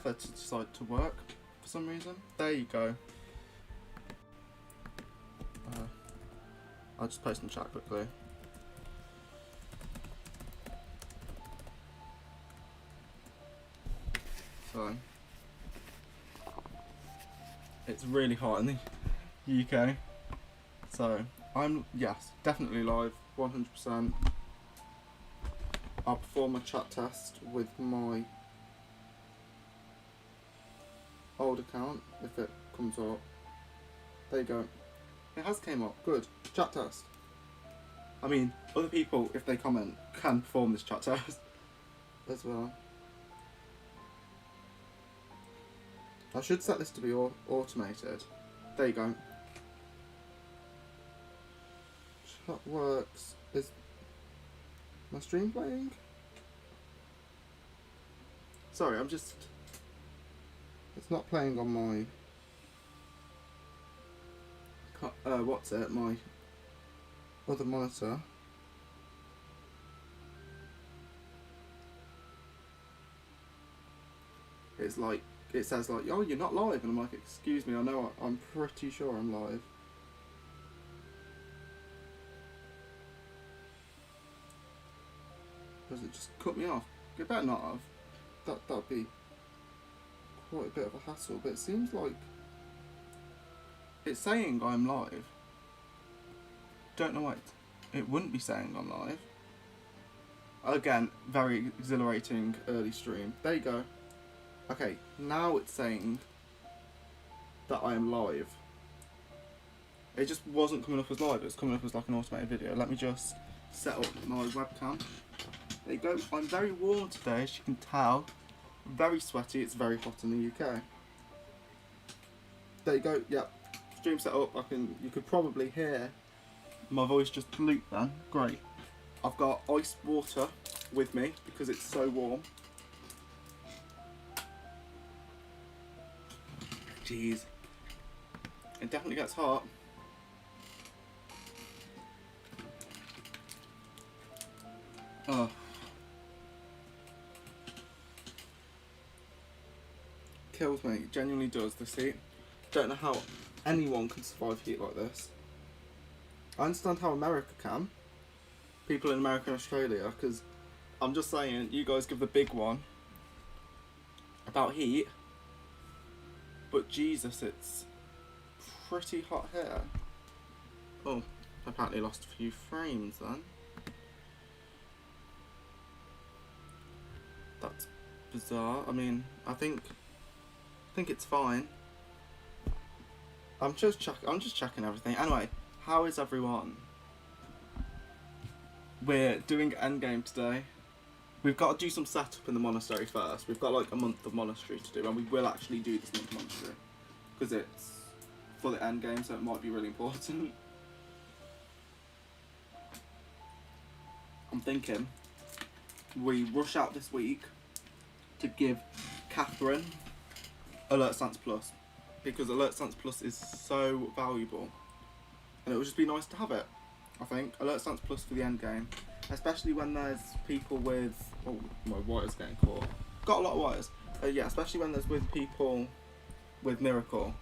never to decide to work for some reason. There you go. I'll just post in chat quickly. So, it's really hot in the UK. So, I'm, yes, definitely live, 100%. I'll perform a chat test with my old account if it comes up. There you go. It has came up. Good. Chat test. I mean, other people, if they comment, can perform this chat test as well. I should set this to be automated. There you go. Chat works. Is my stream playing? Sorry, I'm just... It's not playing on my... what's it? My other monitor. It's like, it says like, oh, you're not live, and I'm like, excuse me, I know, I'm pretty sure I'm live. Does it just cut me off? It better not have. That'd be quite a bit of a hassle, but it seems like it's saying I'm live. Don't know why it wouldn't be saying I'm live. Again, very exhilarating early stream. There you go. Okay, now it's saying that I am live. It just wasn't coming up as live, it was coming up as like an automated video. Let me just set up my webcam. There you go. I'm very warm today, as you can tell. I'm very sweaty, it's very hot in the UK. There you go, yep. Stream set up, you could probably hear my voice just loop then. Great. I've got iced water with me because it's so warm. Jeez. It definitely gets hot. Oh. Kills me, it genuinely does, this heat. Don't know how anyone can survive heat like this. I understand how America can. People in America and Australia, because I'm just saying, you guys give the big one about heat. But Jesus, it's pretty hot here. Oh, I apparently lost a few frames then. That's bizarre. I mean, I think it's fine. I'm just checking everything. Anyway, how is everyone? We're doing endgame today. We've got to do some setup in the monastery first. We've got like a month of monastery to do, and we will actually do this month of monastery because it's for the endgame, so it might be really important. I'm thinking we rush out this week to give Catherine Alert Stance Plus, because Alert Stance Plus is so valuable, and it would just be nice to have it. I think Alert Stance Plus for the end game, especially when there's people with, oh, my wire's getting caught. Got a lot of wires. Yeah, especially when there's with people with Miracle.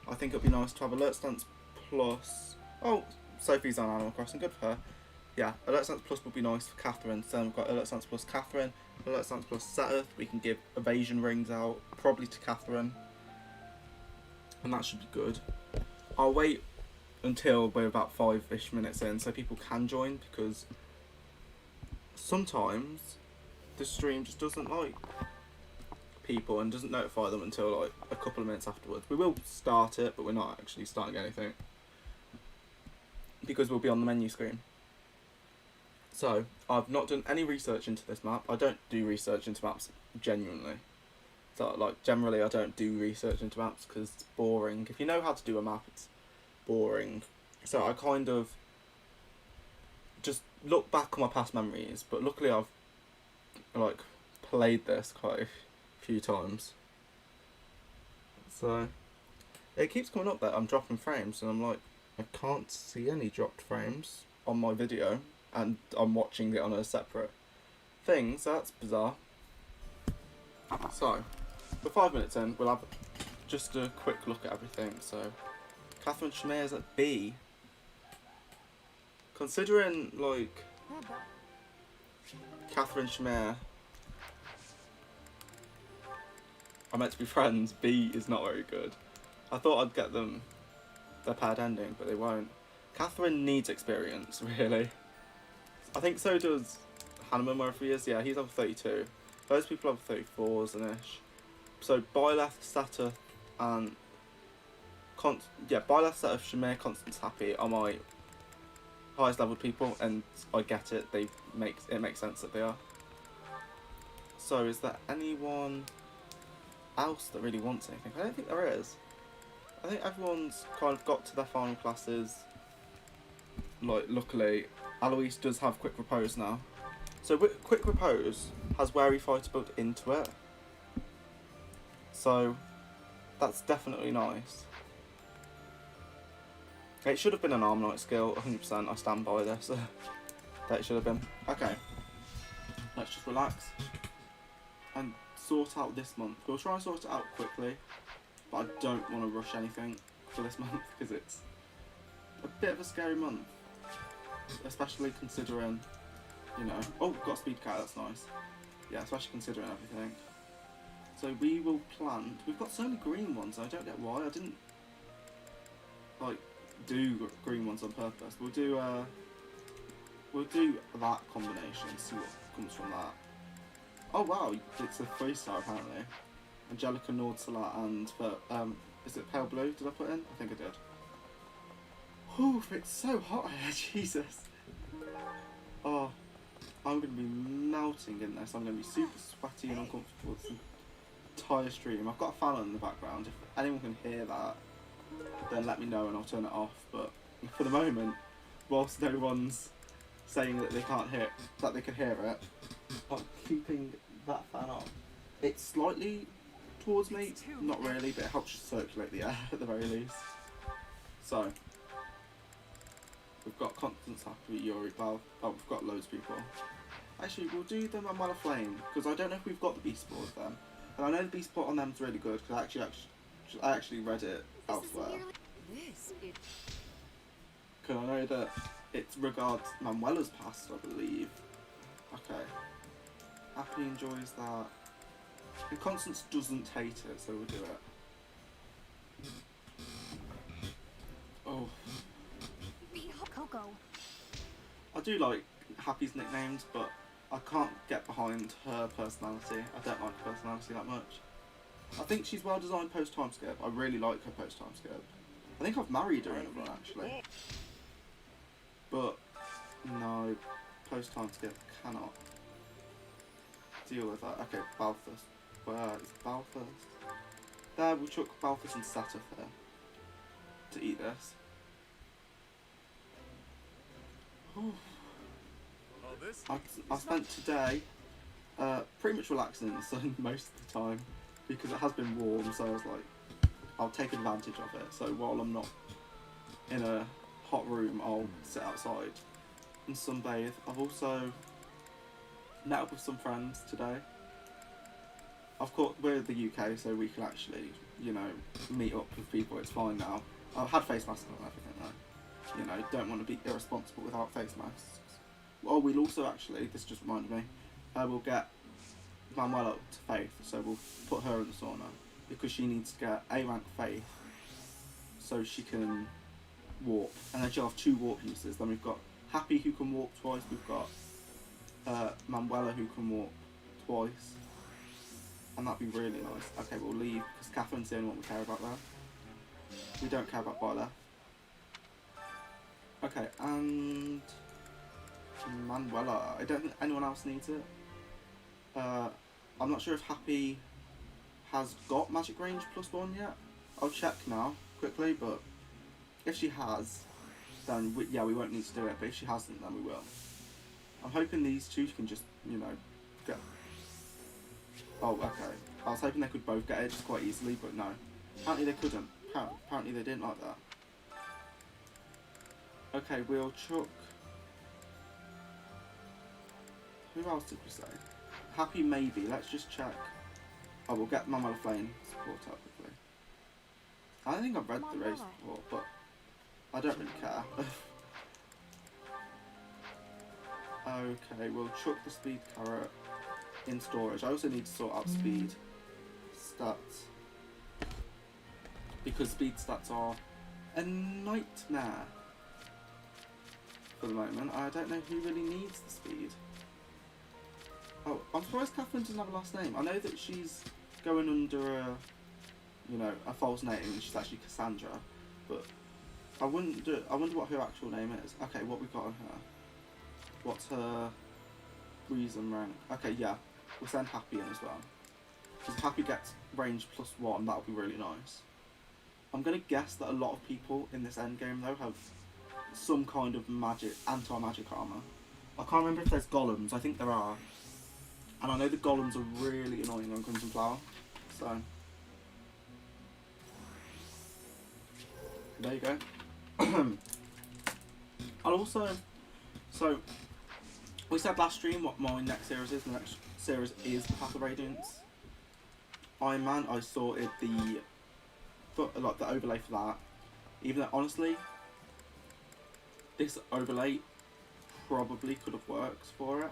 I think it'd be nice to have Alert Stance Plus. Oh, Sophie's on Animal Crossing, good for her. Yeah, Alert Stance Plus would be nice for Catherine. So we've got Alert Stance Plus Catherine, Alert Stance Plus Seth. We can give evasion rings out, probably to Catherine, and that should be good. I'll wait until we're about 5-ish minutes in so people can join, because sometimes the stream just doesn't like people and doesn't notify them until like a couple of minutes afterwards. We will start it, but we're not actually starting anything because we'll be on the menu screen. So I've not done any research into this map. I don't do research into maps genuinely. So like generally I don't do research into maps because it's boring. If you know how to do a map, it's boring. So I kind of just look back on my past memories, but luckily I've like played this quite a few times. So it keeps coming up that I'm dropping frames, and I'm like, I can't see any dropped frames on my video, and I'm watching it on a separate thing, so that's bizarre. So we're 5 minutes in. We'll have just a quick look at everything. So, Catherine Schmear's at B. Considering, like, Catherine Schmear are meant to be friends, B is not very good. I thought I'd get them their paired ending, but they won't. Catherine needs experience, really. I think so does Hanneman, wherever he is. Yeah, he's level 32. Those people have 34s and ish. So Byleth, Seta, and Byleth, Seta, Schmear, Constance, Happy are my highest leveled people, and I get it. It makes sense that they are. So is there anyone else that really wants anything? I don't think there is. I think everyone's kind of got to their final classes. Like, luckily, Alois does have Quick Repose now. So Quick Repose has Wary Fighter built into it. So that's definitely nice. It should have been an Arm Knight skill, 100%. I stand by this. That it should have been. Okay. Let's just relax and sort out this month. We'll try and sort it out quickly, but I don't want to rush anything for this month because it's a bit of a scary month, especially considering, you know. Oh, got a speed cat. That's nice. Yeah, especially considering everything. So we will plan. We've got so many green ones. I don't get why. I didn't like do green ones on purpose. We'll do that combination. See what comes from that. Oh wow, it's a 3-star apparently. Angelica, Nordsalat, and is it Pale Blue? Did I put in? I think I did. Whew, it's so hot here, Jesus. Oh, I'm going to be melting in this. I'm going to be super sweaty and uncomfortable this entire stream. I've got a fan on in the background. If anyone can hear that, then let me know and I'll turn it off. But for the moment, whilst no one's saying that they can't hear, that they can hear it, I'm keeping that fan on. It's slightly towards me, not really, but it helps circulate the air at the very least. So, we've got Constance, Happy, Yuri, Val. Oh, we've got loads of people. Actually, we'll do them on Manuela Flame, because I don't know if we've got the Beast Sport of them. And I know the Beast Sport on them is really good, because I actually read it elsewhere. Because I know that it regards Manuela's past, I believe. Okay. Happy enjoys that. And Constance doesn't hate it, so we'll do it. Oh. I do like Happy's nicknames, but I can't get behind her personality. I don't like her personality that much. I think she's well designed post-time skip. I really like her post-time skip. I think I've married her in a run actually. But no, post-time skip cannot deal with that. Okay, Balthus. Where is Balthus? There, we'll chuck Balthus and Seta there to eat this. I spent today pretty much relaxing in the sun most of the time because it has been warm, so I was like, I'll take advantage of it. So while I'm not in a hot room, I'll sit outside and sunbathe. I've also met up with some friends today. Of course, we're in the UK, so we can actually, you know, meet up with people. It's fine now. I've had face masks on and everything though. You know, don't want to be irresponsible without face masks. Oh, we'll also actually, this just reminded me, we'll get Manuela up to Faith, so we'll put her in the sauna because she needs to get A rank Faith so she can warp, and then she'll have 2 warp uses. Then we've got Happy who can warp twice, we've got Manuela who can warp twice, and that'd be really nice. Okay, we'll leave because Catherine's the only one we care about there. We don't care about Violet. Okay, and Manuela. I don't think anyone else needs it. I'm not sure if Happy has got Magic Range +1 yet. I'll check now, quickly, but if she has, then we won't need to do it, but if she hasn't, then we will. I'm hoping these two can just, you know, get... Oh, okay. I was hoping they could both get it just quite easily, but no. Apparently they couldn't. Apparently they didn't like that. Okay, we'll chuck... Who else did we say? Happy maybe. Let's just check I will get my Flame support up quickly. I don't think I've read the race before, but I don't really care. Okay, we'll chuck the speed carrot in storage. I also need to sort out speed stats, because speed stats are a nightmare for the moment. I don't know who really needs the speed. Oh, I'm surprised Catherine doesn't have a last name. I know that she's going under a false name, and she's actually Cassandra, but I wonder what her actual name is. Okay, what we got on her? What's her reason rank? Okay, yeah, we'll send Happy in as well. Because Happy gets range +1, that'll be really nice. I'm gonna guess that a lot of people in this endgame though have some kind of anti-magic armor. I can't remember if there's golems. I think there are. And I know the golems are really annoying on Crimson Flower, so there you go. I'll also, so we said last stream what my next series is. The next series is Path of Radiance. Iron Man, I sorted the overlay for that. Even though honestly, this overlay probably could have worked for it.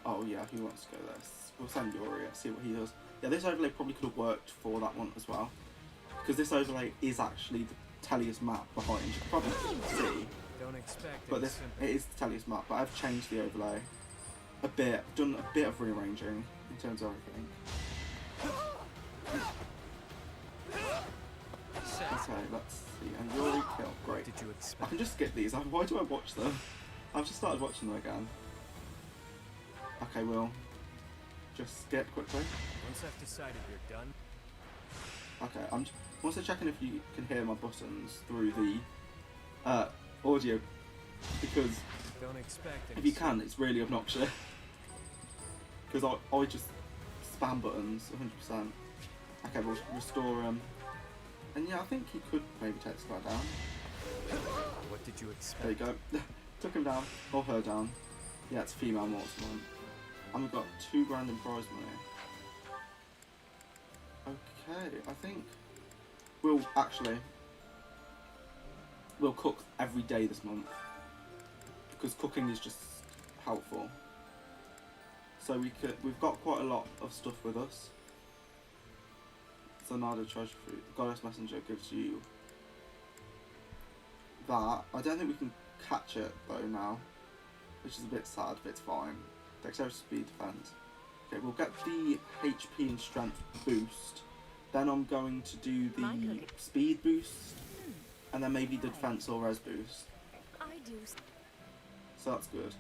Oh yeah, who wants to go there? We'll send Yuri, see what he does. Yeah, this overlay probably could have worked for that one as well. Because this overlay is actually the Tellius map behind. You can probably see. Don't expect but it is the Tellius map, but I've changed the overlay a bit, done a bit of rearranging in terms of everything. Okay, let's see. And Yuri kill. Great. Did you expect? I can just skip these. Why do I watch them? I've just started watching them again. Okay, we'll just skip quickly. Once I've decided you're done. Okay, I'm also checking if you can hear my buttons through the audio, because Don't expect if you can, it's really obnoxious. Because I just spam buttons 100%. Okay, we'll restore him. And yeah, I think he could maybe take this guy down. What did you expect? There you go. Took him down, or her down. Yeah, it's female Mortimer. And we've got $2 grand in prize money. Okay, I think we'll cook every day this month, because cooking is just helpful. So we've got quite a lot of stuff with us. Zanardo treasure fruit. The Goddess Messenger gives you that. I don't think we can catch it though now, which is a bit sad, but it's fine. Dexterity, speed, defense. Okay, we'll get the HP and strength boost. Then I'm going to do the speed boost, and then maybe the defense or res boost. So that's good.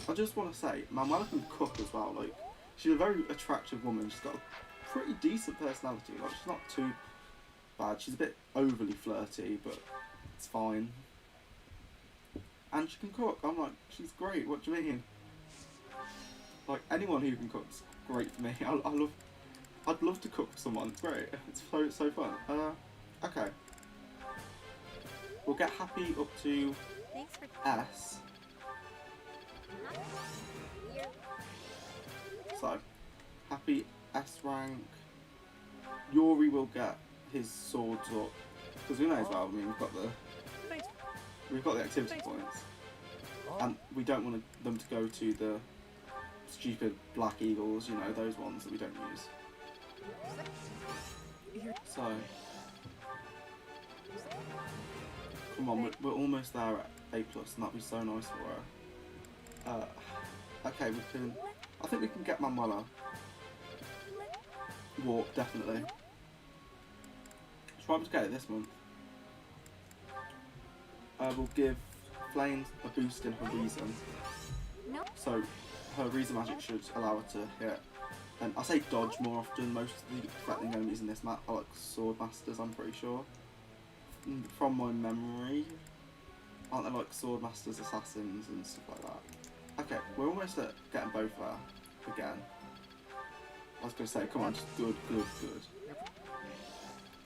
I just want to say, Manuela can cook as well. Like, she's a very attractive woman. She's got a pretty decent personality. Like, she's not too bad. She's a bit overly flirty, but it's fine. And she can cook. I'm like, she's great. What do you mean? Like, anyone who can cook's great for me. I'd love to cook for someone. It's great. It's so fun. Okay. We'll get Happy up to S. So, Happy S rank. Yuri will get his swords up, because we may as well. I mean, we've got the activity points, and we don't want them to go to the stupid black eagles. You know, those ones that we don't use. So, come on, we're almost there at A+, and that'd be so nice for her. Okay, I think we can get Manuela. Warp, definitely. Try to get it this month. We'll give Flames a boost in her reason. So, her reason magic should allow her to hit. And I say dodge more often. Most of the threatening enemies in this map are like sword masters, I'm pretty sure. From my memory. Aren't they like sword masters, assassins and stuff like that? Okay, we're almost at getting both there again. I was going to say, come on, just good.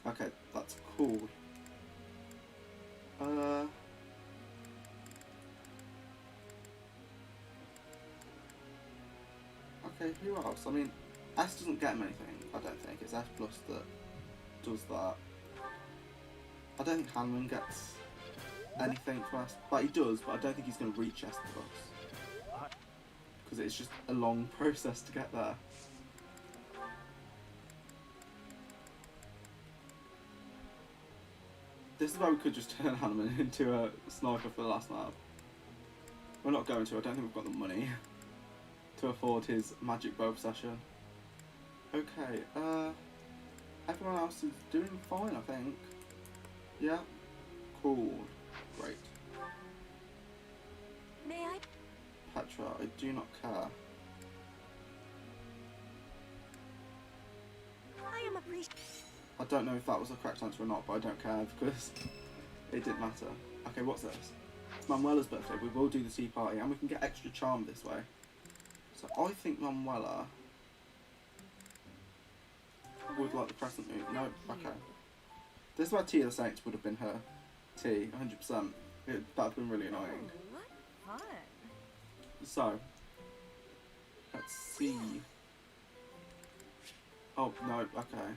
Okay, that's cool. Okay, who else? I mean, S doesn't get him anything, I don't think. It's S plus that does that. I don't think Hanman gets anything for S. But he does, but I don't think he's going to reach S plus. Because it's just a long process to get there. This is why we could just turn Hanman into a sniper for the last map. We're not going to, I don't think we've got the money to afford his magic bow obsession. Okay, everyone else is doing fine, I think. Yeah? Cool. Great. May I? Petra, I do not care. I am appreciative. I don't know if that was the correct answer or not, but I don't care because it didn't matter. Okay, what's this? It's Manuela's birthday. We will do the tea party and we can get extra charm this way. So I think Manuela would like the crescent moon. No, okay. This is why Tea of the Saints would have been her tea, 100%. That would have been really annoying. What fun. So, let's see. Oh, no, okay.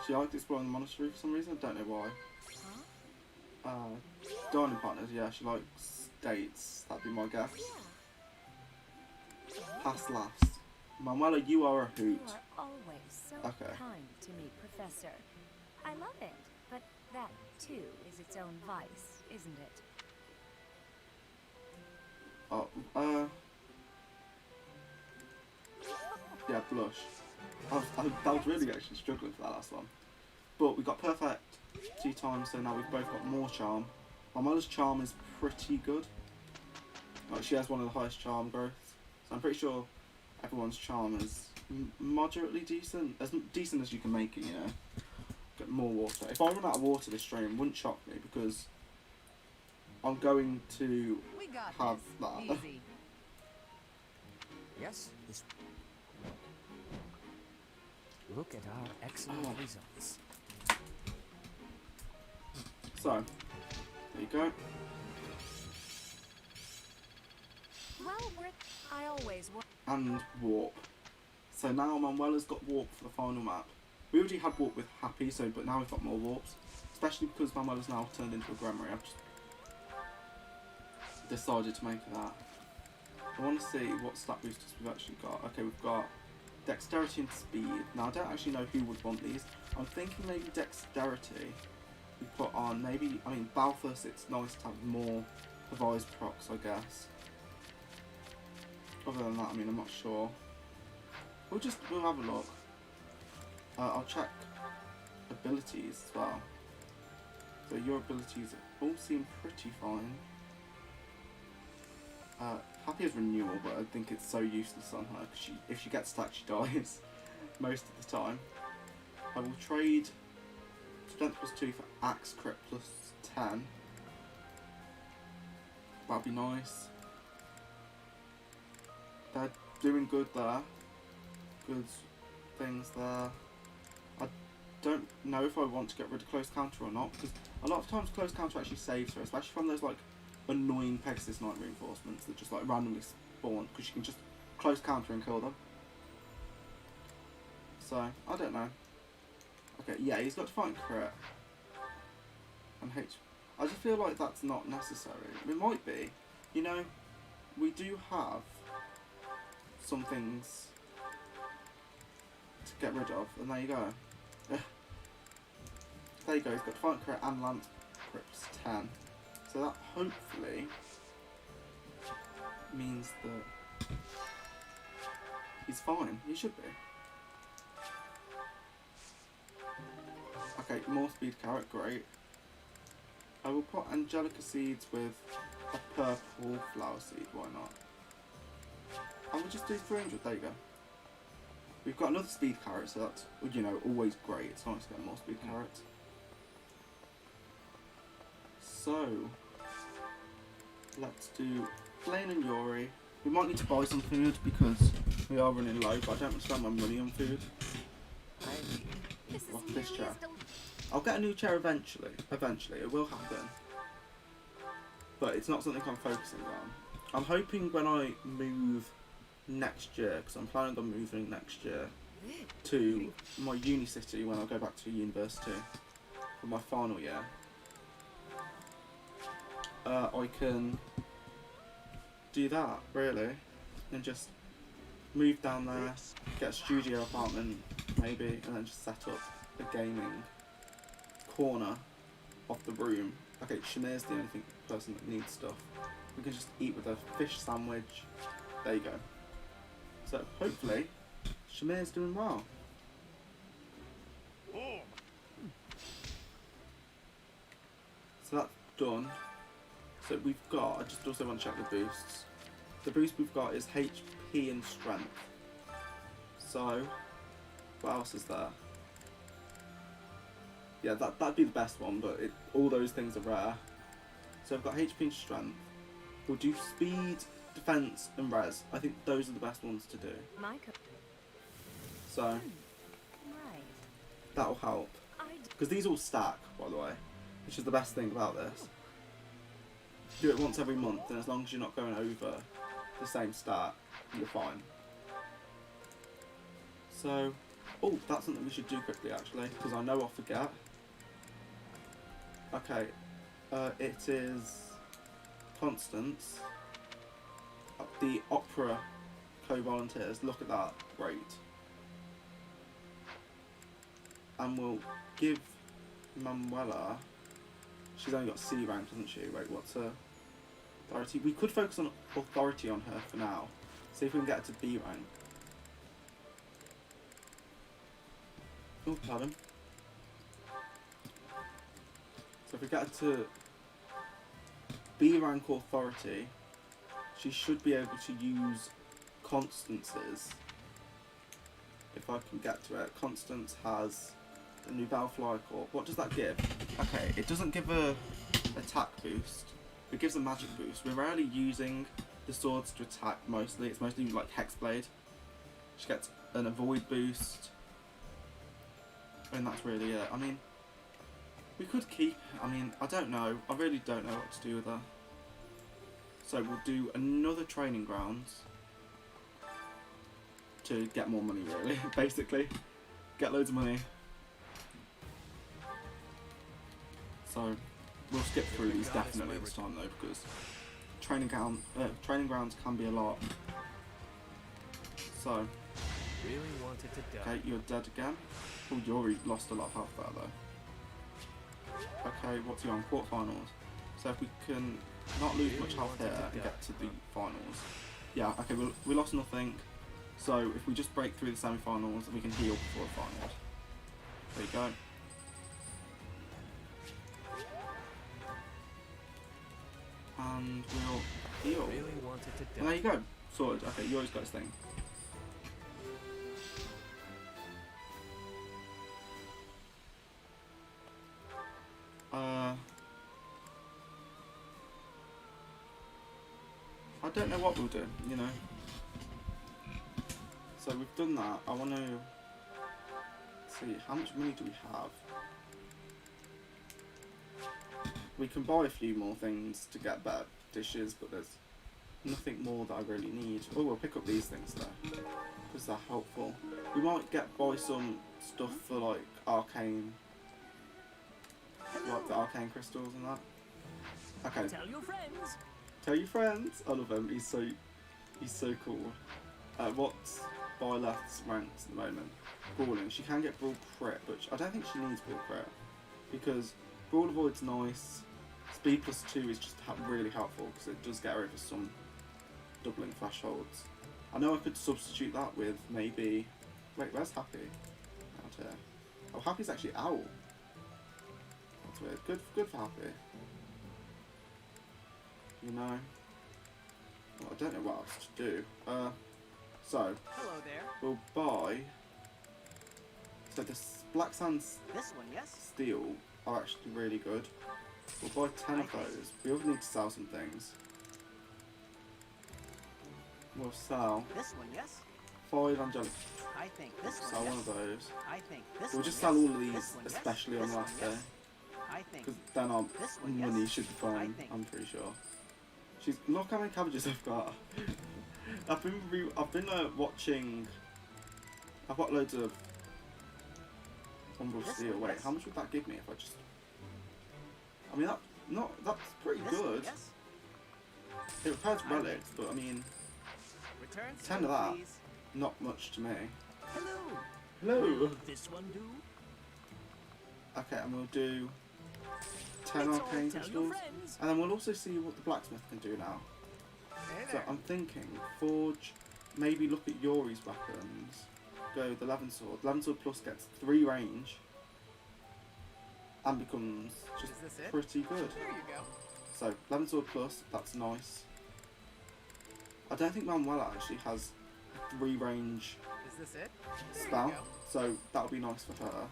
She liked exploring the monastery for some reason, I don't know why. Dining partners, yeah, she likes dates, that'd be my guess. Pass last. Manuela, you are a hoot. You are always so Okay. kind to me, Professor. I love it, but that too is its own vice, isn't it? Oh, yeah, blush. I was really actually struggling for that last one. But we got perfect tea time, so now we've both got more charm. Manuela's charm is pretty good. Like, she has one of the highest charm growths. So I'm pretty sure everyone's charm is moderately decent. As decent as you can make it, you know. Get more water. If I run out of water this stream, it wouldn't shock me because I'm going to We got have this. that. Easy. Yes, this. Look at our excellent results. So, there you go. Well, I always work. And warp. So now Manuela's got warp for the final map. We already had warp with Happy, but now we've got more warps. Especially because Manuela's now turned into a Gremory. I've just decided to make that. I want to see what stat boosters we've actually got. Okay, we've got Dexterity and Speed. Now I don't actually know who would want these. I'm thinking maybe Dexterity. We put on maybe, I mean Balthus, it's nice to have more Revised procs, I guess. Other than that, I mean, I'm not sure. We'll have a look. I'll check abilities as well. So your abilities all seem pretty fine. Happy as renewal, but I think it's so useless on her because if she gets stacked, she dies most of the time. I will trade Strength +2 for Axe Crit +10. That'd be nice. They're doing good there. Good things there. I don't know if I want to get rid of Close Counter or not, because a lot of times Close Counter actually saves her, especially from those like annoying Pegasus Knight reinforcements that just like randomly spawn, because you can just Close Counter and kill them. So, I don't know. Okay, yeah, he's got to fight crit. And H. I just feel like that's not necessary. It might be. You know, we do have some things to get rid of, and there you go. There you go, he's got Defiant Crit and Lance Crit +10. So that hopefully means that he's fine. He should be. Okay, more speed carrot, great. I will put Angelica seeds with a purple flower seed, why not? And we'll just do 300, there you go. We've got another speed carrot, so that's, you know, always great. It's nice to get more speed carrots. So, let's do Blaine and Yuri. We might need to buy some food because we are running low, but I don't want to spend my money on food. What's this chair? I'll get a new chair eventually. Eventually, it will happen. But it's not something I'm focusing on. I'm hoping when I move next year, because I'm planning on moving next year to my uni city when I go back to university for my final year. I can do that, really, and just move down there, get a studio apartment, maybe, and then just set up a gaming corner of the room. Okay, Shamir's the only person that needs stuff. We can just eat with a fish sandwich. There you go. So hopefully, Shamir's doing well. So that's done. So we've got, I just also want to check the boosts. The boost we've got is HP and strength. So, what else is there? Yeah, that'd be the best one, but all those things are rare. So I've got HP and strength. We'll do speed, defense, and res. I think those are the best ones to do. So, Right. that'll help. Because these all stack, by the way, which is the best thing about this. Do it once every month, and as long as you're not going over the same stat, you're fine. So, oh, that's something we should do quickly actually, because I know I'll forget. Okay, it is Constance. The opera co-volunteers, look at that rate. And we'll give Manuela, she's only got C rank, hasn't she? Wait, what's her authority? We could focus on authority on her for now. See if we can get her to B rank. Oh, pardon. So if we get her to B rank authority, she should be able to use Constance's. If I can get to it. Constance has the Nouvelle Fly Corps. What does that give? Okay, it doesn't give a attack boost. It gives a magic boost. We're rarely using the swords to attack mostly. It's mostly like Hexblade. She gets an avoid boost. And that's really it. I mean, we could keep, I mean, I don't know. I really don't know what to do with her. So we'll do another training grounds to get more money, really, basically. Get loads of money. So we'll skip through these definitely this time though, because training grounds can be a lot. So, Really wanted to die. okay, you're dead again. Oh, you already lost a lot of health there though. Okay, what's you on? Quarterfinals. So if we can not lose much health here and get to the finals. Yeah, okay, we lost nothing. So if we just break through the semi-finals, we can heal before the finals. There you go. And we'll heal. Really wanted to And there die. you go. Sorted. Okay, you always got this thing. I don't know what we'll do, you know. So we've done that. I want to see, how much money do we have? We can buy a few more things to get better dishes, but there's nothing more that I really need. Oh, we'll pick up these things though, because they're helpful. We might buy some stuff for like arcane, like the arcane crystals and that. Okay. Tell your friends. Tell your friends. I love him. He's so cool. What's Byleth's ranks at the moment? Brawling. She can get Brawl Crit, but I don't think she needs Brawl Crit because Brawl Avoid's nice. Speed +2 is just really helpful because it does get her over some doubling thresholds. I know I could substitute that with maybe. Wait, where's Happy? Out here. Oh, Happy's actually Owl. That's weird. Good for Happy. You know, well, I don't know what else to do. So Hello there. we'll buy. So the Black Sands This one, yes? Steel are actually really good. We'll buy 10 of those. We also need to sell some things. We'll sell This one, yes? 5 angelic. I think this one, Sell yes? one of those. I think this We'll one, just yes? sell all of This these, one, yes? especially on This the one, last yes? day, I think because then our this one, money yes? should be I fine. think. I'm pretty sure. Look how many cabbages I've got. I've been watching. I've got loads of Umbral This Steel. one, Wait, yes. how much would that give me if I just? I mean that's pretty This one, good. yes. It repairs I'm relics, but I mean, Return 10 of soon, that. please. not much to me. Hello. Hello. Will this one do? Okay, and we'll do 10 Let's all arcane tell your crystals, friends. and then we'll also see what the blacksmith can do now. Hey So there. I'm thinking forge. Maybe look at Yori's weapons. Go with the Levin sword. Levin sword plus gets 3 range, and becomes just Is this it? pretty good. Here you go. So Levin sword plus, that's nice. I don't think Manuela actually has a 3 range Is this it? There you spell, go. so that'll be nice for her.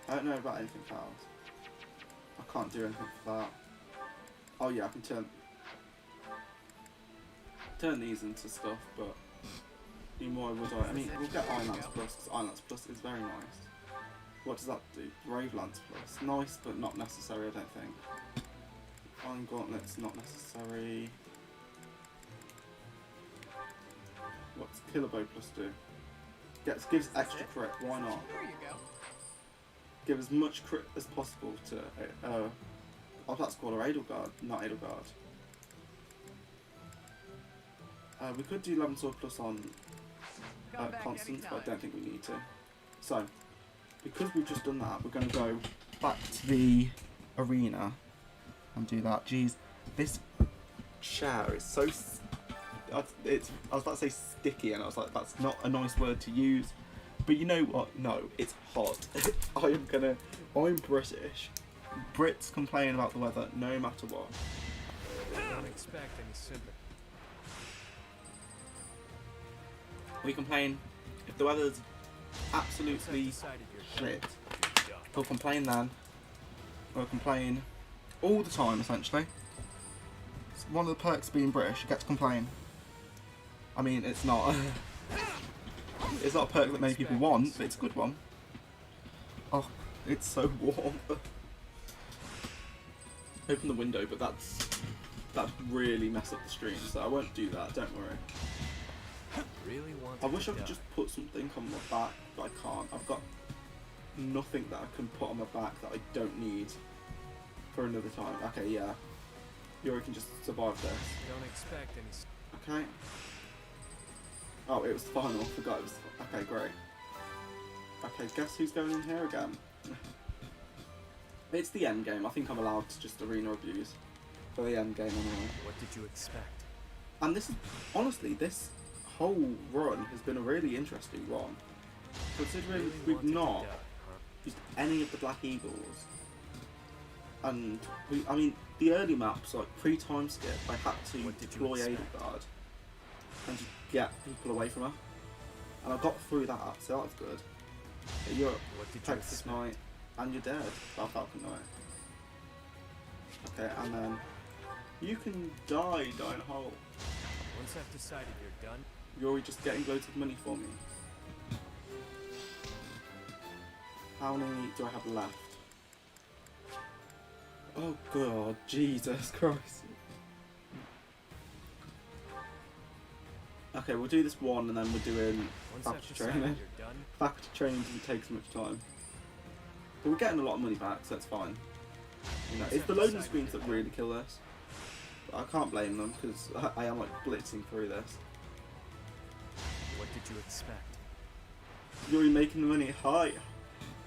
I don't know about anything else. I can't do anything for that. Oh yeah, I can turn these into stuff, but why would I? I mean, we'll get Iron Lance Plus, because Iron Lance Plus is very nice. What does that do? Brave Lance Plus. Nice, but not necessary, I don't think. Iron Gauntlet's not necessary. What's Killer Bow Plus do? Gives extra crit, why not? There you go. Give as much crit as possible to, that's called her Edelgard, not Edelgard. We could do 11 sword plus on Come back Constance, but I anytime. don't think we need to. So, because we've just done that, we're going to go back to the arena and do that. Jeez, this chair is so... I was about to say sticky, and I was like, that's not a nice word to use. But you know what? No, it's hot. I'm British. Brits complain about the weather no matter what. Don't expect any sympathy. We complain if the weather's Once I've absolutely decided you're done, shit. you're done. We'll complain then. We'll complain all the time, essentially. It's one of the perks of being British, you get to complain. I mean, it's not. It's not a perk that many people want, but it's a good one. Oh, it's so warm. Open the window, but that'd really mess up the stream, so I won't do that, don't worry. Really wanted I wish to I could die. just put something on my back, but I can't. I've got nothing that I can put on my back that I don't need for another time. Okay, yeah. Yuri can just survive this. Don't expect any. Okay. Oh, it was the final. I forgot it was. Okay, great. Okay, guess who's going in here again? It's the end game. I think I'm allowed to just arena reviews for the end game anyway. What did you expect? And this is honestly, this whole run has been a really interesting one, considering Really we've wanted to not die, huh? used any of the Black Eagles, and I mean, the early maps like pre-time skip, I had to What did you deploy expect? Edelgard and just get people away from her, and I got through that, so that was good. But you're What did you Texas expect? Knight, and you're dead. Our Falcon Knight. Okay, and then you can die in a hole. Once I've decided you're done, You're just getting loads of money for me. How many do I have left? Oh god, Jesus Christ. Okay, we'll do this one and then we're doing once I've faculty decided training. you're done, Faculty training doesn't take so much time. But we're getting a lot of money back, so that's fine. You know, it's the loading screens that really kill this. But I can't blame them because I am like blitzing through this. what did you expect? Yuri making the money. Hi.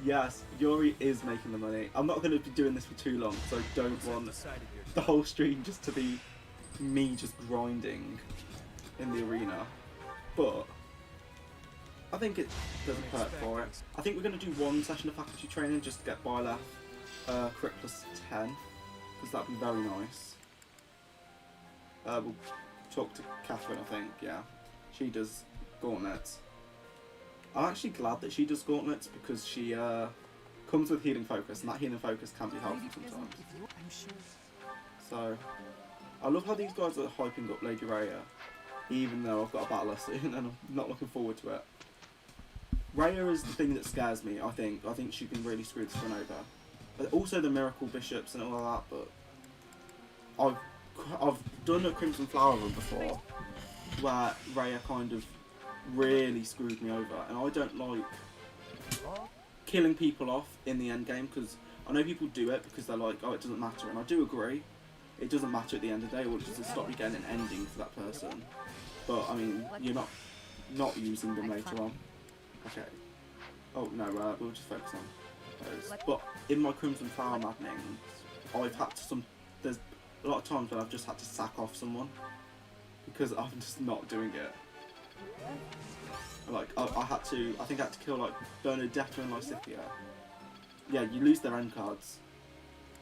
Yes, Yuri is making the money. I'm not going to be doing this for too long, so I don't Once I've want decided you're the done, whole stream just to be me just grinding in the arena. But I think there's a Don't perk expect for it. any- I think we're going to do one session of faculty training just to get Byleth crit plus 10, because that'd be very nice. We'll talk to Catherine, I think, yeah. She does gauntlets. I'm actually glad that she does gauntlets because she comes with healing focus, and that healing focus can be helpful sometimes. I'm sure. So, I love how these guys are hyping up Lady Rhea, even though I've got a battle soon and I'm not looking forward to it. Rhea is the thing that scares me, I think. I think she can really screw this one over. But also the Miracle Bishops and all of that, but I've done a Crimson Flower run before, where Rhea kind of really screwed me over, and I don't like killing people off in the end game, because I know people do it because they're like, oh, it doesn't matter, and I do agree. It doesn't matter at the end of the day, or just to stop you getting an ending for that person. But I mean, you're not using them later on. Okay. Oh no, we'll just focus on those. But in my Crimson Flower Maddening, I've had to there's a lot of times when I've just had to sack off someone because I'm just not doing it. Like I think I had to kill like Bernadetta and Lysithea. Yeah, you lose their end cards.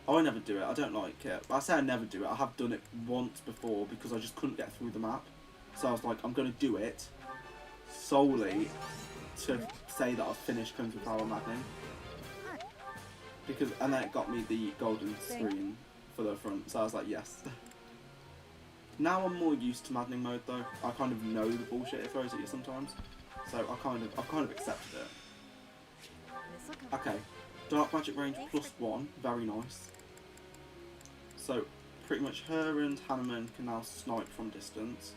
I never do it, I don't like it. I say I never do it, I have done it once before because I just couldn't get through the map. So I was like, I'm going to do it solely to say that I've finished Crimson Flower Maddening. And then it got me the golden screen for the front, so I was like, yes. Now I'm more used to Maddening mode though. I kind of know the bullshit it throws at you sometimes. So I've kind of accepted it. Okay. Dark Magic range +1, very nice. So pretty much her and Hanneman can now snipe from distance.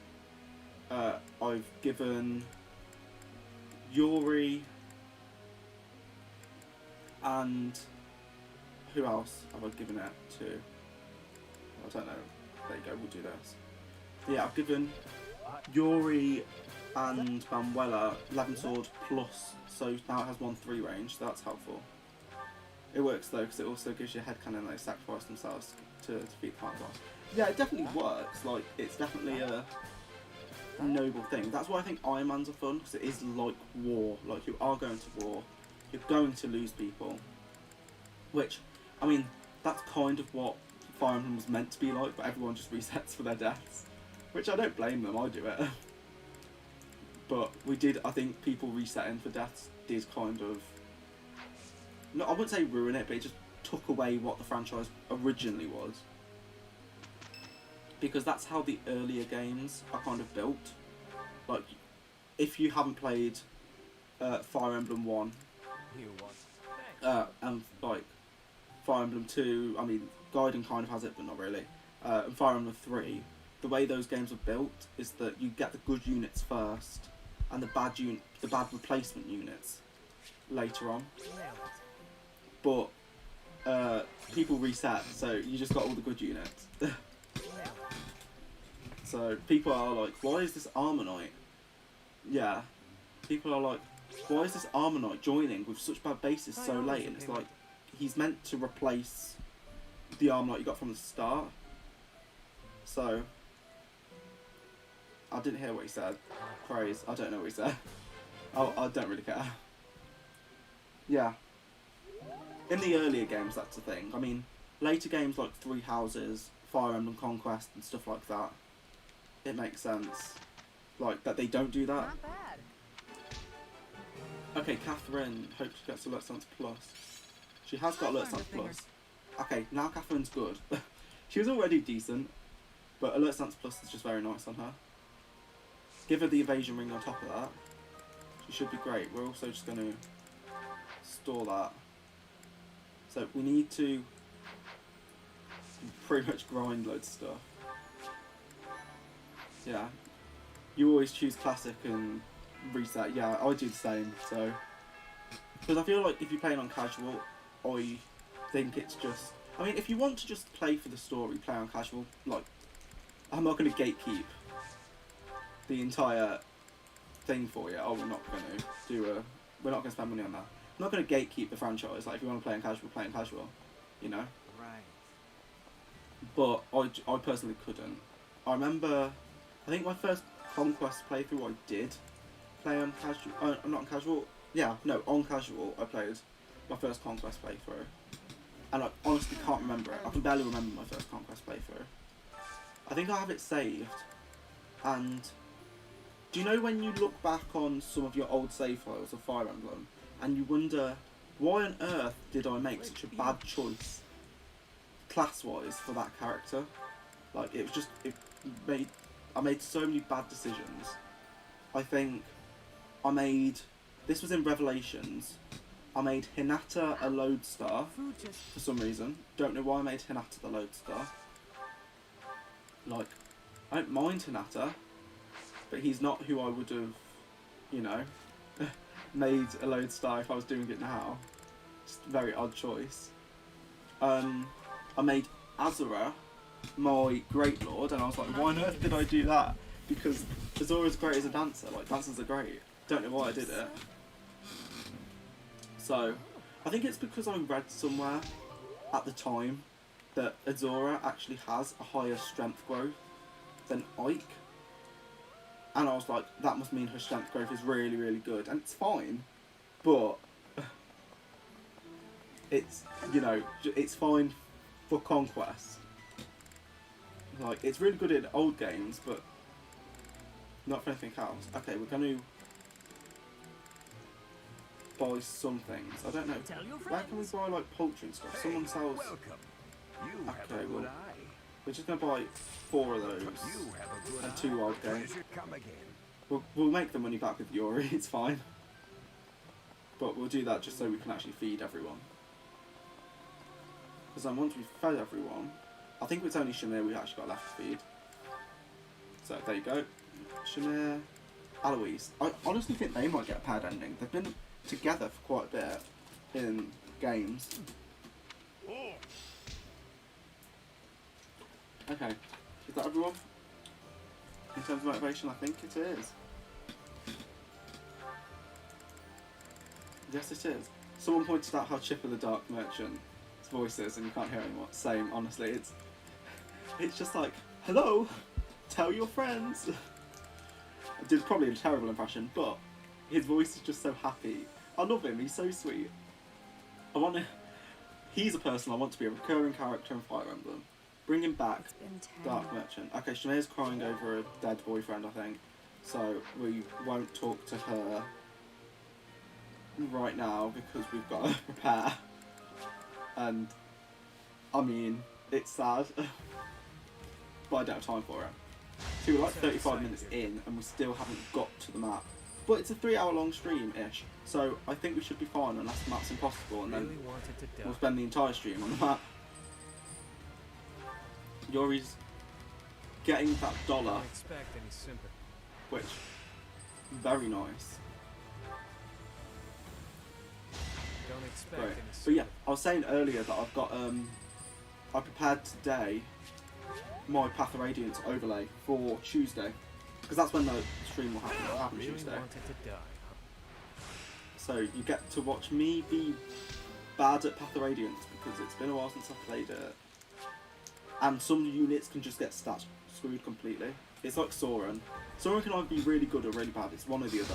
I've given Yuri and who else have I given it to? I don't know. There you go, we'll do this. Yeah, I've given Yuri and Manuela 11 sword plus, so now it has 1-3 range, so that's helpful. It works though, because it also gives you a headcanon and they sacrifice themselves to defeat the final boss. Yeah, it definitely works, like, it's definitely a noble thing. That's why I think Iron Mans are fun, because it is like war. Like, you are going to war, you're going to lose people. Which, I mean, that's kind of what Fire Emblem was meant to be like, but everyone just resets for their deaths. Which I don't blame them, I do it. But I think people resetting for deaths did kind of, no, I wouldn't say ruin it, but it just took away what the franchise originally was. Because that's how the earlier games are kind of built. Like, if you haven't played Fire Emblem 1, and like Fire Emblem 2, I mean, Gaiden kind of has it, but not really, and Fire Emblem 3, the way those games are built is that you get the good units first, and the bad replacement units later on. But people reset, so you just got all the good units. So people are like, why is this Armor Knight? Yeah, people are like, why is this Armor Knight joining with such bad bases so late? And it's like, he's meant to replace the Armor Knight you got from the start. So I didn't hear what he said. Praise, I don't know what he said. I don't really care. Yeah. In the earlier games, that's the thing. I mean, later games like Three Houses, Fire Emblem Conquest and stuff like that, it makes sense. Like, that they don't do that. Not bad. Okay, Catherine, hope she gets Alert Sense Plus. She has got Alert Sense Plus. Okay, now Catherine's good. She was already decent, but Alert Sense Plus is just very nice on her. Give her the evasion ring on top of that. She should be great. We're also just going to store that. So we need to pretty much grind loads of stuff. Yeah. You always choose classic and reset. Yeah, I do the same. So, because I feel like if you're playing on casual, I think it's just, I mean, if you want to just play for the story, play on casual. Like, I'm not going to gatekeep the entire thing for you. Oh, we're not going to we're not going to spend money on that. I'm not going to gatekeep the franchise. Like, if you want to play in casual, you know. Right. But I personally couldn't. I remember, I think my first Conquest playthrough I did play on casual. Not on casual. Yeah, no, on casual. I played my first Conquest playthrough, and I honestly can't remember it. I can barely remember my first Conquest playthrough. I think I have it saved, and do you know when you look back on some of your old save files of Fire Emblem, and you wonder, why on earth did I make such a bad choice class-wise for that character? Like, it was just, I made so many bad decisions. I think this was in Revelations, I made Hinata a Lodestar for some reason. Don't know why I made Hinata the Lodestar. Like, I don't mind Hinata, but he's not who I would have, you know, made a lodestar if I was doing it now. Just a very odd choice. I made Azura my Great Lord, and I was like, why on earth did I do that? Because Azura's great as a dancer, like dancers are great. Don't know why I did it. So, I think it's because I read somewhere at the time that Azura actually has a higher strength growth than Ike. And I was like, that must mean her strength growth is really, really good. And it's fine, but it's, you know, it's fine for Conquest. Like, it's really good in old games, but not for anything else. Okay, we're going to buy some things. I don't know. Where can we buy, like, poultry and stuff? Someone sells... Okay, well, we're just going to buy 4 of those and 2 wild game. We'll make the money back with Yuri, it's fine. But we'll do that just so we can actually feed everyone. Because then once we've fed everyone, I think it's only Shamir we actually got left to feed. So there you go. Shamir, Aloise. I honestly think they might get a paired ending. They've been together for quite a bit in games. Okay, is that everyone? In terms of motivation, I think it is. Yes, it is. Someone pointed out how Chipper the Dark Merchant's voice is, and you can't hear anyone. Same, honestly. It's just like, hello, tell your friends. I did probably a terrible impression, but his voice is just so happy. I love him. He's so sweet. He's a person I want to be a recurring character in Fire Emblem. Bring him back, Dark Merchant. Okay, Shanae's crying over a dead boyfriend, I think. So we won't talk to her right now because we've got to prepare. And, I mean, it's sad. But I don't have time for it. So we're like 35 minutes in and we still haven't got to the map. But it's a 3-hour long stream-ish. So I think we should be fine unless the map's impossible, and then we'll spend the entire stream on the map. Yuri's getting that dollar, which very nice. Great. But yeah, I was saying earlier that I've got I prepared today my Path of Radiance overlay for Tuesday, because that's when the stream will happen. It'll happen Tuesday. So you get to watch me be bad at Path of Radiance because it's been a while since I've played it. And some units can just get stat screwed completely. It's like Soren. Soren can either be really good or really bad. It's one or the other.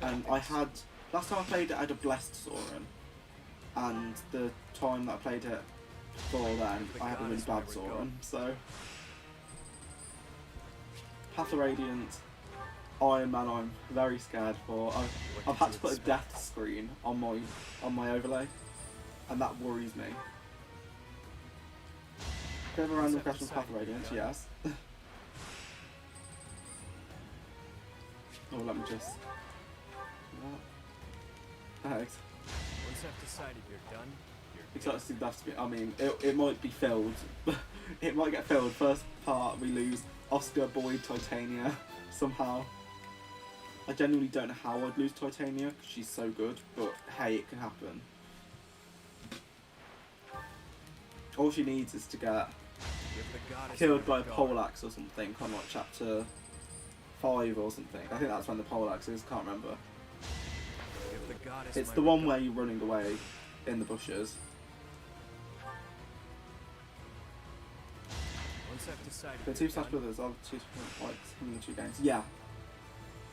And I had... Last time I played it, I had a Blessed Soren. And the time that I played it before then, I had a really bad Soren. So... Path of Radiance, Iron Man I'm very scared for. I've had to put a death screen on my overlay. And that worries me. Do you have a random question for Path of Radiance? Yes. Oh, let me just... Thanks. Once I've decided you're done, Excited to be... I mean, it might be filled. It might get filled. First part, we lose Oscar, Boyd, Titania, somehow. I genuinely don't know how I'd lose Titania, because she's so good, but hey, it can happen. All she needs is to get killed by a poleaxe or something on like chapter 5 or something. I think that's when the poleaxe is, can't remember. It's the one where you're running away in the bushes. The 2 Slash Brothers are 2 different Ikes in the 2 games. Yeah.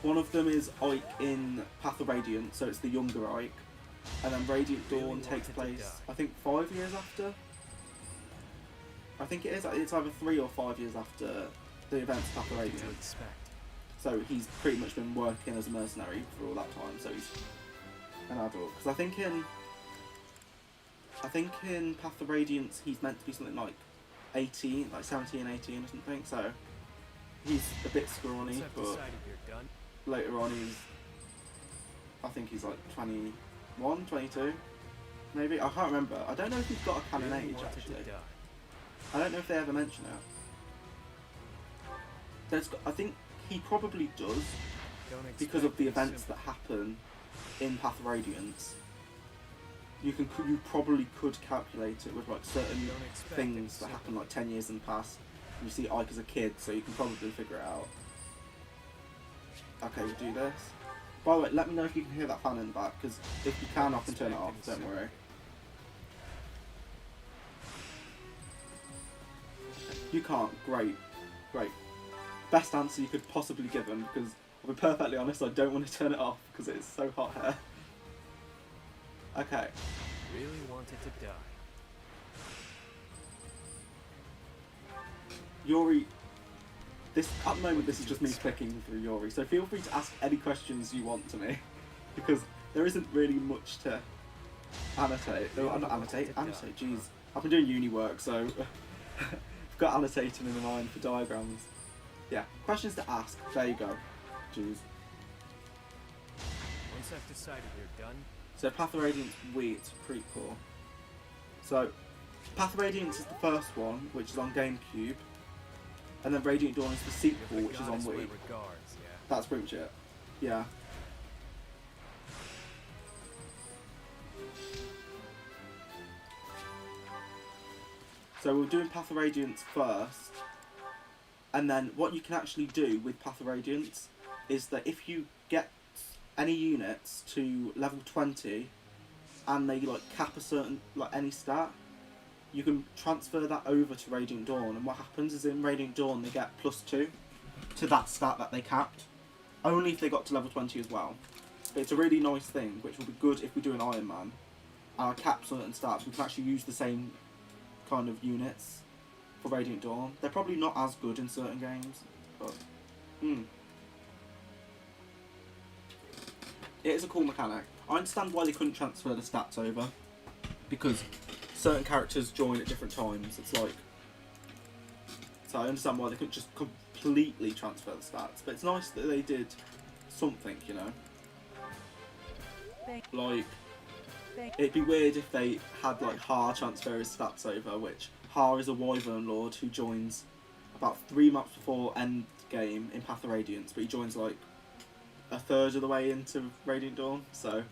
One of them is Ike in Path of Radiance, so it's the younger Ike. And then Radiant Dawn takes place, I think, 5 years after. I think it is. It's either 3 or 5 years after the events of Path of Radiance. So he's pretty much been working as a mercenary for all that time. So he's an adult. Because I think in Path of Radiance he's meant to be something like 18, like 17, 18 or something. So he's a bit scrawny, but later on I think he's like 21, 22, maybe. I can't remember. I don't know if he's got a canon age actually. I don't know if they ever mention it. I think he probably does Don't expect because of the it events that simple. happen in Path of Radiance. You probably could calculate it with like certain Don't expect things it that simple. happen like 10 years in the past. And you see Ike as a kid, so you can probably figure it out. Okay, we'll do this. By the way, let me know if you can hear that fan in the back, because if you can, I can turn it off, don't worry. You can't. Great. Great. Best answer you could possibly give him, because I'll be perfectly honest, I don't want to turn it off, because it's so hot here. Okay. Really wanted to die. Yuri, at the moment this is just me clicking through Yuri, so feel free to ask any questions you want to me, because there isn't really much to annotate. No, not annotate, jeez. I've been doing uni work, so I've got annotating in mind for diagrams. Yeah, questions to ask, there you go. Jeez. Once I've decided you're done, So Path of Radiance Wii, it's a prequel. So Path of Radiance is the first one, which is on GameCube. And then Radiant Dawn is the sequel, which is on Wii. regards, yeah. That's pretty much it. Yeah. So we're doing Path of Radiance first. And then what you can actually do with Path of Radiance is that if you get any units to level 20 and they like cap a certain, like any stat, you can transfer that over to Radiant Dawn, and what happens is in Radiant Dawn they get +2 to that stat that they capped, only if they got to level 20 as well. But it's a really nice thing, which will be good if we do an Iron Man. And I cap certain stats, we can actually use the same kind of units for Radiant Dawn. They're probably not as good in certain games, but it is a cool mechanic. I understand why they couldn't transfer the stats over, because certain characters join at different times. It's like, so I understand why they couldn't just completely transfer the stats, but it's nice that they did something, you know. Like, it'd be weird if they had like Ha transfer his stats over, which Ha is a Wyvern Lord who joins about 3 maps before end game in Path of Radiance, but he joins like a third of the way into Radiant Dawn, so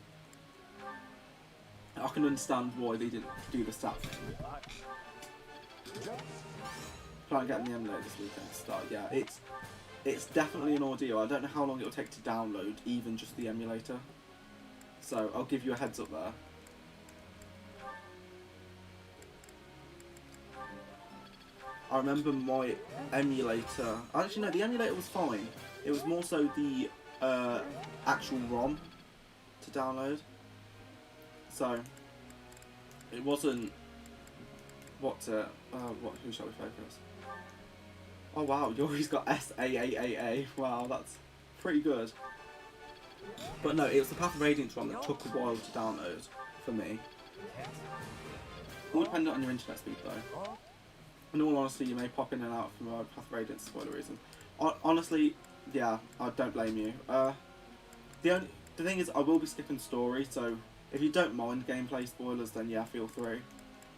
I can understand why they didn't do the stat thing. Plan on getting the emulator this weekend to start. Yeah, it's definitely an ordeal. I don't know how long it'll take to download even just the emulator, so I'll give you a heads up there. I remember my emulator. Actually, no, the emulator was fine. It was more so the actual ROM to download. So it wasn't. What's it? Who shall we focus? Oh wow, Yuri's got SAAAA. Wow, that's pretty good. But no, it was the Path of Radiance one that took a while to download for me. All dependent on your internet speed though. In all honesty, you may pop in and out from a Path of Radiance spoiler reason. Honestly, yeah, I don't blame you. The thing is, I will be skipping story, so if you don't mind gameplay spoilers, then yeah, feel free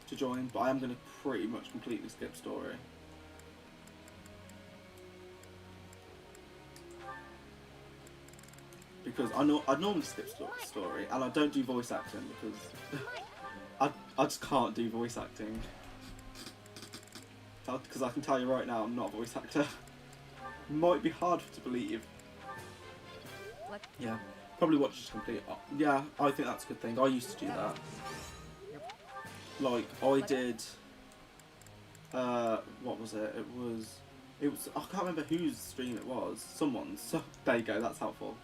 to join. But I am going to pretty much completely skip story. Because I normally skip story, and I don't do voice acting because I just can't do voice acting. Because I can tell you right now, I'm not a voice actor. Might be hard to believe. Yeah, probably watch just complete. Yeah, I think that's a good thing. I used to do that. Like I did. What was it? It was. I can't remember whose stream it was. Someone's. So there you go. That's helpful.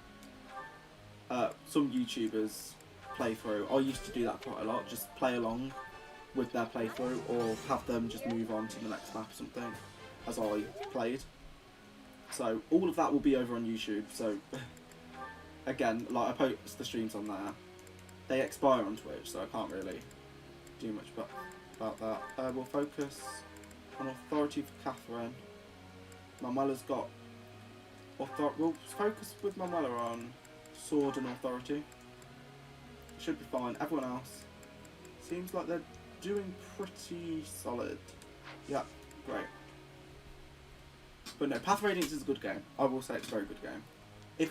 Some YouTubers playthrough. I used to do that quite a lot. Just play along with their playthrough, or have them just move on to the next map or something as I played. So all of that will be over on YouTube. So again, like I post the streams on there. They expire on Twitch, so I can't really do much about that. We'll focus on authority for Catherine. Manuela's got we'll focus with Manuela on sword and authority. Should be fine. Everyone else seems like they're doing pretty solid. Yeah, great. But no, Path of Radiance is a good game. I will say it's a very good game.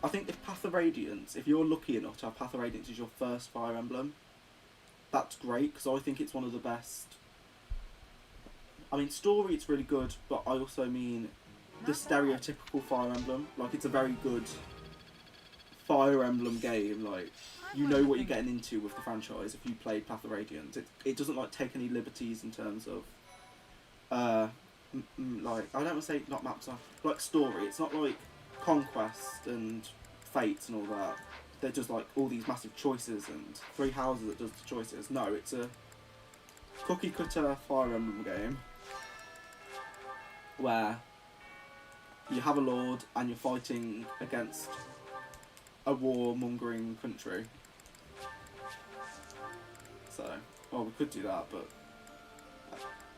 I think if Path of Radiance, if you're lucky enough to have Path of Radiance as your first Fire Emblem, that's great, because I think it's one of the best. I mean, story, it's really good, but I also mean the stereotypical Fire Emblem. Like, it's a very good Fire Emblem game. Like, you know what you're getting into with the franchise if you played Path of Radiance. It doesn't, like, take any liberties in terms of, like, I don't want to say not maps, like, story. It's not like Conquest and Fates and all that. They're just, like, all these massive choices and Three Houses that does the choices. No, it's a cookie-cutter Fire Emblem game where you have a lord and you're fighting against a war-mongering country. So, well, we could do that, but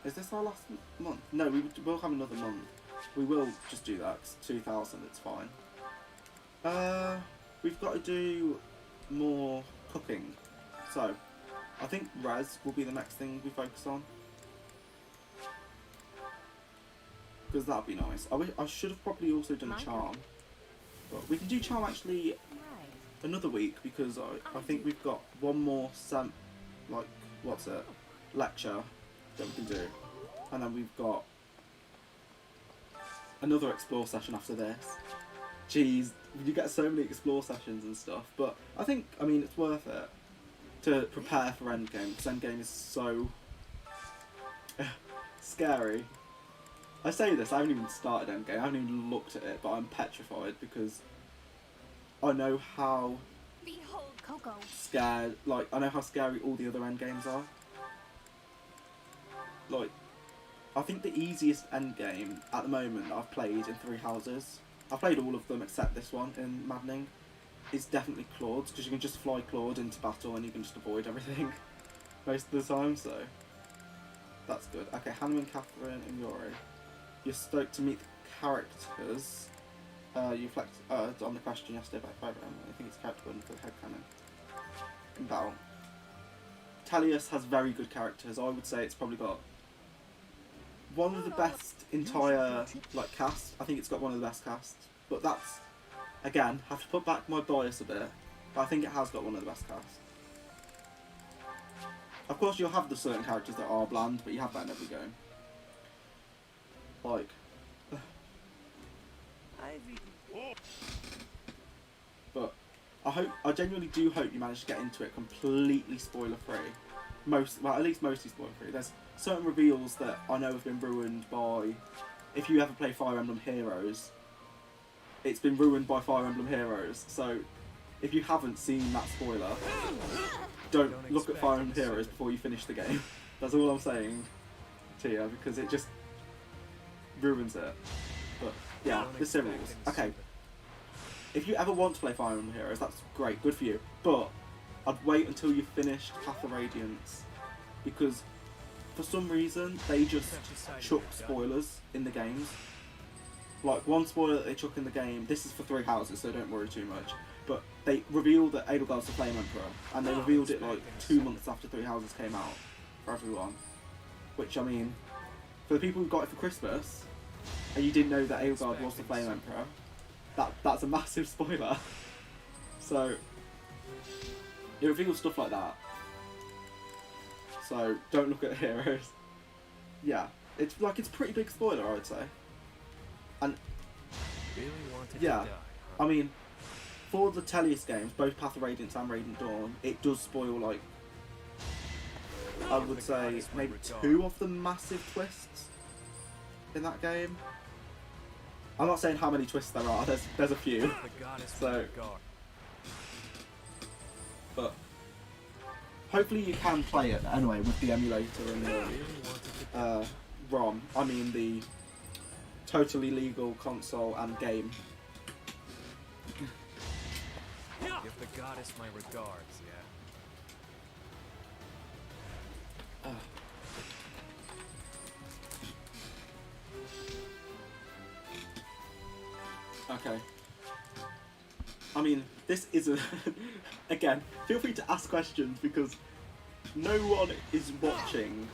is this our last month? No, we'll have another month. We will just do that, 'cause 2000, it's fine. We've got to do more cooking. So, I think Res will be the next thing we focus on. Because that'd be nice. I should have probably also done Charm. But we can do Charm actually another week, because I think we've got one more lecture that we can do. And then we've got another explore session after this. Jeez, you get so many explore sessions and stuff. But I mean, it's worth it to prepare for Endgame, because Endgame is so scary. I say this, I haven't even started Endgame, I haven't even looked at it, but I'm petrified because I know how scared, like, I know how scary all the other Endgames are. Like, I think the easiest Endgame at the moment I've played in Three Houses, I've played all of them except this one in Maddening, is definitely Claude's, because you can just fly Claude into battle and you can just avoid everything most of the time, so that's good. Okay, Hannah and Catherine and Yuri. You're stoked to meet the characters. You reflect on the question yesterday about Fire Emblem. I think it's character one for the headcanon in battle. Talius has very good characters. I would say it's probably got one of the best entire cast. I think it's got one of the best casts. But that's, again, have to put back my bias a bit. But I think it has got one of the best casts. Of course, you'll have the certain characters that are bland, but you have that in every game. Like, but I genuinely do hope you manage to get into it completely spoiler free. At least mostly spoiler free. There's certain reveals that I know have been ruined by, if you ever play Fire Emblem Heroes, it's been ruined by Fire Emblem Heroes. So if you haven't seen that spoiler, don't look at Fire Emblem Heroes before you finish the game. That's all I'm saying to you, because it just ruins it. But yeah, the Seiros. Okay, if you ever want to play Fire Emblem Heroes, that's great, good for you. But I'd wait until you finished Path of Radiance, because for some reason they just chuck spoilers in the games. Like, one spoiler that they chuck in the game, this is for Three Houses, so don't worry too much, but they revealed that Edelgard's the Flame Emperor, and they revealed it like 2 months after Three Houses came out for everyone. Which, I mean, for the people who got it for Christmas, and you didn't know that Edelgard was the Flame Emperor, that's a massive spoiler. So, it reveals stuff like that. So, don't look at Heroes. Yeah, it's a pretty big spoiler, I would say. And, yeah, I mean, for the Telius games, both Path of Radiance and Radiant Dawn, it does spoil, like, I would say maybe 2 of the massive twists in that game. I'm not saying how many twists there are, there's a few. So, but hopefully you can play it anyway with the emulator and the ROM. I mean the totally legal console and game. Give the goddess my regards, yeah? Okay. I mean, this is a... Again, feel free to ask questions, because no one is watching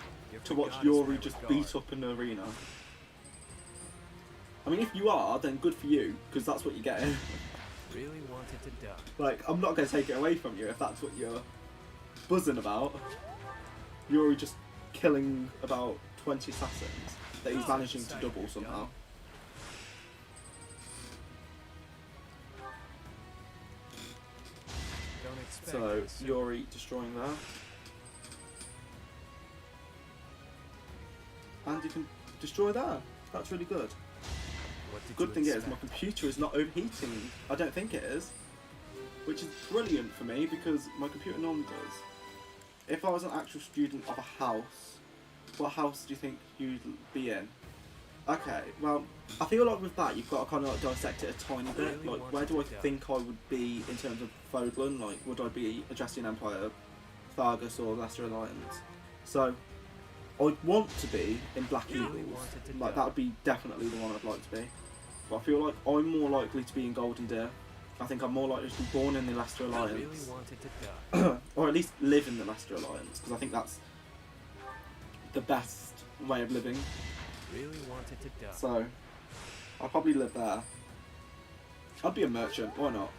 to watch Yuri just beat up an arena. I mean, if you are, then good for you, because that's what you're getting. Really wanted to die. Like, I'm not going to take it away from you if that's what you're buzzing about. You're already just killing about 20 assassins that he's managing to double somehow. Don't expect So, this. Yuri destroying there. And you can destroy there. That's really good. What did Good you thing is, expect? my computer is not overheating. I don't think it is. Which is brilliant for me, because my computer normally does. If I was an actual student of a house, what house do you think you'd be in? Okay, well, I feel like with that, you've got to kind of like dissect it a tiny bit. Really Like, where do I wanted to think I would be in terms of Fodlan? Like, would I be a Dressian Empire, Fargus, or Leicester Alliance? So, I'd want to be in Black Really Eagles. wanted to Like, die. that would be definitely the one I'd like to be. But I feel like I'm more likely to be in Golden Deer. I think I'm more likely to be born in the Leicester Really Alliance. wanted to die. Or at least live in the Leicester Alliance, because I think that's the best way of living. Really wanted to die. So, I'll probably live there. I'd be a merchant, why not?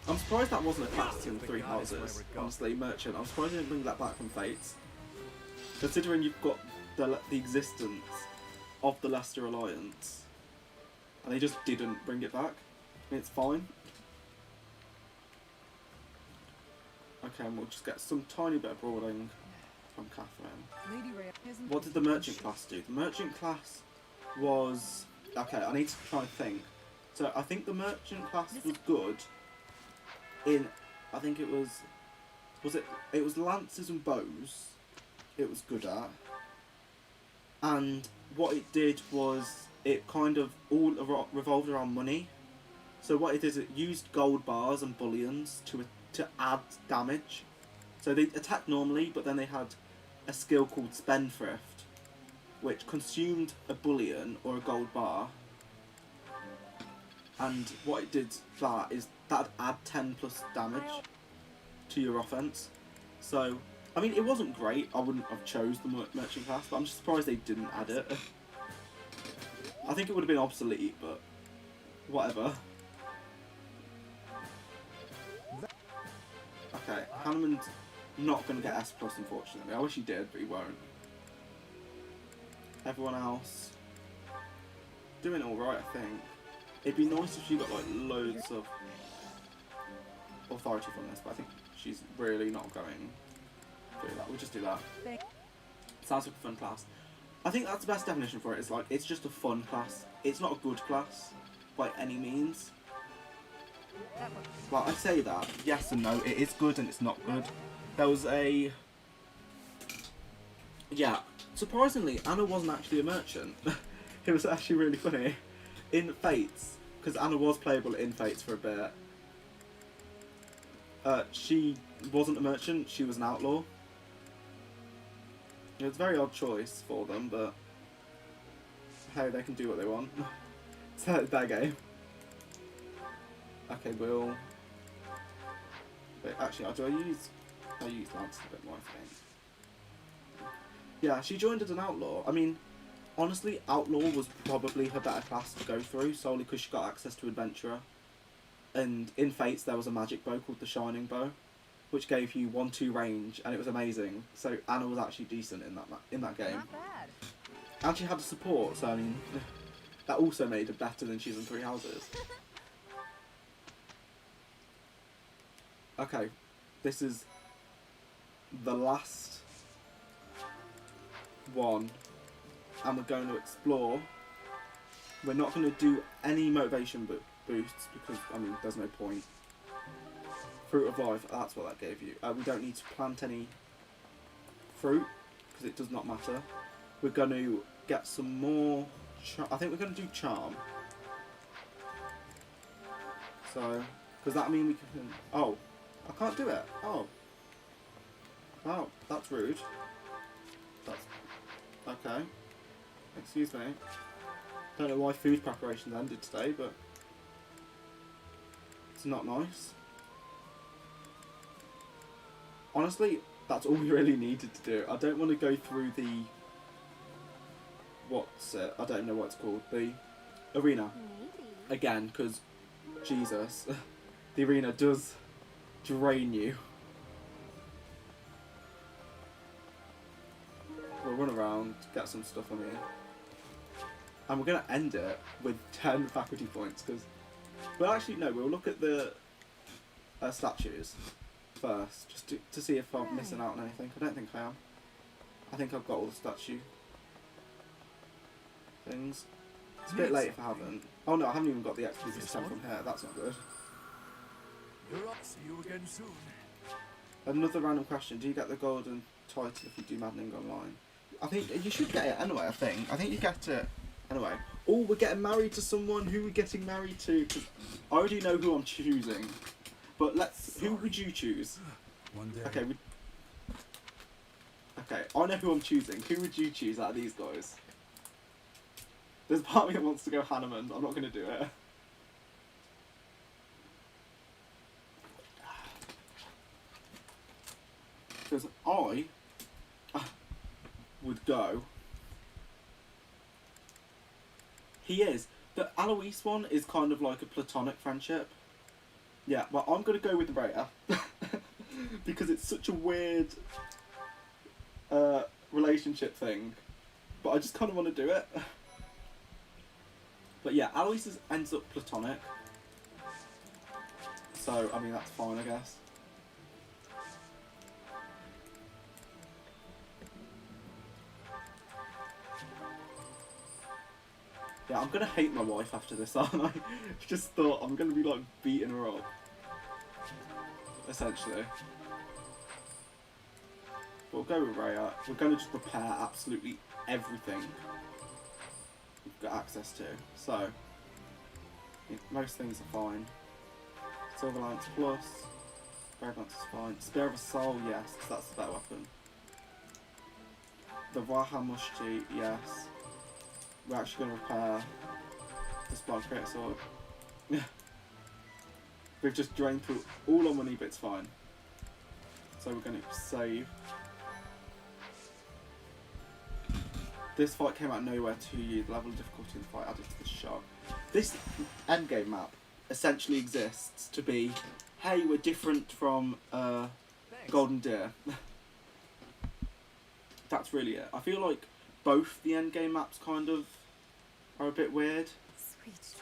I'm surprised that wasn't a class in Three Houses, honestly, merchant. I'm surprised they didn't bring that back from Fates. Considering you've got the existence of the Leicester Alliance, and they just didn't bring it back. I mean, it's fine. Okay, and we'll just get some tiny bit of brawling from Catherine. Lady Ray isn't. What did the merchant class do? The merchant class was... Okay, I need to try and think. So, I think the merchant class was good in... I think it was... It was lances and bows it was good at. And what it did was it kind of all revolved around money. So what it did is it used gold bars and bullions to add damage. So they attacked normally, but then they had a skill called Spendthrift, which consumed a bullion or a gold bar. And what it did that is that'd add 10 plus damage to your offense. So, I mean, it wasn't great. I wouldn't have chose the merchant class, but I'm just surprised they didn't add it. I think it would have been obsolete, but whatever. Okay, Hanneman's not going to get S+, unfortunately. I wish he did, but he won't. Everyone else doing alright, I think. It'd be nice if she got like loads of authority from this, but I think she's really not going to do that. We'll just do that. Sounds like a fun class. I think that's the best definition for it. It's like, it's just a fun class. It's not a good class by any means. Well, I say that, yes and no. It is good and it's not good. There was a... Yeah, surprisingly, Anna wasn't actually a merchant. It was actually really funny. In Fates, because Anna was playable in Fates for a bit, she wasn't a merchant, she was an outlaw. It was a very odd choice for them, but hey, they can do what they want. It's their game. Okay, we'll... Wait, actually, I use Lance a bit more, I think. Yeah, she joined as an outlaw. I mean, honestly, outlaw was probably her better class to go through, solely because she got access to adventurer. And in Fates, there was a magic bow called the Shining Bow, which gave you 1-2 range, and it was amazing. So Anna was actually decent in that game. Not bad. And she had the support, so I mean, that also made her better than she's in Three Houses. Okay, this is the last one, and we're going to explore. We're not going to do any motivation boosts because, I mean, there's no point. Fruit of Life, that's what that gave you. We don't need to plant any fruit because it does not matter. We're going to get some more... I think we're going to do Charm. So, does that mean we can... Oh, I can't do it. Oh. Oh, that's rude. That's... Okay. Excuse me. Don't know why food preparations ended today, but... It's not nice. Honestly, that's all we really needed to do. I don't want to go through what's it? I don't know what it's called. The arena. Maybe. Again, because Jesus, the arena does drain you. We'll run around, get some stuff on here. And we're going to end it with 10 faculty points, because... Well, actually, no, we'll look at the statues first, just to see if I'm missing out on anything. I don't think I am. I think I've got all the statue things. It's a bit late if I haven't. Oh no, I haven't even got the XP system from here. That's not good. You're up. See you again soon. Another random question. Do you get the golden title if you do Maddening online? I think you should get it anyway, I think you get it anyway. Oh, we're getting married to someone. Who are we getting married to? 'Cause I already know who I'm choosing. But who would you choose? One day. Okay, okay, I know who I'm choosing. Who would you choose out of these guys? There's part of me that wants to go Hanneman. I'm not going to do it. Because I would go... He is. The Alois one is kind of like a platonic friendship. Yeah, but I'm going to go with Rhea. Because it's such a weird relationship thing. But I just kind of want to do it. But yeah, Alois ends up platonic. So, I mean, that's fine, I guess. Yeah, I'm gonna hate my wife after this, aren't I? Just thought I'm gonna be like beating her up. Essentially. We'll go with Rhea. We're gonna just repair absolutely everything we've got access to. So, I think most things are fine. Silver Lance Plus. Brave Lance is fine. Spear of a Soul, yes, because that's the better weapon. The Vaha Mushti, yes. We're actually going to repair the Spike Create Sword. We've just drained through all our money, but it's fine. So we're going to save. This fight came out of nowhere to you. The level of difficulty in the fight added to the shock. This endgame map essentially exists to be, hey, we're different from Golden Deer. That's really it. I feel like both the endgame maps kind of are a bit weird. Sweet.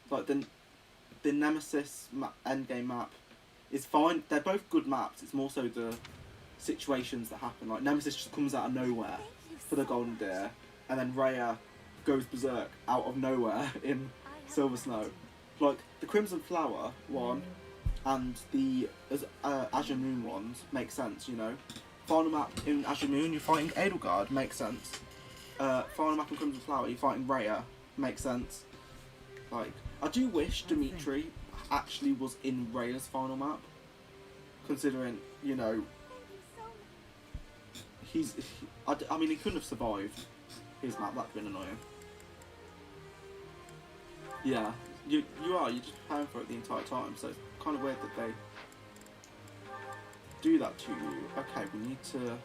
Like the Nemesis endgame map is fine. They're both good maps. It's more so the situations that happen. Like Nemesis just comes out of nowhere for the Golden Deer, and then Rhea goes berserk out of nowhere in Silver Snow. Like the Crimson Flower one and the Azure Moon ones make sense, you know. Final map in Azure Moon, you're fighting Edelgard, makes sense. Final map in Crimson Flower, you're fighting Rhea, makes sense. Like, I do wish Dimitri actually was in Rhea's final map, considering, you know, I mean, he couldn't have survived his map, that'd been annoying. Yeah, you're just preparing for it the entire time, so it's kind of weird that they do that to you. Okay, we need to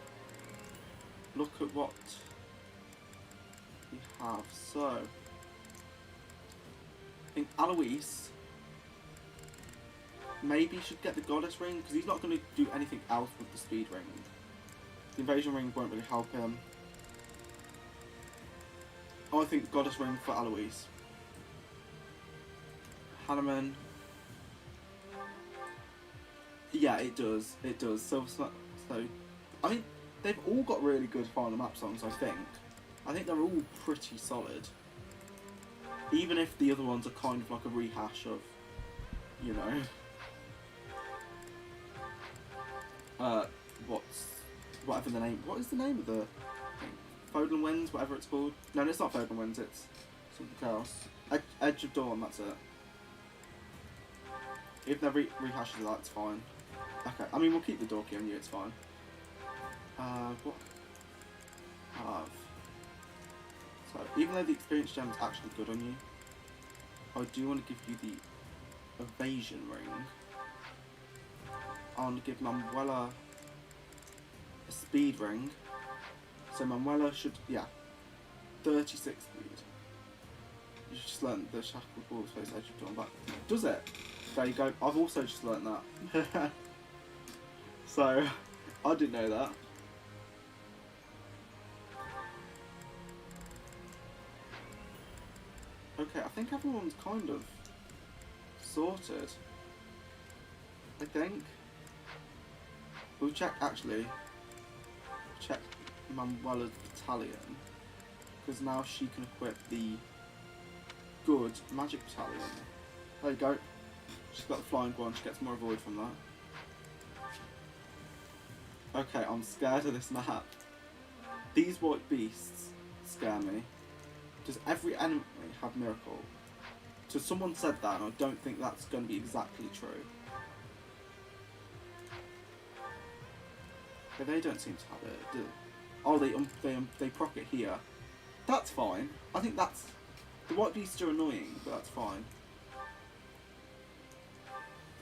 look at what we have. So, I think Alois maybe should get the Goddess Ring, because he's not going to do anything else with the Speed Ring. The Invasion Ring won't really help him. I think Goddess Ring for Alois. Hanneman. Yeah, it does. It does. So, I mean, they've all got really good final map songs, I think. I think they're all pretty solid. Even if the other ones are kind of like a rehash of, you know, whatever the name. What is the name of the thing? Foden Winds, whatever it's called. No, it's not Foden Winds. It's something else. Edge of Dawn. That's it. If they're rehashes of that, it's fine. Okay, I mean, we'll keep the Dorky on you, it's fine. What have? So, even though the Experience Gem is actually good on you, I do want to give you the Evasion Ring. I want to give Manuela a Speed Ring. So Manuela should, yeah. 36 speed. You just learned the shackled wolves face edge of dawn back. Does it? There you go. I've also just learned that. So, I didn't know that. Okay, I think everyone's kind of sorted. I think. We'll check, actually. Check Manuela's battalion. Because now she can equip the good magic battalion. There you go. She's got the flying one, she gets more avoid from that. Okay, I'm scared of this map. These white beasts scare me. Does every enemy have miracle? So someone said that, and I don't think that's going to be exactly true. But they don't seem to have it, do they? Oh, they proc it here. That's fine. I think that's... The white beasts are annoying, but that's fine.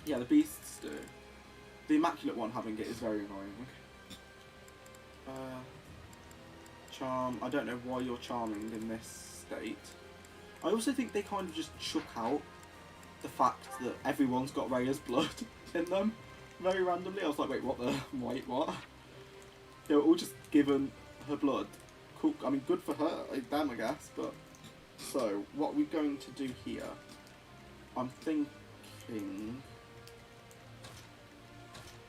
Yeah, the beasts do. The Immaculate one having it is very annoying. Charm. I don't know why you're charming in this state. I also think they kind of just shook out the fact that everyone's got Rhea's blood in them very randomly. I was like, wait, what the... Wait, what? They were all just given her blood. Cool. I mean, good for her. Damn, I guess. But so, what are we going to do here? I'm thinking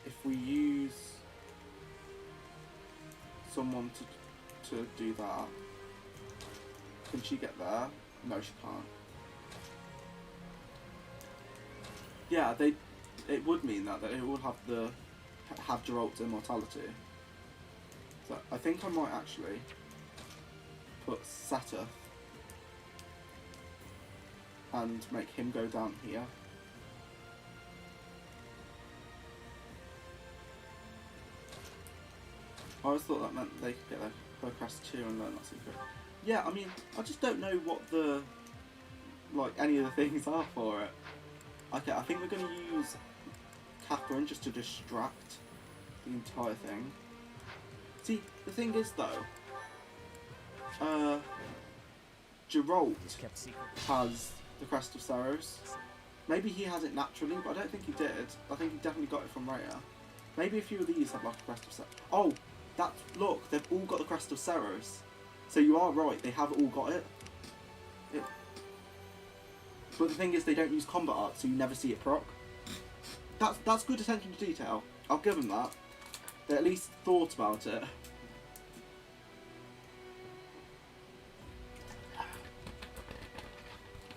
if we use someone to do that, can she get there? No, she can't. Yeah, it would mean that it would have Geralt's immortality. So I think I might actually put Seta and make him go down here. I always thought that meant they could get their crest too and learn that secret. Yeah, I mean, I just don't know what the, like, any of the things are for it. Okay, I think we're going to use Catherine just to distract the entire thing. See, the thing is though, Geralt has the Crest of Seiros. Maybe he has it naturally, but I don't think he did. I think he definitely got it from Rhea. Maybe a few of these have like a Crest of Seiros. Oh, look, they've all got the Crest of Seiros. So you are right, they have all got it. But the thing is, they don't use combat art, so you never see it proc. That's good attention to detail. I'll give them that. They at least thought about it.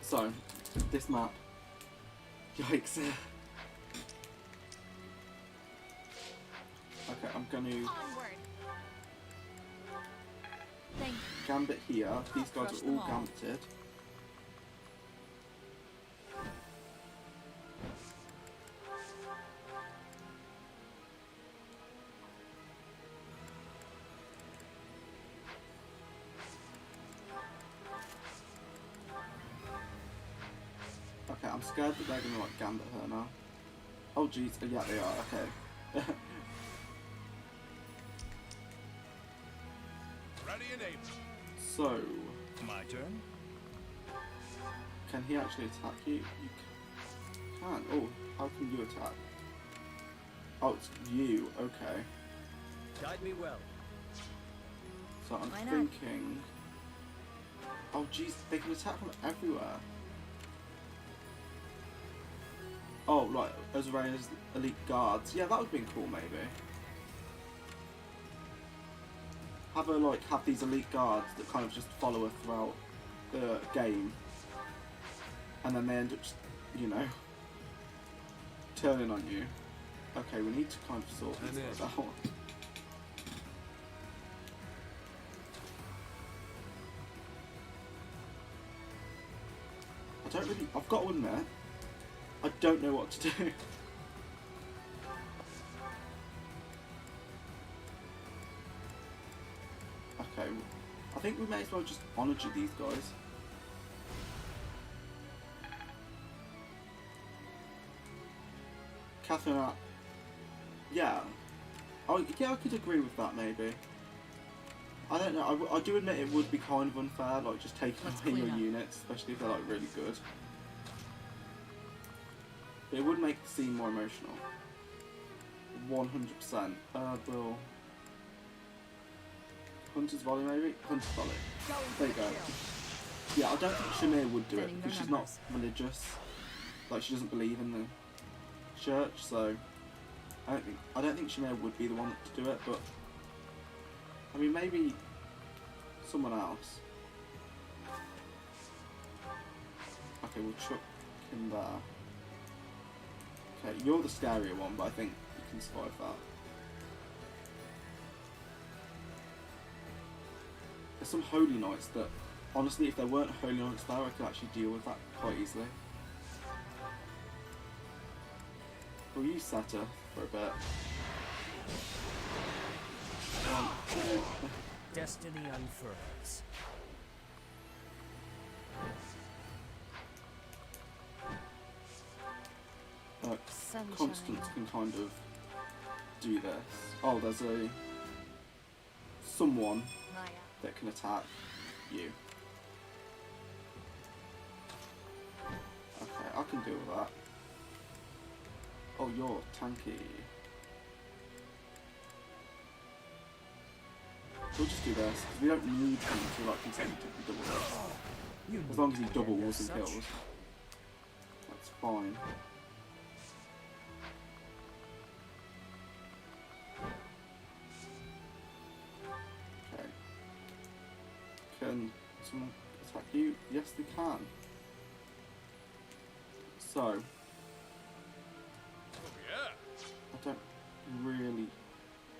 So, this map. Yikes. Okay, I'm going to gambit here. These guys are all gambited. Okay, I'm scared that they're gonna like gambit her now. Oh jeez, yeah they are, okay. Ready and able. So, My turn. can he actually attack you? You can. Oh, how can you attack? Oh, it's you, okay. Guide me well. So I'm Why not? thinking... Oh jeez, they can attack from everywhere. Oh, like, as Rhea's elite guards. Yeah, that would have been cool, maybe. Have her, like, have these elite guards that kind of just follow her throughout the game. And then they end up just, you know, turning on you. Okay, we need to kind of sort these guys out. I've got to admit, I don't know what to do. Okay, I think we may as well just honour these guys. Catherine, yeah. Oh, yeah, I could agree with that maybe. I don't know. I do admit it would be kind of unfair, like just taking Let's away your clean up. units, especially if they're like really good. But it would make the scene more emotional. 100%. Will Hunter's Volley maybe? Hunter's Volley. There you go. Yeah, I don't think Shamir would do it Thinning because their she's not numbers. religious. Like she doesn't believe in the church, so I don't think Shamir would be the one to do it. But I mean, maybe someone else. Okay, we'll chuck him there. Okay, you're the scarier one, but I think you can survive that. There's some Holy Knights that, honestly, if there weren't Holy Knights there, I could actually deal with that quite easily. We'll use Seta for a bit. Destiny unfurls. Sunshine. Constance can kind of do this. Oh, there's someone Maya. that can attack you. Okay, I can deal with that. Oh, you're tanky. We'll just do this, because we don't need him to like consecutively double this. As long as he doubles and kills. That's fine. Okay. Can someone attack you? Yes, they can. So, Yeah. I don't really...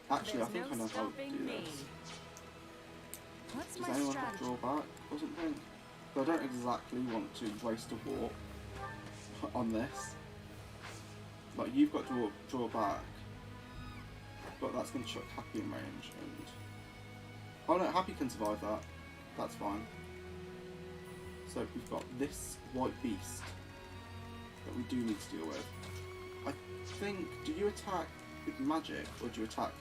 Actually, I think I know how to do me. this. What's Does my anyone have strategy? drawback or something? But I don't exactly want to waste a warp on this. Like, you've got draw back, but that's going to chuck Happy in range, and... Oh no, Happy can survive that. That's fine. So we've got this white beast that we do need to deal with. I think, do you attack with magic, or do you attack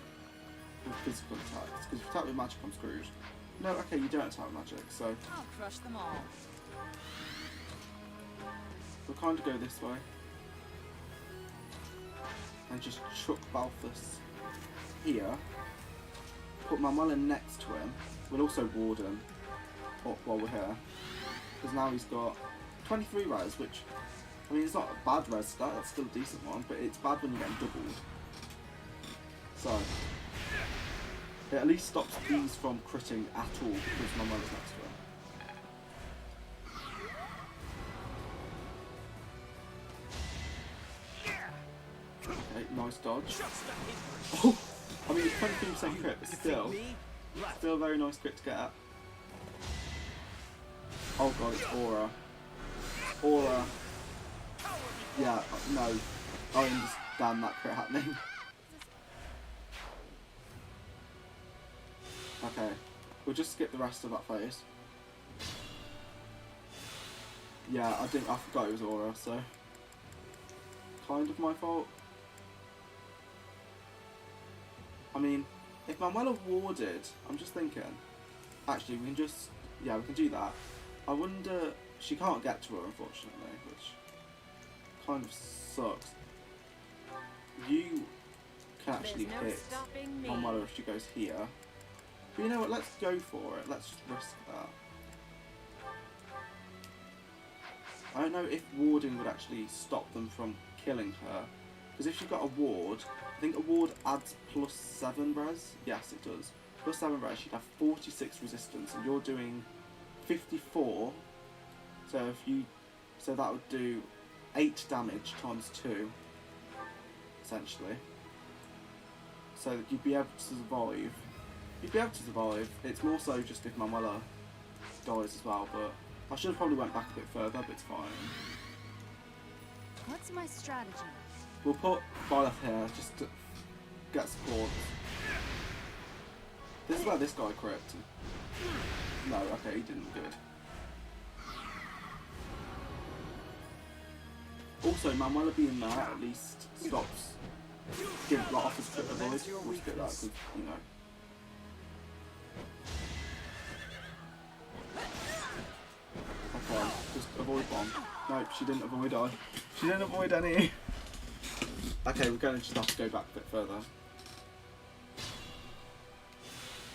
with physical attacks? Because if you attack with magic, I'm screwed. No, okay, you don't attack with magic, so I'll crush them all. we'll kind of go this way. And just chuck Balthus here. Put Manuela next to him. We'll also ward him up while we're here. Because now he's got 23 res, which, I mean, it's not a bad res stat, that's still a decent one, but it's bad when you're getting doubled. So, it at least stops these from critting at all because Manuela's next to him. Okay, nice dodge. Oh, I mean, it's 23% crit, but still a very nice crit to get at. Oh god, it's Aura. Aura. Yeah, no. I understand that crit happening. Okay, we'll just skip the rest of that phase. Yeah, I forgot it was Aura, so kind of my fault. I mean, if Manuela warded, I'm just thinking, actually we can just, yeah, we can do that. I wonder, she can't get to her unfortunately, which kind of sucks. You can actually There's no hit stopping me. Manuela if she goes here. But you know what, let's go for it, let's just risk that. I don't know if warding would actually stop them from killing her, because if she got a ward, I think a ward adds +7 res, yes it does. +7 res, she'd have 46 resistance, and you're doing 54, so that would do 8 damage times 2, essentially. So you'd be able to survive. You'd be able to survive. It's more so just if Manuela dies as well, but I should have probably went back a bit further, but it's fine. What's my strategy? We'll put Violet here just to get support. This is where this guy crit. No, okay, he didn't. Good. Also, Manuela being there at least stops. Give offers crit avoid. We'll skip that because, you know. one. Just avoid one. Nope, she didn't avoid I. She didn't avoid any. Okay, we're going to just have to go back a bit further.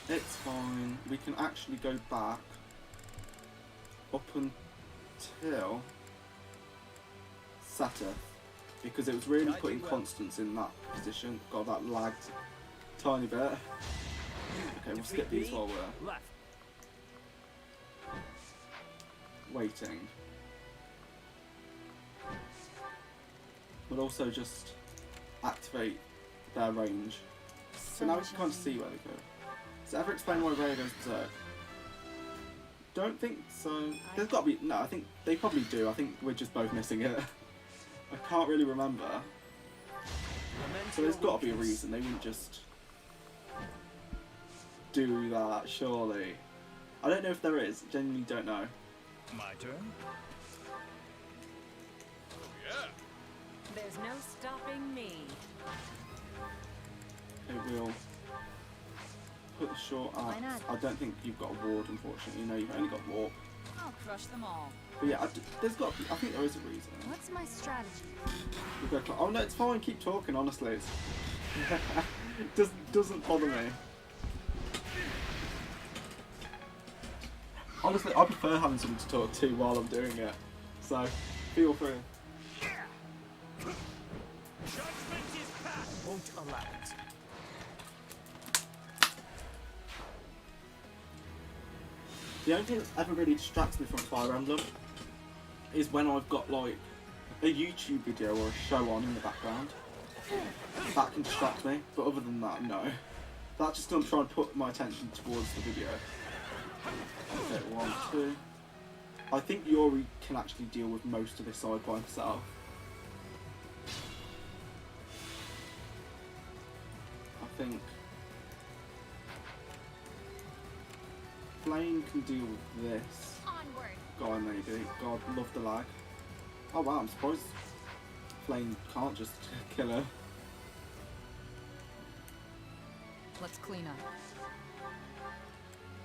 It's fine. We can actually go back up until Saturn, because it was really putting Constance in that position. God, that lagged a tiny bit. Okay, we'll skip these while we're Left. waiting. We'll also just activate their range. So now we can kind of see where they go. Does it ever explain why Rhea goes berserk? Don't think so. There's got to be... No, I think they probably do. I think we're just both missing it. I can't really remember. So there's got to be a reason. They wouldn't just do that, surely. I don't know if there is. Genuinely don't know. My turn. There's no stopping me. Okay, we'll put the short Why axe. not? I don't think you've got a ward, unfortunately. No, you've only got warp. I'll crush them all. But yeah, there's got to be, I think there is a reason. What's my strategy? We'll go oh no, it's fine. Keep talking, honestly. It's doesn't bother me. Honestly, I prefer having someone to talk to while I'm doing it. So, feel free. Won't allow it. The only thing that ever really distracts me from Fire Emblem is when I've got like a YouTube video or a show on in the background. That can distract me, but other than that, no. That just doesn't try and put my attention towards the video. Okay, 1, 2. I think Yuri can actually deal with most of this side by himself. I think Flame can deal with this Onward. guy maybe. God, love the lag. Oh wow, I'm surprised Flame can't just kill her. Let's clean up.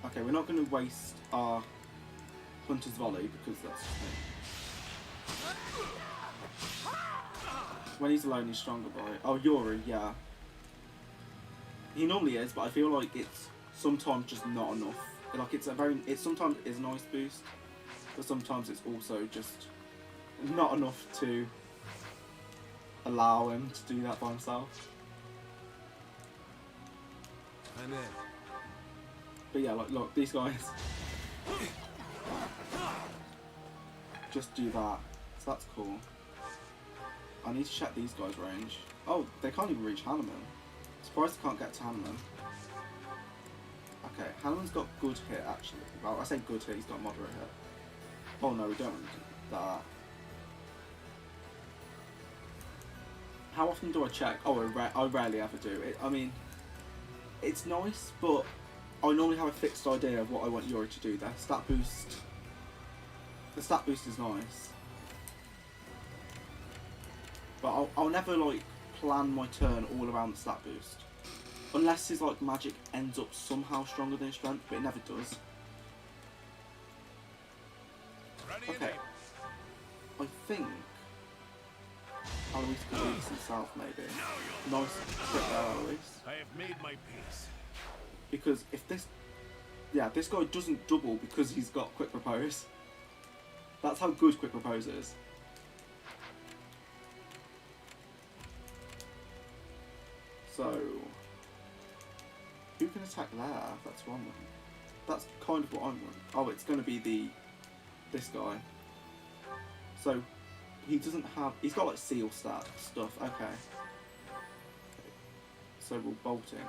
Okay, we're not going to waste our Hunter's Volley because that's just me. When he's alone, he's stronger by it. Oh, Yuri, yeah. He normally is, but I feel like it's sometimes just not enough. Like it sometimes is a nice boost, but sometimes it's also just not enough to allow him to do that by himself. I'm in. But yeah, like look, these guys just do that. So that's cool. I need to check these guys' range. Oh, they can't even reach Hanneman. Surprised they can't get to Hanneman. Okay, Hanneman's got good hit actually. Well, I say good hit, he's got moderate hit. Oh no, we don't want to do that. How often do I check? Oh, I rarely ever do it. I mean, it's nice, but I normally have a fixed idea of what I want Yuri to do. The stat boost is nice, but I'll never like plan my turn all around the stat boost, unless his like magic ends up somehow stronger than his strength, but it never does. Okay, I think Alois can release himself maybe. Nice trick there, Alois. I have made my peace. Because if this guy doesn't double because he's got Quick Propose. That's how good Quick Propose is. So, who can attack there? That's one. That's kind of what I want. Oh, it's going to be this guy. So, he doesn't have. He's got like seal stat stuff. Okay. So we'll bolt in.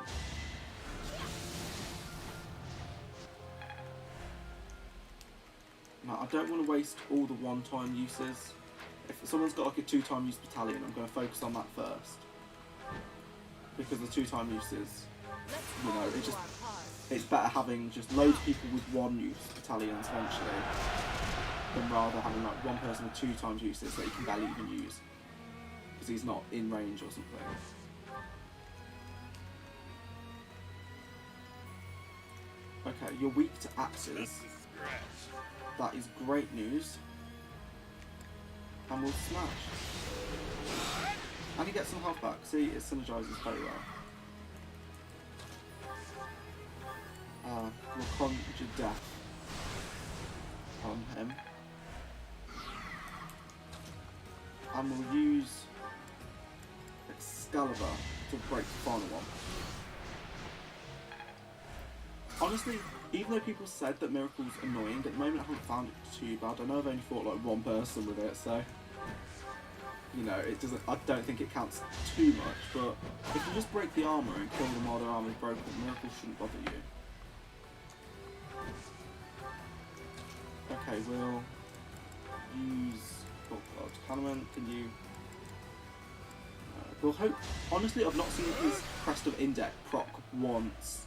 Now, I don't want to waste all the one-time uses. If someone's got like a 2-time use battalion, I'm going to focus on that first. Because the 2-time uses, you know, it's better having just loads of people with 1-use battalions eventually, than rather having like one person with 2 times uses that he can barely even use. Because he's not in range or something. Okay, you're weak to axes. That is great news. And we'll smash. And he gets some health back. See, it synergizes very well. We'll conjure death on him. And we'll use Excalibur to break the final one. Honestly, even though people said that Miracle's annoying, at the moment I haven't found it too bad. I know I've only fought like one person with it, so you know, it doesn't. I don't think it counts too much. But if you just break the armor and kill them while their armor is broken, Miracle shouldn't bother you. Okay, we'll use. Oh God, Hanuman, can you? We'll hope. Honestly, I've not seen his Crest of Indec proc once.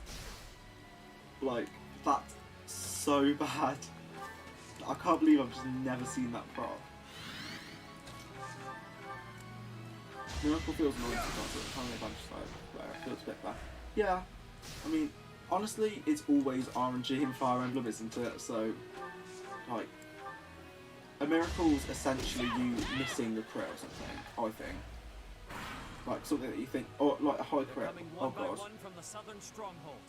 Like, that's so bad. I can't believe I've just never seen that proc. Miracle feels annoying sometimes, but kind of advantage side where it feels a bit bad. Yeah, I mean, honestly, it's always RNG in Fire Emblem, isn't it? So, like, a miracle's essentially you missing the crit or something, I think. Like, something that you think, or like a high crit. Oh God. From the southern stronghold.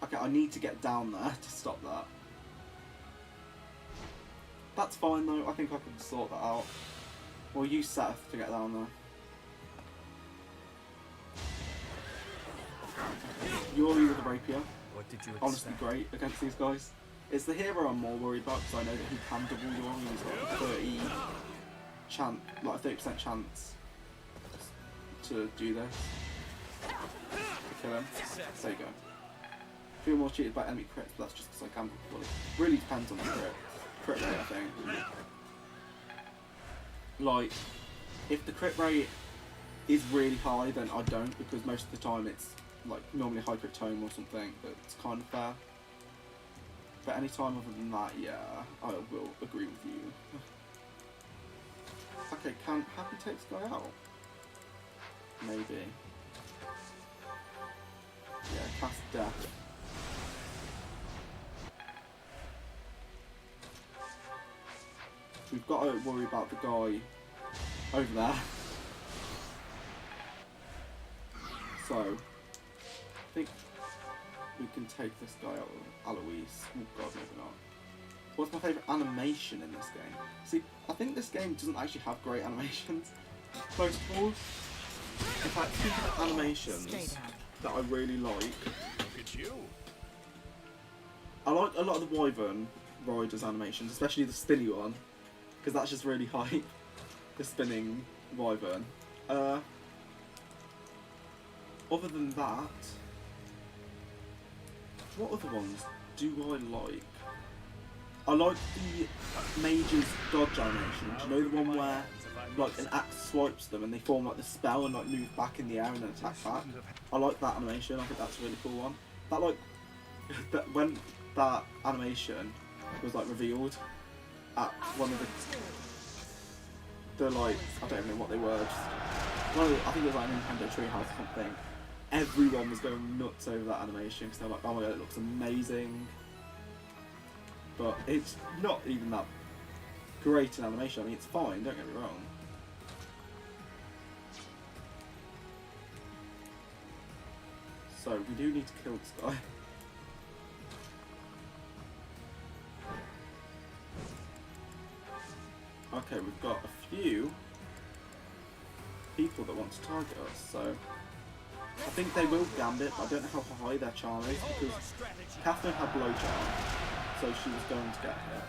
Okay, I need to get down there to stop that. That's fine though, I think I can sort that out. We'll use Seth to get down there. Yuri with the rapier. What did you expect? Honestly great against these guys. It's the hero I'm more worried about because I know that he can double Yuri. He's got a 30% chance to do this. To kill him. There you go. I feel more cheated by enemy crits, but that's just because I can. Well, it really depends on the crit rate, I think. Like, if the crit rate is really high, then I don't, because most of the time it's like normally high crit tome or something that's kind of fair. But any time other than that, yeah, I will agree with you. Okay, can Happy take this guy out? Maybe. Yeah, cast death. We've got to worry about the guy over there. So, I think we can take this guy out with Alois. Oh God, maybe not. What's my favourite animation in this game? See, I think this game doesn't actually have great animations. Most of all, in fact, speaking of animations that I really like, Look at you. I like a lot of the Wyvern Riders animations, especially the spinny one, because that's just really hype. The spinning Wyvern. Other than that, what other ones do I like? I like the Mage's dodge animation. Do you know the one where like an axe swipes them and they form like the spell and like move back in the air and then attack back? I like that animation. I think that's a really cool one. That like when that animation was like revealed at one of the like, I don't even know what they were. I think it was like Nintendo Treehouse or something. Everyone was going nuts over that animation because they're like, oh my God, it looks amazing. But it's not even that great an animation. I mean, it's fine, don't get me wrong. So, we do need to kill this guy. Okay, we've got a few people that want to target us, so I think they will gambit, but I don't know how high their charm is because Catherine had low charm, so she was going to get hit.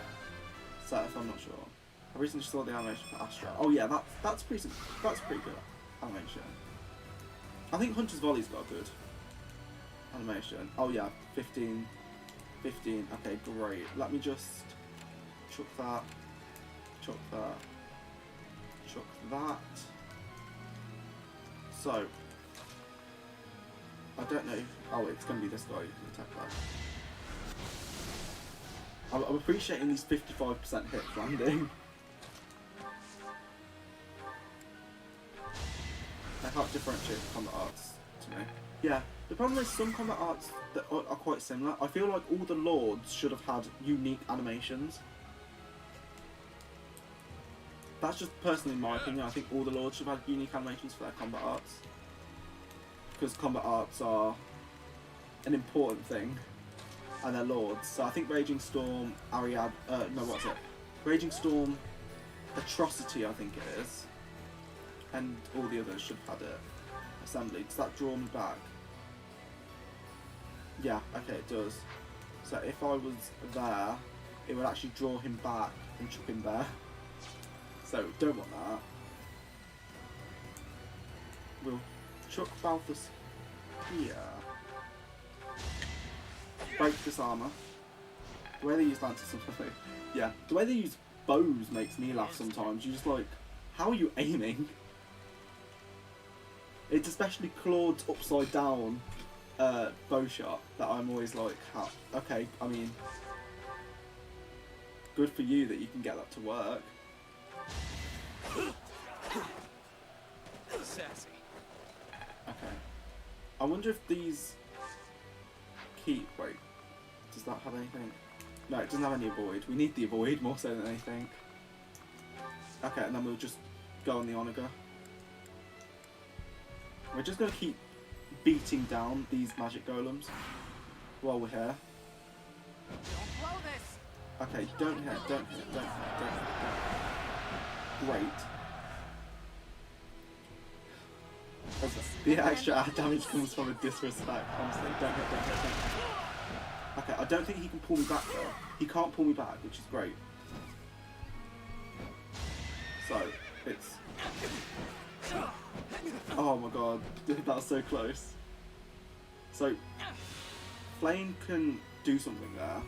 Seth, I'm not sure. I recently saw the animation for Astra. Oh yeah, that's pretty good animation. I think Hunter's Volley's got a good animation. Oh yeah, 15. Okay, great. Let me just chuck that. Chuck that. Chuck that. So, I don't know. Oh, it's going to be this guy who can attack that. I'm appreciating these 55% hits landing. I can't differentiate the combat arts to me. Yeah, the problem is some combat arts that are quite similar. I feel like all the lords should have had unique animations. That's just personally my opinion. I think all the lords should have had unique animations for their combat arts. Because combat arts are an important thing. And they're lords. So I think Raging Storm, Ariad... no, what's it? Raging Storm, Atrocity, I think it is. And all the others should have had it. Assembly. Does that draw me back? Yeah, okay, it does. So if I was there, it would actually draw him back and chuck him there. So, don't want that. We'll chuck Balthus here. Break this armour. The way they use lances sometimes, yeah. The way they use bows makes me laugh sometimes. You're just like, how are you aiming? It's especially Claude's upside down bow shot that I'm always like, how? Okay, I mean, good for you that you can get that to work. Sassy. Okay. I wonder if these keep. Wait, does that have anything? No, it doesn't have any avoid. We need the avoid more so than anything. Okay, and then we'll just go on the Onager. We're just going to keep beating down these magic golems while we're here. Don't blow this. Okay, don't hit, don't hit, don't hit, don't hit, don't hit. Great. The extra damage comes from a disrespect, honestly. Don't hit, don't hit, don't hit. Okay, I don't think he can pull me back though. He can't pull me back, which is great. So, it's... Oh my god, that was so close. So, Flame can do something there.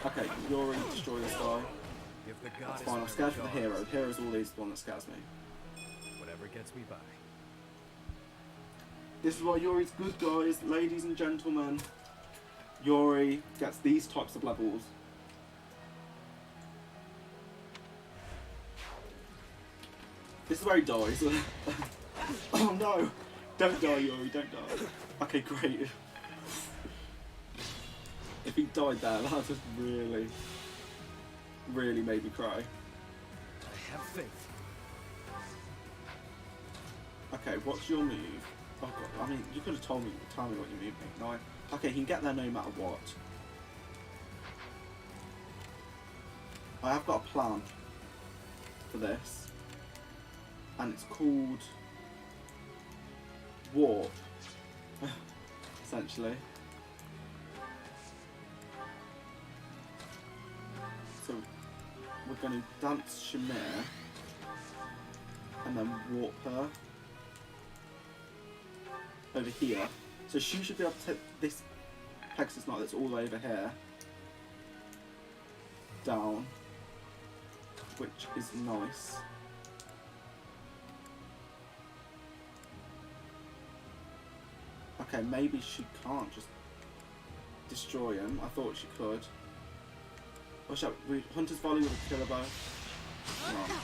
Okay, Yuri, destroy this guy. If the That's goddess fine, I'm were scared for the gods, hero. The hero's always the one that scares me. Whatever gets me by. This is why Yuri's good, guys, ladies and gentlemen. Yuri gets these types of levels. This is where he dies. Oh no! Don't die, Yuri, don't die. Okay, great. If he died there, that just really, really made me cry. I have faith. Okay, what's your move? Oh god, I mean, you could have told me what your move is. No, okay, he can get there no matter what. I have got a plan for this, and it's called Warp, essentially. So we're going to dance Shamir and then warp her over here. So she should be able to take this Pegasus Knight that's all the way over here down, which is nice. Okay, maybe she can't just destroy him. I thought she could. Or shall we? Hunter's Volley with a killer bow. No.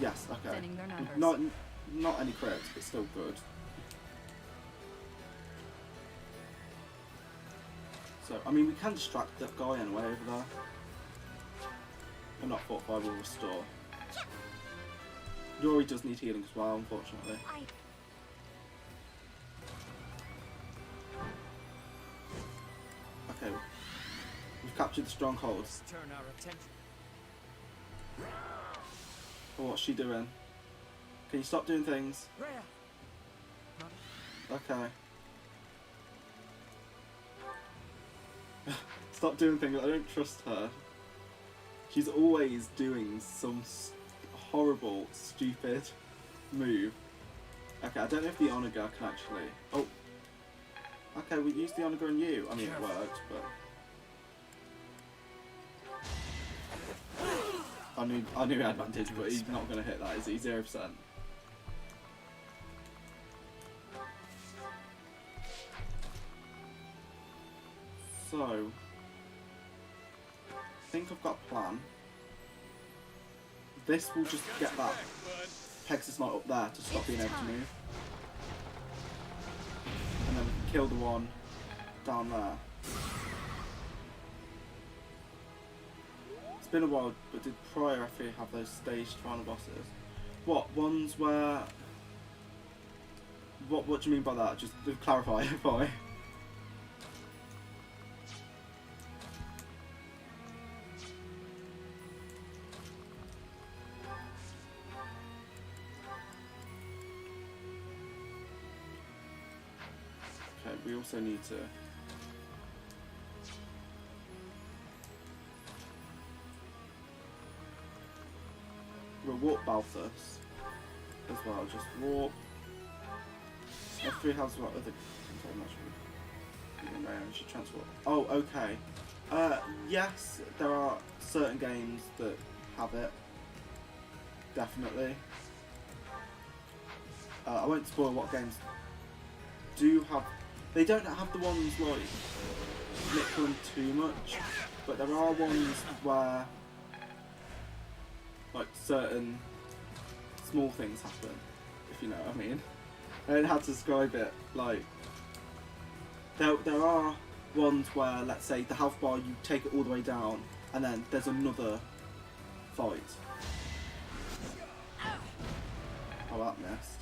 Yes, okay. Thinning their numbers. Not any crits, but still good. So, I mean, we can distract that guy anyway over there. We're not fortify, we'll restore. Yuri does need healing as well, unfortunately. Okay, we've captured the stronghold. Let's turn our attention. Oh, what's she doing? Can you stop doing things? Rhea. Okay. Stop doing things. I don't trust her. She's always doing some horrible, stupid move. Okay, I don't know if the Onager can actually... Oh. Okay, we used the Onager on you. I mean, it worked, but... I knew he had advantage, but he's not going to hit that, is he? 0%. So... I think I've got a plan. This will just get that Pegasus Knight up there to stop It's being able to time. move. And then we can kill the one down there. It's been a while, but did Prior FE have those staged final bosses? What, ones where... What do you mean by that? Just to clarify, why? Okay, we also need to... We'll warp Balthus as well, just warp. F3 has what other range transport. Oh, okay. Yes, there are certain games that have it. Definitely. I won't spoil what games do have. They don't have the ones like nitpick them too much, but there are ones where like certain small things happen, if you know what I mean. I don't know how to describe it. Like there are ones where, let's say, the health bar, you take it all the way down, and then there's another fight. Oh, that missed.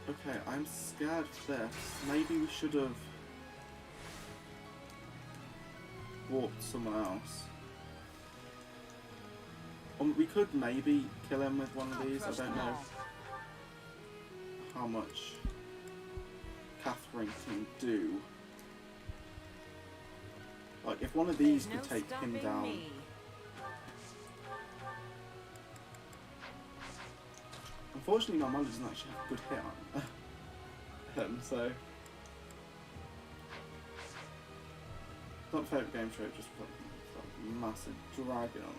Okay, I'm scared of this. Maybe we should have warped someone else. We could maybe kill him with one of these. I don't know how much Catherine can do. Like, if one of these could take him down. Me. Unfortunately, my mother doesn't actually have a good hit on him, so. Not favourite game show, just like massive dragon.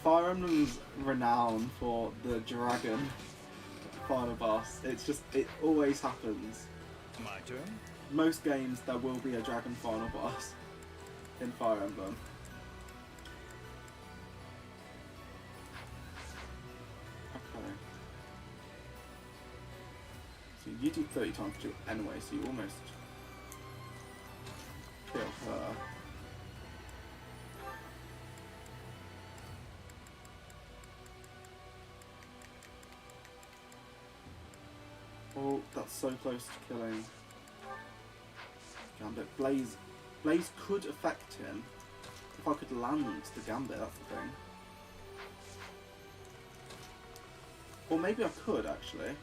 Fire Emblem's renowned for the dragon final boss. It's just, it always happens. My turn? Most games there will be a dragon final boss in Fire Emblem. Okay. So you do 30 times to anyway, so you almost kill her. Oh, that's so close to killing Gambit. Blaze could affect him if I could land the Gambit, that's the thing. Or maybe I could actually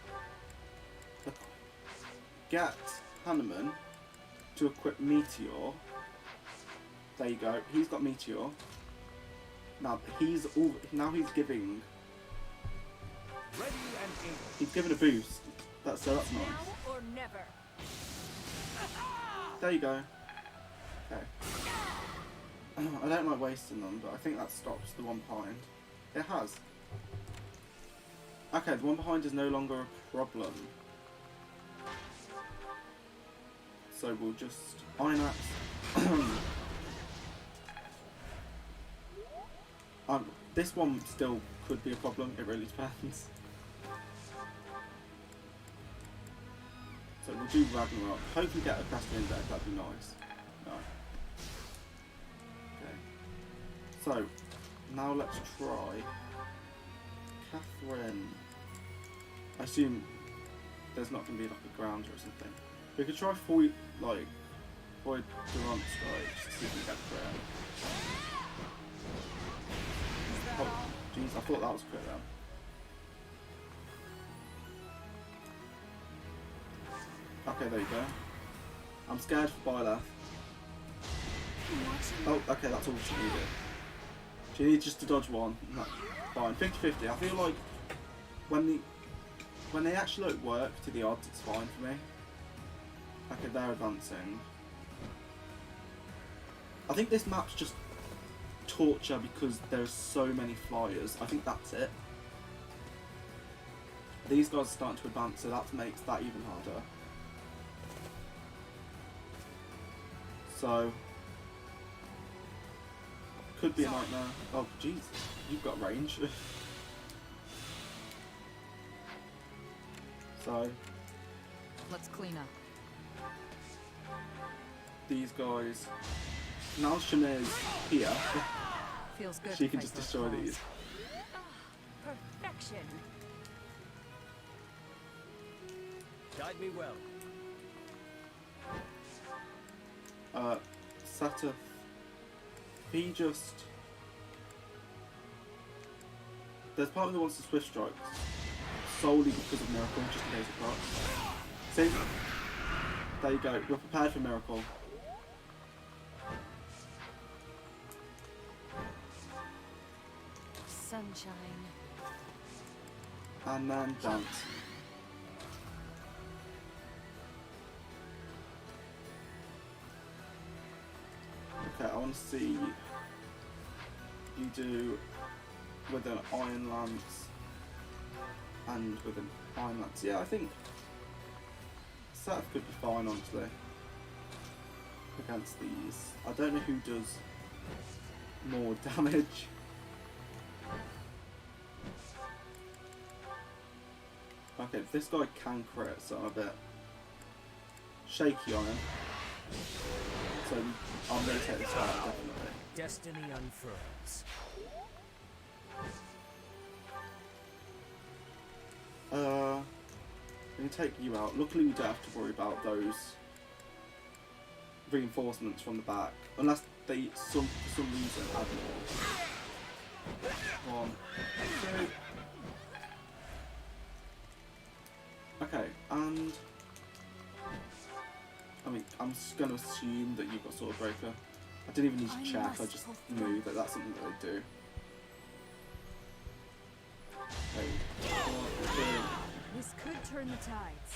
get Hanneman to equip Meteor. There you go. He's got Meteor. Now he's giving. Ready and able. He's given a boost. That's nice. Now or never. There you go. Okay. I don't like wasting them, but I think that stops the one behind. It has. Okay, the one behind is no longer a problem. So we'll just Iron Axe. This one still could be a problem, it really depends. So we'll do Ragnarok. Hopefully get a Craftsman in deck, that'd be nice. No. Okay. So, now let's try Catherine. I assume there's not going to be like a grounder or something. We could try Void Durant Strike just to see if we get crit. Oh, jeez, I thought that was crit then. Okay, there you go. I'm scared for Byleth. Oh, okay, that's all she needed. She needs just to dodge one. No, fine. 50-50. I feel like when they actually like work to the odds, it's fine for me. Okay, they're advancing. I think this map's just torture because there's so many flyers. I think that's it. These guys are starting to advance, so that makes that even harder. So, could be a nightmare. Oh, jeez, you've got range. So Let's clean up. these guys. Now Shanae's here. Feels good. She to can fight just those destroy claws. these. Perfection. Guide me well. Seth, he just... There's part of me that wants to Swift Strikes solely because of Miracle, just in case it works. See? There you go, you're prepared for Miracle. Sunshine. And then dance. Okay, I want to see you do with an Iron Lance and with an Iron Lance. Yeah, I think Seth could be fine, honestly, against these. I don't know who does more damage. Okay, this guy can crit, so I'm a bit shaky on him. So I'm going to take this guy out, definitely. Destiny unfurls. We can take you out. Luckily we don't have to worry about those reinforcements from the back. Unless they, for some reason, add more. 1, 2. Okay, and I mean, I'm just going to assume that you've got Sword Breaker. I didn't even need to check, I just knew that that's something that they do. Okay, 1, 2. This could turn the tides.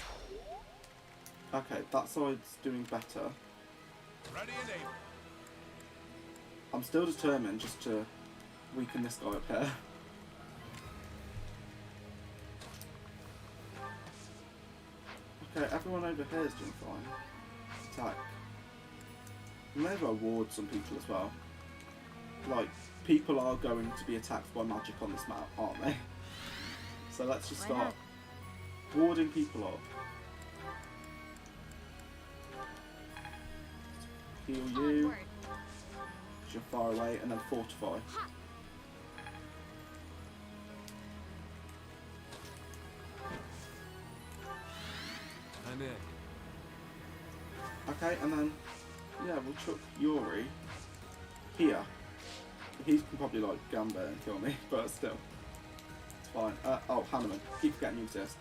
Okay, that side's doing better. Ready and able. I'm still determined just to weaken this guy up here. Okay, everyone over here is doing fine. Attack. You may as well ward some people as well. Like, people are going to be attacked by magic on this map, aren't they? So let's just start warding people up. Heal you, because you're far away, and then fortify. I'm in. Okay, and then, yeah, we'll chuck Yuri here. He can probably, like, Gambit and kill me, but still. It's fine. Oh, Hanneman. Keep forgetting you exist.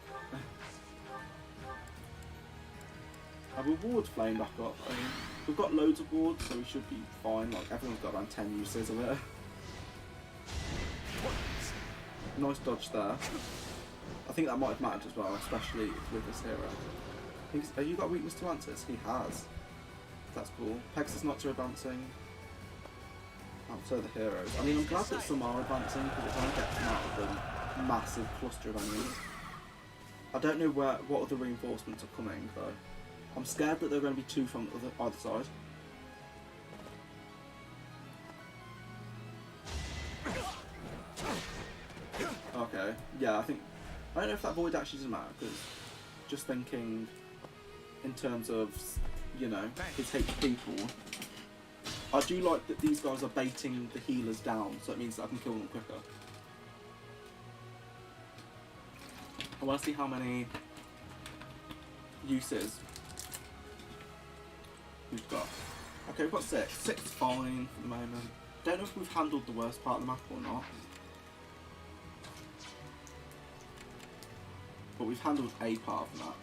I will ward Flame back up. I mean, we've got loads of wards, so we should be fine. Like, everyone's got around 10 uses of it. Nice dodge there. I think that might have mattered as well, especially with this hero. Have you got weakness to answers? He has. That's cool. Pegasus not to advancing. Oh, so the heroes. I mean, I'm glad that some are advancing because it kind of gets them out of the massive cluster of enemies. I don't know what other reinforcements are coming though. I'm scared that there are going to be 2 from either side. Okay, yeah, I don't know if that void actually doesn't matter, because just thinking in terms of, you know, his HP pool, I do like that these guys are baiting the healers down, so it means that I can kill them quicker. I want to see how many uses we've got. Okay, we've got 6. 6 is fine for the moment. Don't know if we've handled the worst part of the map or not. But we've handled a part of the map.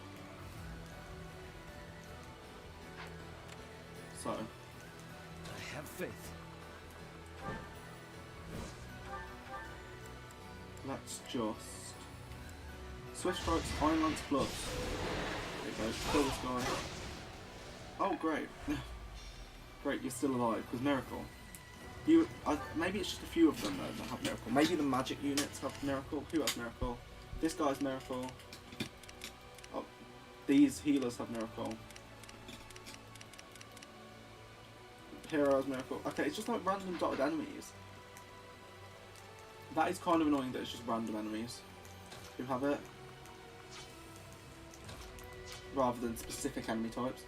So, I have faith. let's just Swift Strikes, Iron Lance Plus. There you go, kill this guy. Oh great. Great, you're still alive, because Miracle. Maybe it's just a few of them though that have Miracle. Maybe the magic units have Miracle. Who has Miracle? This guy's Miracle. Oh, these healers have Miracle. Hero has Miracle. Okay, it's just like random dotted enemies. That is kind of annoying that it's just random enemies who have it. rather than specific enemy types.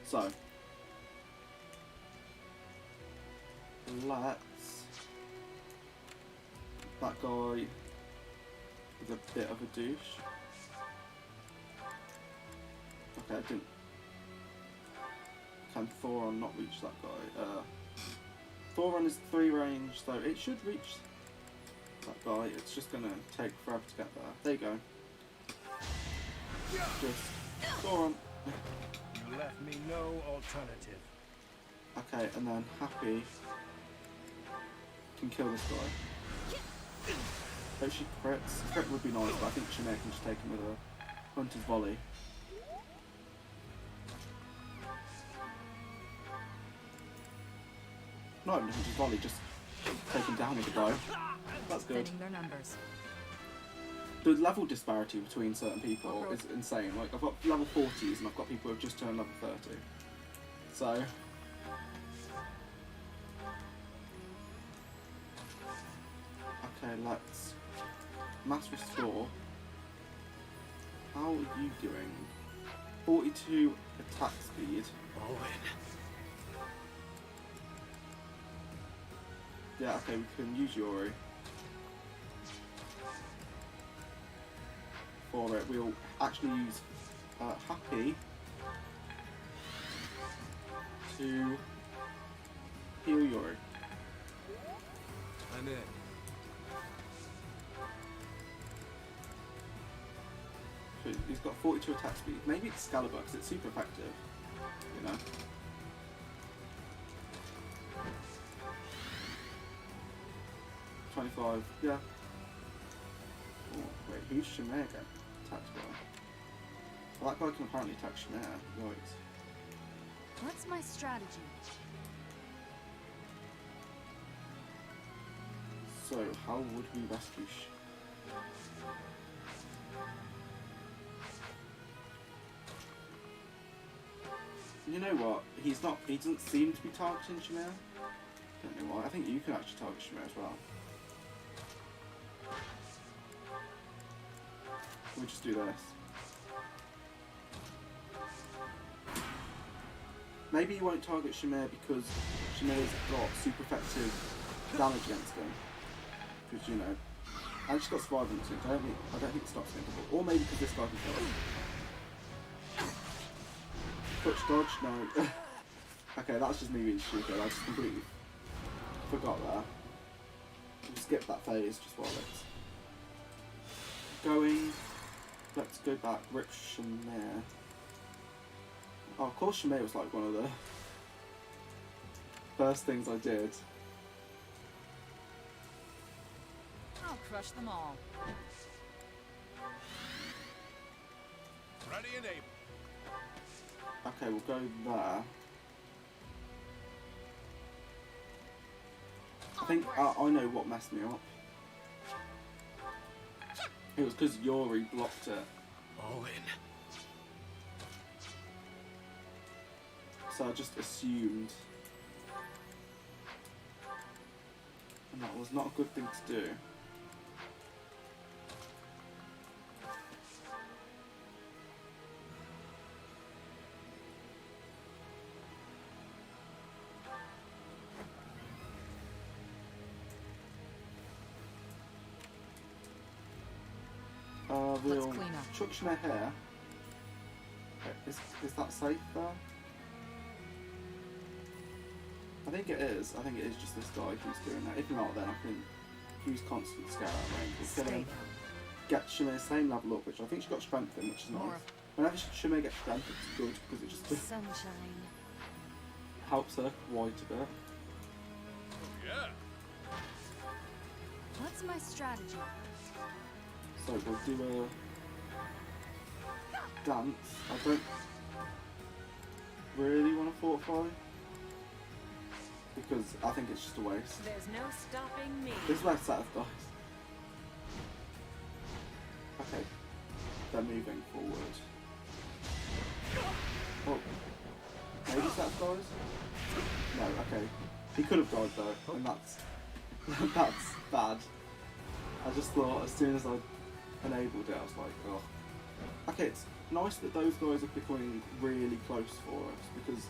So let's. That guy is a bit of a douche. Okay, I didn't. Can Thoron not reach that guy? Thoron is 3 range, so it should reach that guy. It's just gonna take forever to get there. There you go. Just Thoron. You left me no alternative. Okay, and then Happy can kill this guy. Oh, she crits. Crit would be nice, but I think Shimei can just take him with a Hunter's Volley. Not even a Hunter's Volley, just take him down with a bow. That's good. Fitting their numbers. The level disparity between certain people is insane. Like, I've got level 40s and I've got people who have just turned level 30. So... Okay, let's mass restore. How are you doing? 42 attack speed. All in. Yeah, okay, we can use Yuri. For it, we'll actually use Happy to heal Yuri. I'm in. So he's got 42 attack speed. Maybe it's Excalibur because it's super effective, you know. $25, yeah. Oh, wait, who's Shimei again? Attacked by. Well, that guy can apparently attack Shimei. Right. What's my strategy? So, how would we rescue You know what? He doesn't seem to be targeting Shimei. Don't know why. I think you can actually target Shimei as well. We'll just do this. Maybe you won't target Shimei because Shimei's got super effective damage against him. Because, you know, and she's got survival instinct. I don't think it stops him. Or maybe because this guy can kill him. Touch dodge? No. Okay, that's just me being stupid. I just completely forgot that. We'll skip that phase just while it's going. Let's go back. Rip Shimei. Oh, of course Shimei was like one of the first things I did. I'll crush them all. Ready and able. Okay, we'll go there. I think I know what messed me up. It was because Yuri blocked it. All in. So I just assumed. And that was not a good thing to do. We'll Let's clean up. chuck Shimei here. Is that safe there? I think it is. I think it is just this guy who's doing that. If not, then I can use constant scare at range. We'll kill him. Get Shimei same level up, which I think she got strength in, which is More. nice. Whenever Shimei gets strength, it's good because it just Sunshine. helps her quite a bit. Yeah. What's my strategy? So we'll do a dance. I don't really want to fortify because I think it's just a waste. There's no stopping me. This is where Seth dies. Okay, they're moving forward. Oh, maybe Seth dies? No, okay. He could have died though, and that's that's bad. I just thought as soon as I enabled it, I was like, oh. Okay, it's nice that those guys are becoming really close for us, because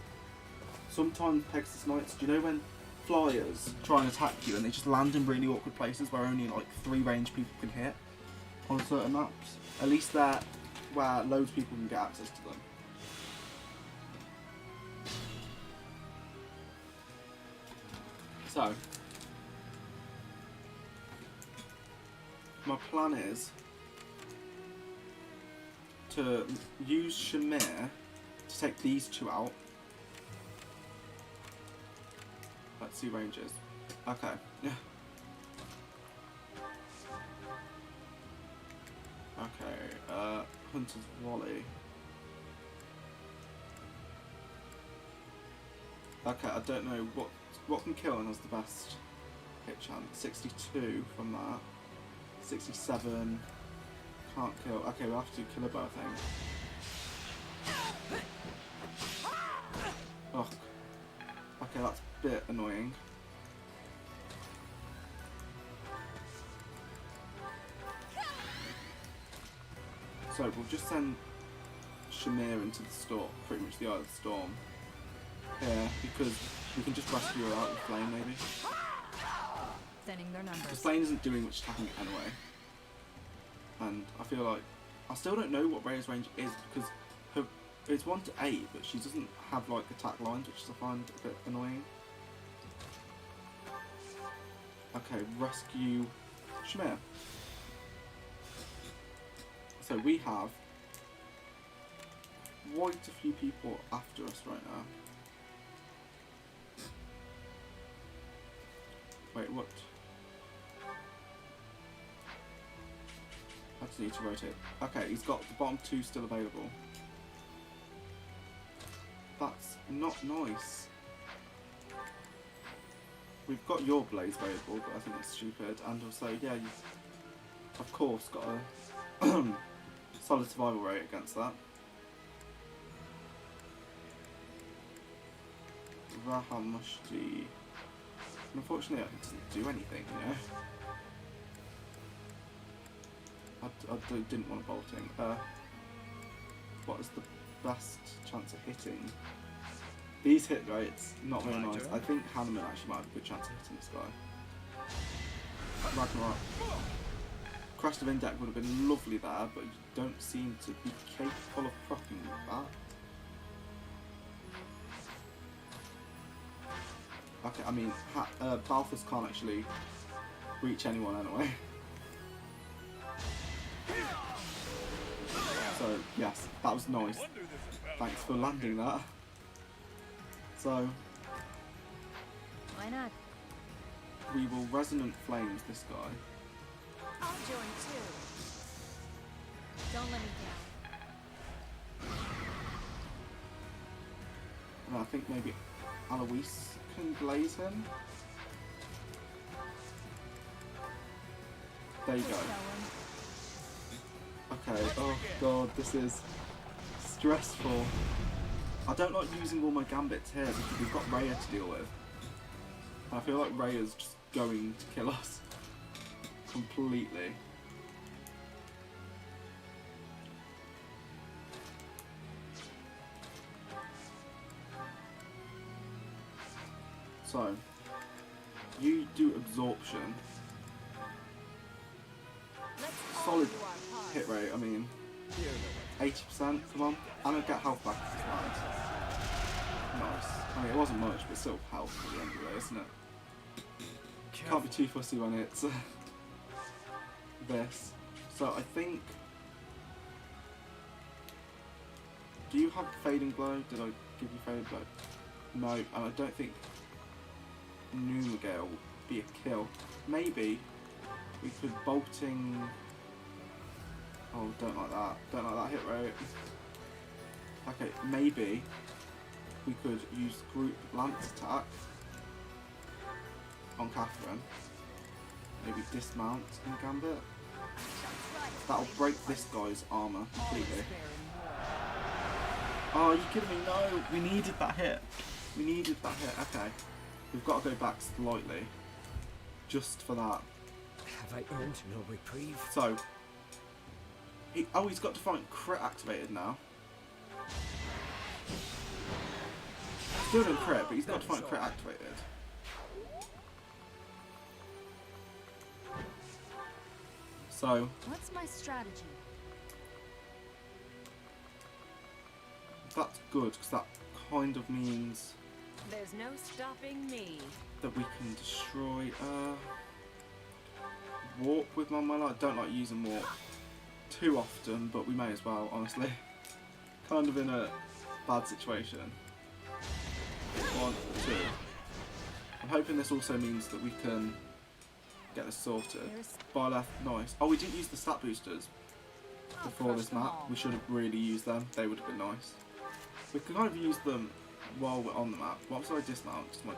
sometimes Pegasus Knights, do you know when flyers try and attack you and they just land in really awkward places where only like 3 ranged people can hit on certain maps? At least they're where loads of people can get access to them. So, my plan is to use Shamir to take these 2 out. Let's see ranges. Okay. Yeah. Okay. Hunter's Volley. Okay, I don't know what can kill and has the best hit chance. 62 from that. 67. Can't kill. Okay, we'll have to do killer bow, I think. Oh. Okay, that's a bit annoying. So we'll just send Shamir into the storm, pretty much the Eye of the Storm. Here, because we can just rescue her out with Flame, maybe. Thinning their numbers. Because Flame isn't doing much attacking anyway. And I feel like I still don't know what Rhea's range is, because it's 1 to 8, but she doesn't have like attack lines, which I find a bit annoying. Okay, rescue Shamir. So we have quite a few people after us right now. Wait, what? I just need to rotate. Okay, he's got the bottom 2 still available. That's not nice. We've got your Blaze available, but I think it's stupid. And also, yeah, you've of course got a solid survival rate against that. Raha Mushti. Unfortunately, it doesn't do anything, you know. I didn't want to bolt him. What is the best chance of hitting? These hit rates, not very nice. I think Hanneman actually might have a good chance of hitting this guy. Ragnarok. Crest of Indec would have been lovely there, but you don't seem to be capable of proccing that. Okay, I mean, Balthus can't actually reach anyone anyway. So, yes, that was nice. Thanks for landing that. So, Why not? we will Resonant Flames this guy. I'll join too. Don't let me down. And I think maybe Alois can blaze him. There you go. Okay, oh god, this is stressful. I don't like using all my gambits here because we've got Rhea to deal with. And I feel like Rhea's just going to kill us completely. So, you do absorption. Solid hit rate, I mean, 80%, come on. And I get health back as well. Nice. I mean, it wasn't much, but still health at the end of the day, isn't it? Can't be too fussy when it's this. So I think... Do you have Fading Blow? Did I give you Fading Blow? No, and I don't think Numagale will be a kill. Maybe we could bolting... Oh, don't like that. Don't like that hit rate. Okay, maybe we could use group lance attack on Catherine. Maybe dismount and gambit. That'll break this guy's armour completely. Oh, are you kidding me? No, we needed that hit. We needed that hit. Okay, we've got to go back slightly, just for that. Have I earned no reprieve? So, He's got Defiant Crit activated now. Still doing crit, but he's got Defiant Crit activated. So What's my strategy? that's good, because that kind of means There's no stopping me. that we can destroy warp with my mana. I don't like using warp too often, but we may as well, honestly. Kind of in a bad situation. 1, 2. I'm hoping this also means that we can get this sorted. Bar left, nice. Oh, we didn't use the stat boosters before this map. We should have really used them. They would have been nice. We can kind of use them while we're on the map. What should I dismount? Just my...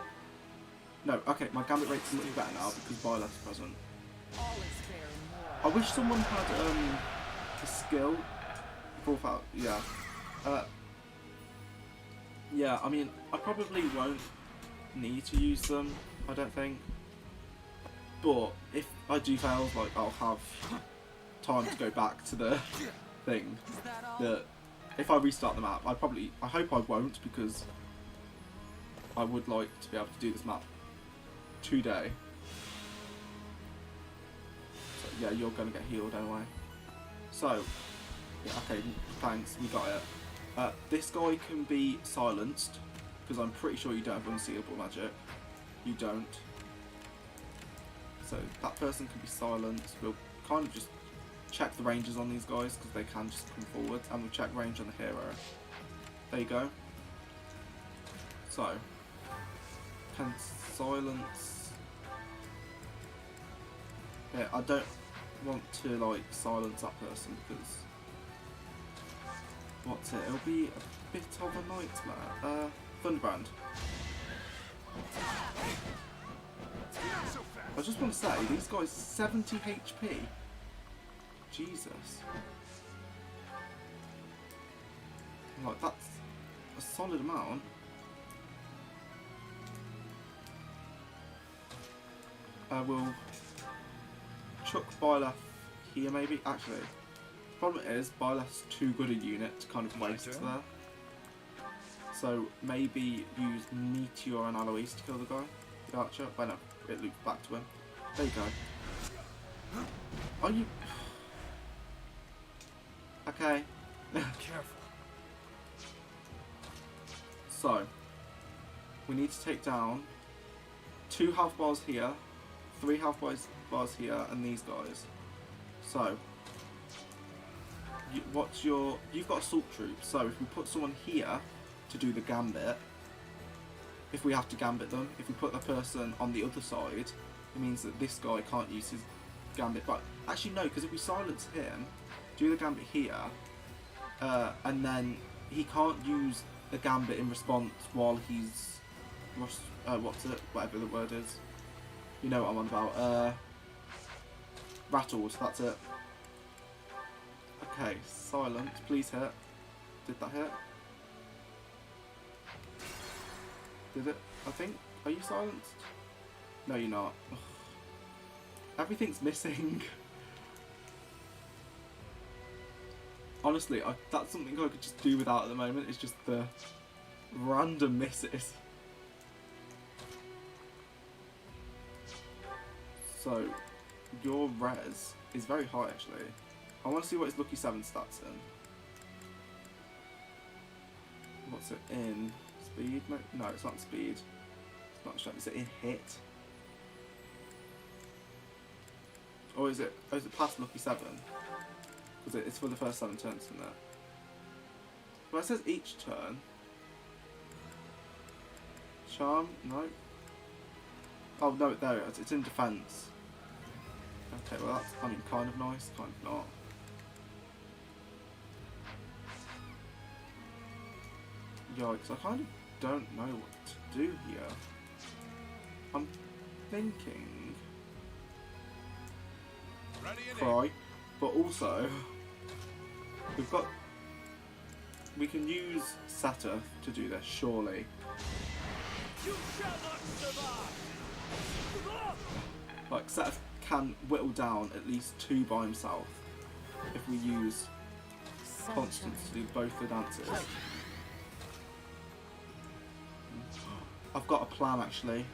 No, okay, my gambit rate's much better now because bar left's present. All is fair in war. I wish someone had a skill. Yeah. Yeah, I mean, I probably won't need to use them, I don't think. But if I do fail, like, I'll have time to go back to the thing. Is that all? That if I restart the map, I hope I won't, because I would like to be able to do this map today. So yeah, you're gonna get healed anyway. So, yeah, okay, thanks, we got it. This guy can be silenced, because I'm pretty sure you don't have unseeable magic. You don't. So that person can be silenced. We'll kind of just check the ranges on these guys, because they can just come forward, and we'll check range on the hero. There you go. So, can silence... Yeah, I don't want to, like, silence that person, because... What's it? It'll be a bit of a nightmare. Thunderbrand. I just want to say, these guys 70 HP. Jesus. Like, that's a solid amount. We'll chuck Byleth here maybe. Actually, the problem is Byleth's too good a unit to kind of waste there. So maybe use Meteor and Alois to kill the guy, the archer. Well, no, it loops back to him. There you go. Are you... Okay. Careful. So, we need to take down 2 health bars here, 3 health bars here, and these guys. So, you've got assault troops, so if we put someone here to do the gambit, if we have to gambit them, if we put the person on the other side, it means that this guy can't use his gambit. But actually no, because if we silence him, do the gambit here, and then he can't use the gambit in response while he's what's it? Whatever the word is. You know what I'm on about. Rattled, that's it. Okay, silence, please hit. Did that hit? Did it? I think. Are you silenced? No, you're not. Ugh. Everything's missing. Honestly, that's something I could just do without at the moment. It's just the random misses. So, your res is very high actually. I want to see what his Lucky 7 stats in. What's it in? Speed? No, it's not speed. It's not strength. Is it in hit? Or is it past Lucky 7? Because it's for the first 7 turns, isn't it? Well, it says each turn. Charm? No. Oh, no, there it is. It's in defense. Okay, well that's, I mean, kind of nice, kind of not. Yikes, I kind of don't know what to do here. I'm thinking... Cry, but also... We can use Seta to do this, surely. You shall not survive. Like, Seta can whittle down at least 2 by himself. if we use Constance to do both the dances. I've got a plan actually.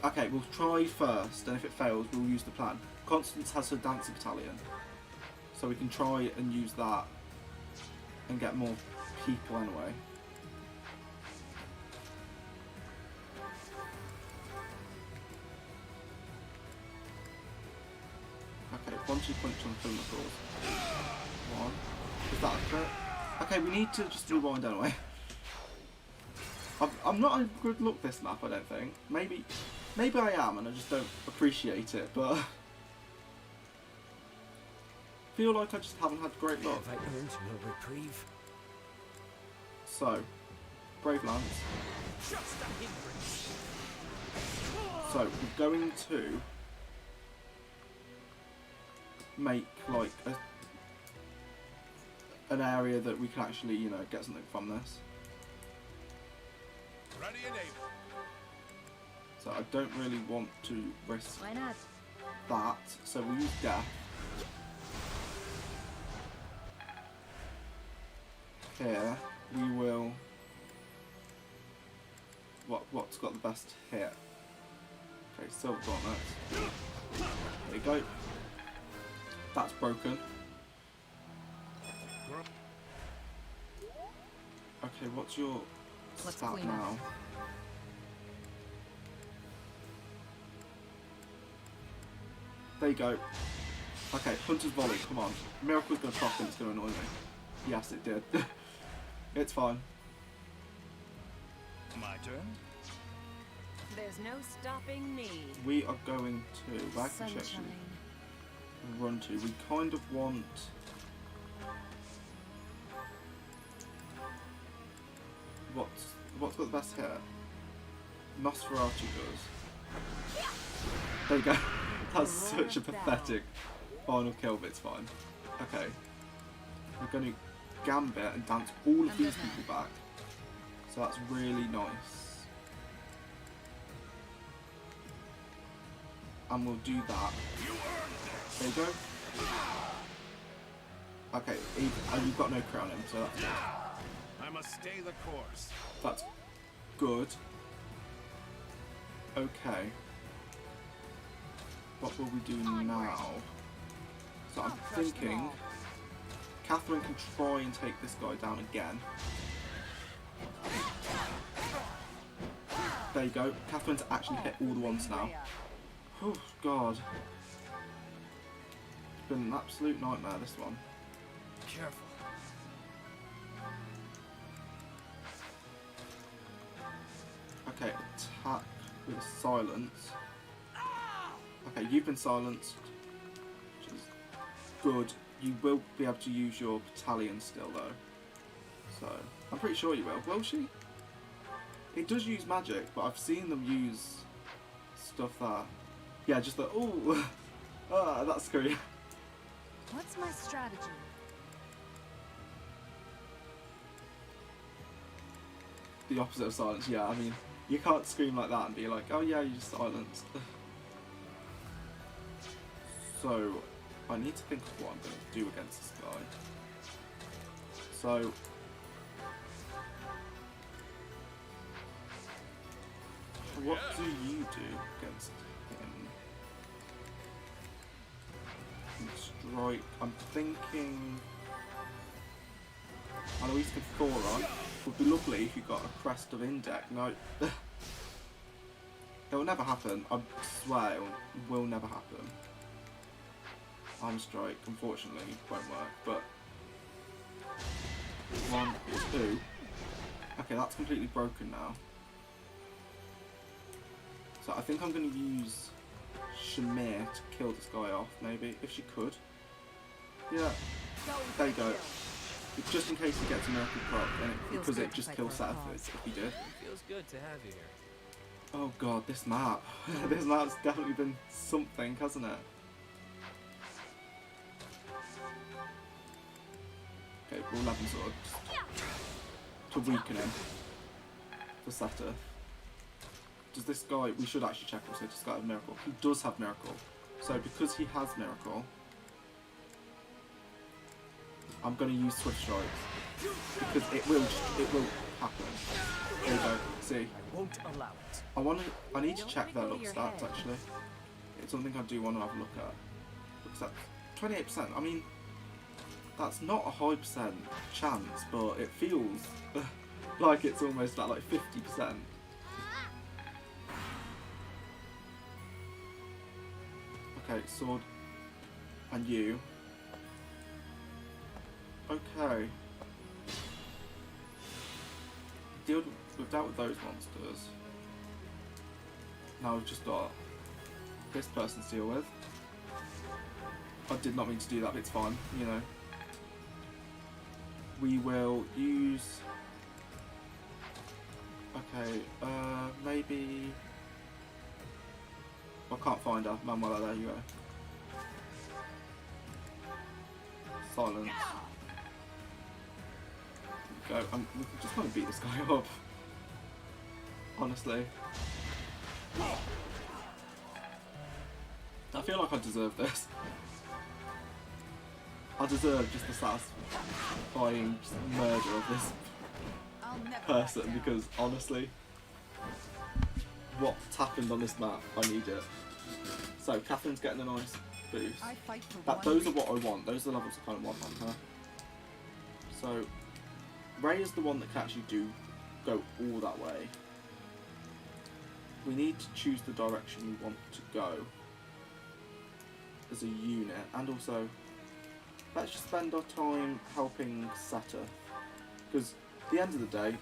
Okay, we'll try first, and if it fails, we'll use the plan. Constance has her dancer battalion, so we can try and use that and get more people anyway. Okay, 1-2 punch on clinicals. 1. Is that a crit? Okay, we need to just rewind anyway. I'm not a good look this map, I don't think. Maybe I am and I just don't appreciate it, but feel like I just haven't had great luck. Have I earned no reprieve? So, Brave Lance. Just a hindrance. So, we're going to make like an area that we can actually, you know, get something from this. Ready and able. So I don't really want to risk Why not? that, so we'll use Death. Here, we will... What's got the best hit? Okay, Silver Gauntlet. There you go. That's broken. Okay, what's your Let's stat clean now? There you go. Okay, Hunter's Volley, come on. Miracle's gonna proc and it's gonna annoy me. Yes, it did. It's fine. My turn. There's no stopping me. We are going to... Where can we Sunshine. actually run to? We kind of want... What's got the best hit? Nosferatu does. There you go. That's such a pathetic final kill, but it's fine. Okay. We're going to Gambit and dance all of these people back. So that's really nice. And we'll do that. There you go. Okay, and you've got no crown in, so that's good. I must stay the course. That's good. Okay. What will we do now? So I'm thinking Catherine can try and take this guy down again. There you go. Catherine's actually hit all the ones now. Oh god. It's been an absolute nightmare, this one. Careful. Okay, attack with silence. Okay, you've been silenced, which is good. You will be able to use your battalion still though. So, I'm pretty sure you will. Will she? It does use magic, but I've seen them use stuff that... Yeah, just the... Ooh! Ah, that's scary. What's my strategy? The opposite of silence, yeah. I mean, you can't scream like that and be like, oh yeah, you're just silenced. So, I need to think of what I'm going to do against this guy. So, what do you do against him? Strike. I'm thinking Alois Thora would be lovely if you got a Crest of Indec. No, it will never happen. I swear it will never happen. Arm Strike, unfortunately, won't work, but 1, 2. Okay, that's completely broken now. So I think I'm going to use Shamir to kill this guy off, maybe, if she could. Yeah, there you go. Just in case he gets a miracle proc, because it just kills Seth if he did. It feels good to have you here. Oh god, this map. This map's definitely been something, hasn't it? Okay, we'll 11 swords to weaken him for Seth. Does this guy, we should actually check him, so does this guy have Miracle? He does have Miracle. So because he has Miracle, I'm going to use Swift Strikes. Because it will happen. There you go. See? I won't allow it. I need to Don't check let it their go to luck your stats head. actually. It's something I do want to have a look at. Because that's 28%. I mean, that's not a high percent chance, but it feels like it's almost at like 50%. Okay, sword and you. Okay. We've dealt with those monsters. Now we've just got this person to deal with. I did not mean to do that, but it's fine, you know. We will use... Okay, maybe... I can't find her. Manuela, there you go. Silence. Go. We just want to beat this guy up. Honestly. I feel like I deserve this. I deserve just the satisfying murder of this I'll never person back down. because honestly, what's happened on this map, I need it. So Catherine's getting a nice boost. I fight for Those are one what I want. Those are the levels I kind of want on her. So Ray is the one that can actually go all that way. We need to choose the direction we want to go as a unit, and also let's just spend our time helping Seta, because at the end of the day,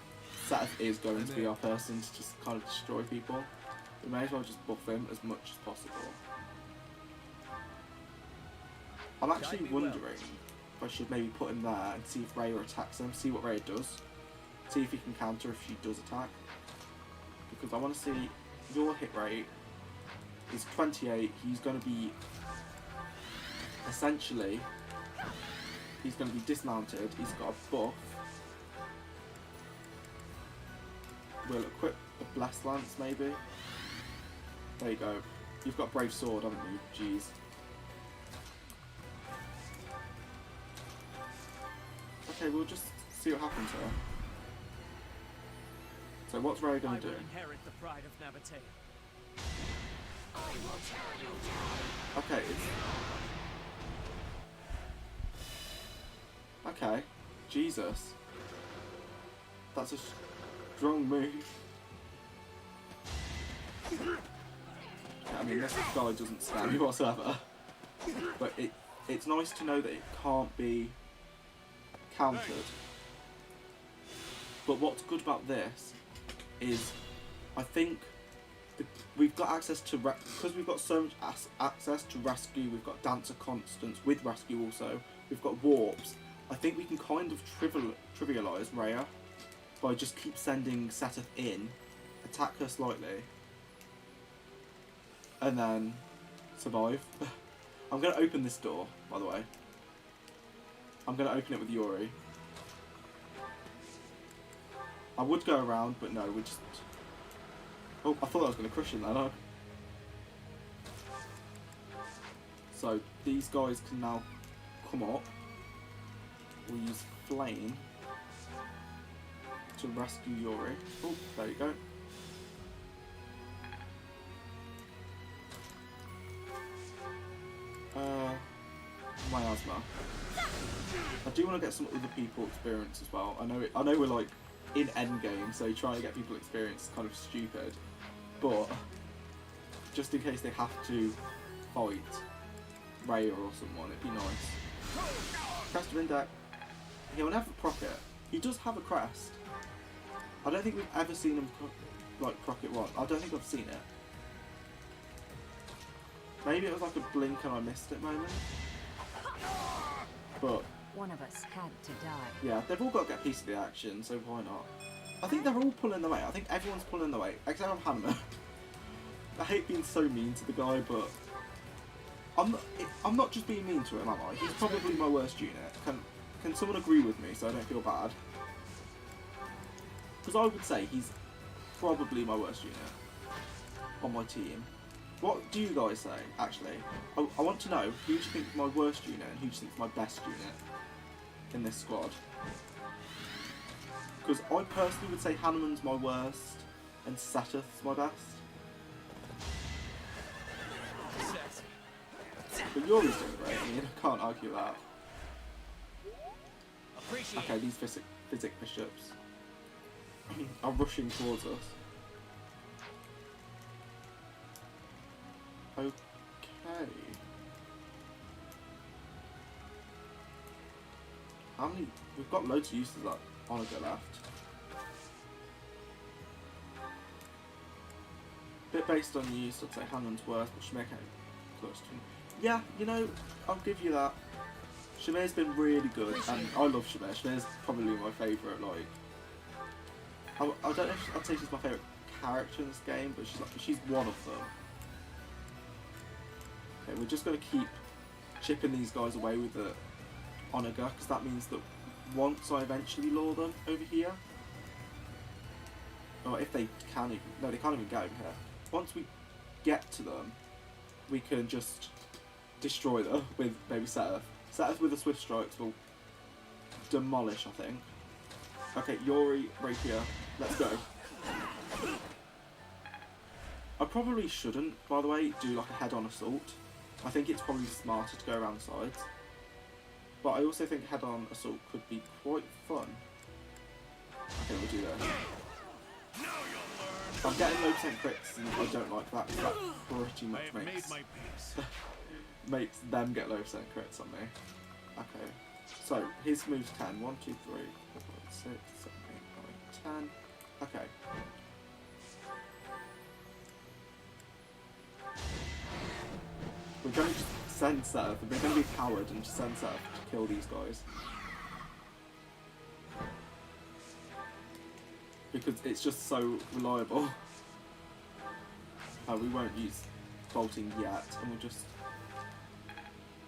Seta is going to be our person to just kind of destroy people. We may as well just buff him as much as possible. I'm actually wondering if I should maybe put him there and see if Raya attacks him, see what Raya does, see if he can counter if she does attack. Because I want to see your hit rate is 28, he's going to be essentially, he's going to be dismounted, he's got a buff. We'll equip a Blessed Lance maybe. There you go. You've got Brave Sword, haven't you? Jeez. Okay, we'll just see what happens here. So what's Ray going to do? Inherit the pride of Nabatea. Okay, okay, Jesus. That's a strong move. I mean, this guy doesn't scare me whatsoever. But it's nice to know that it can't be countered. But what's good about this is, I think we've got access to, because we've got so much access to rescue, we've got Dancer Constants with rescue also, we've got warps. I think we can kind of trivialise Raya by just keep sending Seth in, attack her slightly, and then survive. I'm going to open this door, by the way. I'm going to open it with Yuri. I would go around, but no, we just... Oh, I thought I was going to crush him then, huh? So, these guys can now come up. We'll use Flame to rescue Yuri. Oh, there you go. Miasma. I do want to get some other people experience as well. I know we're like in endgame, so trying to get people experience is kind of stupid. But just in case they have to fight Raya or someone, it'd be nice. Crest in deck. He'll never proc it. He does have a crest. I don't think we've ever seen him proc it one. I don't think I've seen it. Maybe it was like a blink and I missed it moment. But One of us had to die. yeah, they've all got to get a piece of the action, so why not? I think they're all pulling the weight. I think everyone's pulling the weight, except for Hanma. I hate being so mean to the guy, but I'm not just being mean to him, am I? He's probably my worst unit. Can someone agree with me so I don't feel bad? Because I would say he's probably my worst unit on my team. What do you guys say, actually? I want to know, who do you think is my worst unit and who do you think is my best unit? in this squad. Because I personally would say Hanuman's my worst and Seth's my best. But Yori's doing great, I mean, I can't argue that. Okay, these physic bishops are rushing towards us. Okay. How many? We've got loads of uses that Onager left. Bit based on use, I'd say Hanuman's worst, but Shamir came close to him. Yeah, you know, I'll give you that. Shamir's been really good, and I love Shamir. Shamir's probably my favourite, like... I don't know if I'd say she's my favourite character in this game, but she's one of them. Okay, we're just going to keep chipping these guys away with the Onager, because that means that once I eventually lure them over here, or if they can even... No, they can't even get over here. Once we get to them, we can just destroy them with maybe Seth. Seth with the Swift Strikes will demolish, I think. Okay, Yori, Rapier, let's go. I probably shouldn't, by the way, do like a head-on assault. I think it's probably smarter to go around the sides. But I also think head-on assault could be quite fun. Okay, we'll do that. I'm getting low percent crits and I don't like that, because that pretty much makes them get low percent crits on me. Okay, so his move's 10. 1, 2, 3, 4, 5, 6, 7, 8, 9, 10. Okay. We're going to just send Seth, we're going to be a coward and just send Seth to kill these guys. Because it's just so reliable. We won't use bolting yet, and we'll just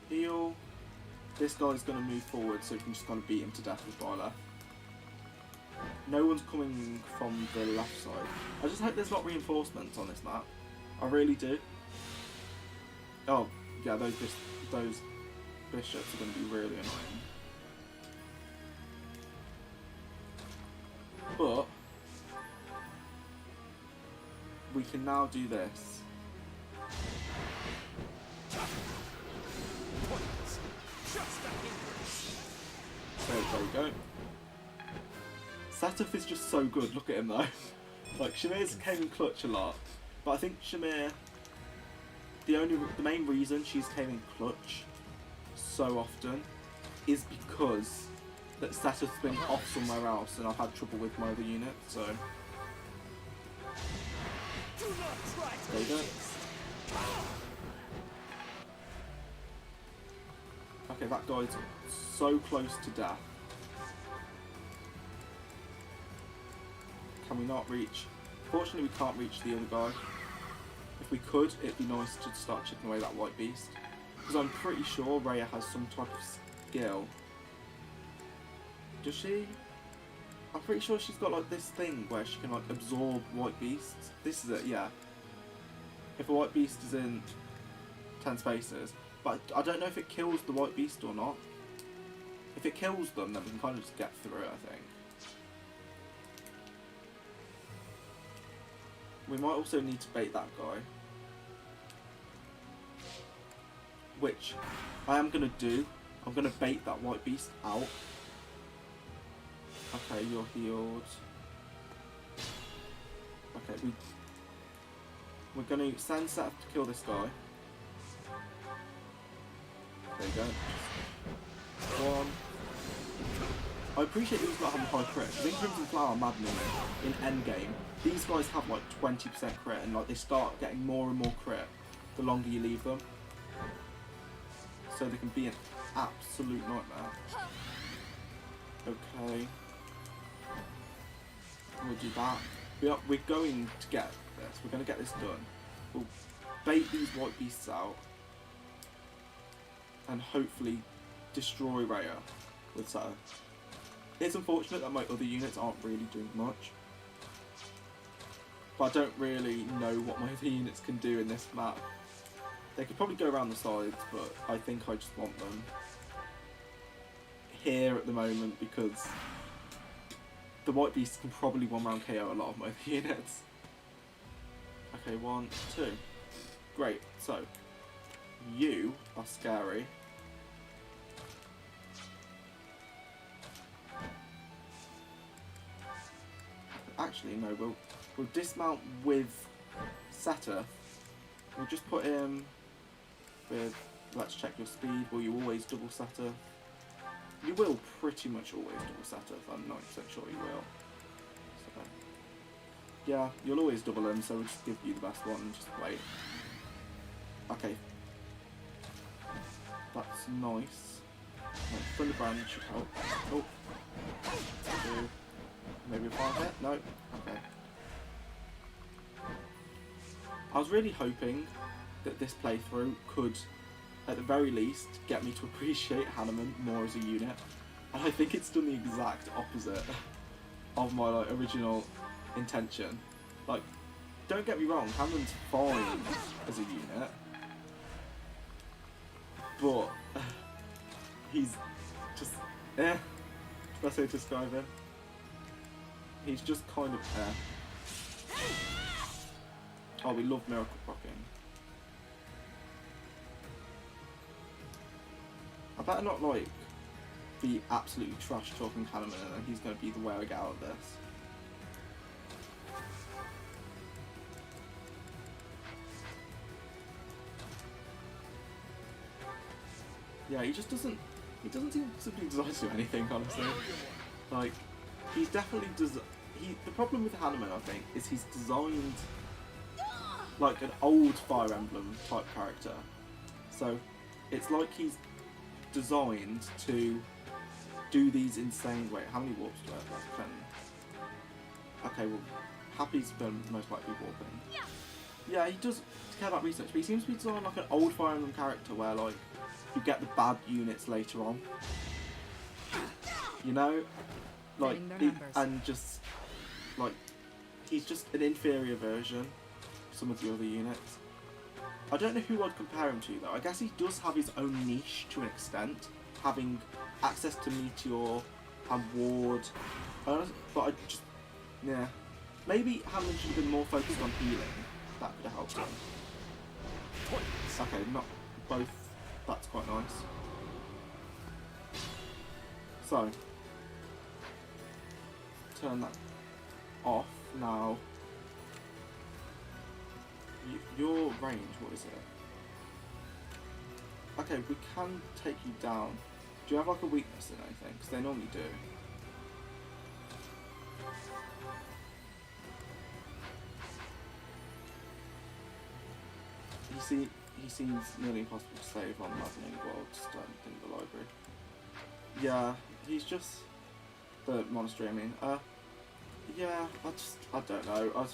heal. This guy's going to move forward, so we can just kind of beat him to death with Byleth. No one's coming from the left side. I just hope there's not reinforcements on this map. I really do. Oh, yeah, those bishops are going to be really annoying. But we can now do this. There you go. Satuf is just so good, look at him though. Like, Shamir's came in clutch a lot, but I think Shamir, the main reason she's came in clutch so often is because that Satuf's been off somewhere else and I've had trouble with my other unit, so... There you go. Okay, that guy's so close to death. Can we not reach? Fortunately, we can't reach the other guy. If we could, it'd be nice to start chipping away that white beast. Because I'm pretty sure Rhea has some type of skill. Does she? I'm pretty sure she's got like this thing where she can like absorb white beasts. This is it, yeah. If a white beast is in 10 spaces, but I don't know if it kills the white beast or not. If it kills them, then we can kind of just get through it, I think. We might also need to bait that guy. Which I am going to do. I'm going to bait that white beast out. Okay, you're healed. Okay, we're going to send Seth to kill this guy. There you go. One. I appreciate he's not having high crit. I think Crimson Flower and Maddening in endgame, these guys have like 20% crit and like they start getting more and more crit the longer you leave them. So they can be an absolute nightmare. Okay. We'll do that. We're going to get this. We're going to get this done. We'll bait these white beasts out and hopefully destroy Rhea with Sato. It's unfortunate that my other units aren't really doing much. But I don't really know what my other units can do in this map. They could probably go around the sides, but I think I just want them here at the moment because the White Beast can probably one-round KO a lot of my units. Okay, 1, 2. Great, so you are scary. Actually, no, we'll dismount with Setter. We'll just put him with, let's check your speed. Will you always double Setter? You will pretty much always double Setter, I'm 90% sure you will. So, yeah, you'll always double him, so we'll just give you the best one and just wait. Okay. That's nice. Right, Thunderbrand should help. Oh. Two. Maybe a 5 hit? No? Okay. I was really hoping that this playthrough could, at the very least, get me to appreciate Hanneman more as a unit. And I think it's done the exact opposite of my original intention. Like, don't get me wrong, Hanneman's fine as a unit. But he's just best way to describe him. He's just kind of Oh, we love Miracle Procking. I better not like be absolutely trash talking Hanneman and then he's going to be the way I get out of this. Yeah, he just doesn't seem to be designed to do anything, honestly. Like, he's definitely the problem with Hanneman, I think, is he's designed like an old Fire Emblem type character. So, it's like he's designed to do these insane... Wait, how many warps do I have left? 10. Okay, well, Happy's been most likely warping. Yeah, he does care about research, but he seems to be designed like an old Fire Emblem character where, like, you get the bad units later on. You know? Like, and just, like, he's just an inferior version of some of the other units. I don't know who I'd compare him to, though. I guess he does have his own niche to an extent, having access to Meteor and Ward. But I just, yeah. Maybe Hammond should have been more focused on healing. That could have helped him. Okay, not both. That's quite nice. So, turn that off now. Your range, what is it? Okay, we can take you down. Do you have like a weakness in anything? Because they normally do. He seems nearly impossible to save on Maddening Worlds in the library. Yeah, he's just the monastery. I mean, yeah, I don't know. I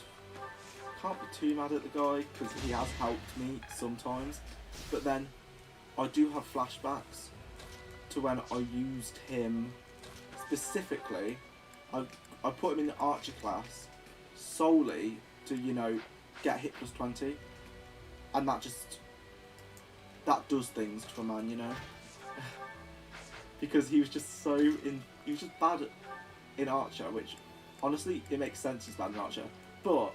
can't be too mad at the guy because he has helped me sometimes, but then I do have flashbacks to when I used him specifically. I put him in the archer class solely to, you know, get hit plus 20, and that does things to a man, you know. Because he was just he was just bad in archer, which honestly it makes sense he's bad in archer, but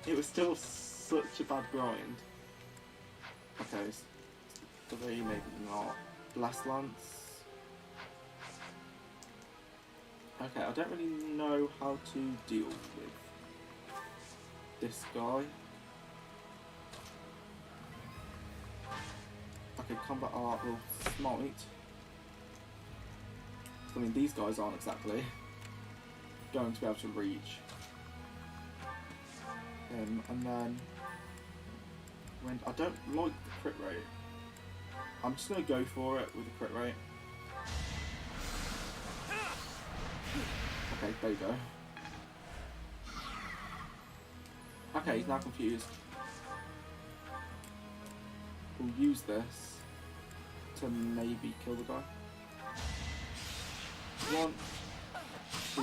it was still such a bad grind. Okay, so maybe not. Blast Lance. Okay, I don't really know how to deal with this guy. Okay, combat art will smite. I mean, these guys aren't exactly going to be able to reach him, and then when I don't like the crit rate, I'm just going to go for it with the crit rate. Okay, there you go. Okay, he's now confused. We'll use this to maybe kill the guy. 1, 2.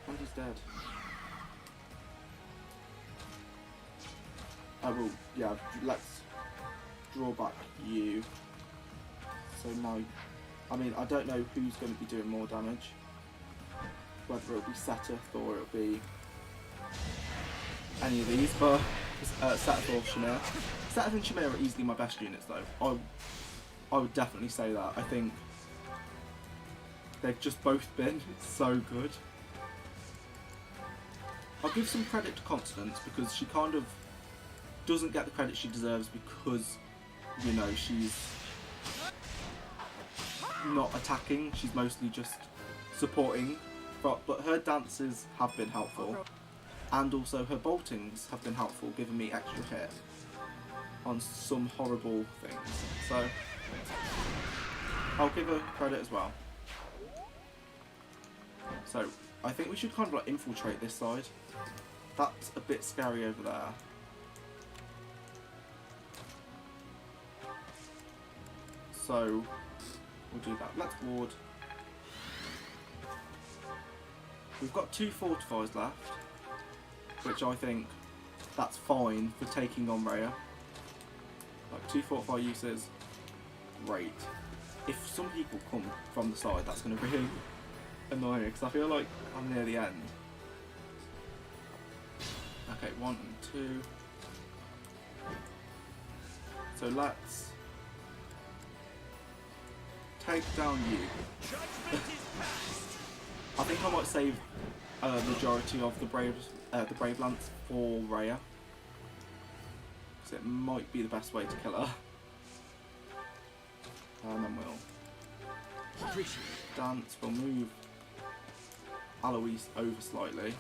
And he's dead. I will, yeah, let's draw back you. So now, I mean, I don't know who's going to be doing more damage. Whether it'll be Seteth or it'll be any of these, but Seteth or Shamir. Seteth and Shamir are easily my best units though. I would definitely say that. I think they've just both been so good. I'll give some credit to Constance because she kind of doesn't get the credit she deserves because, you know, she's not attacking, she's mostly just supporting. But her dances have been helpful, and also her boltings have been helpful, giving me extra hit on some horrible things. So I'll give her credit as well. So I think we should kind of like infiltrate this side. That's a bit scary over there. So we'll do that. Let's ward. We've got 2 fortifiers left, which I think that's fine for taking on Rhea. Like 2 fortify uses, great. If some people come from the side, that's going to be annoying because I feel like I'm near the end. Okay, 1 and 2. So let's take down you. I think I might save a majority of the Brave Lance for Rhea, because it might be the best way to kill her. And then we'll dance. We'll move Alois over slightly.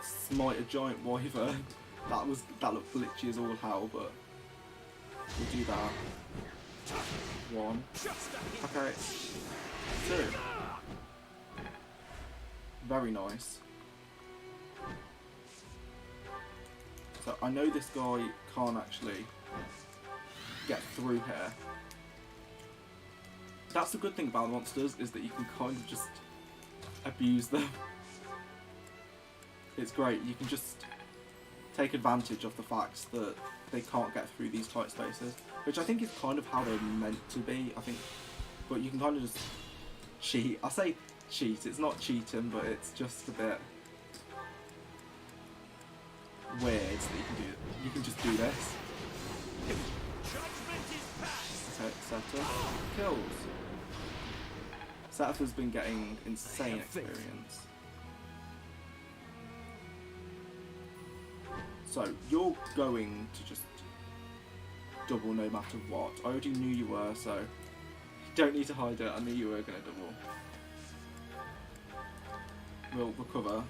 Smite a giant wyvern. That looked glitchy as all hell, but we'll do that. 1. Okay. 2. Very nice. So I know this guy can't actually get through here. That's the good thing about monsters, is that you can kind of just abuse them. It's great, you can just take advantage of the fact that they can't get through these tight spaces, which I think is kind of how they're meant to be, I think. But you can kind of just cheat. I say cheat, it's not cheating, but it's just a bit weird that you can just do this. Okay, Seteth kills. Seteth has been getting insane experience. So you're going to just double no matter what. I already knew you were, so you don't need to hide it. I knew you were going to double. We'll recover.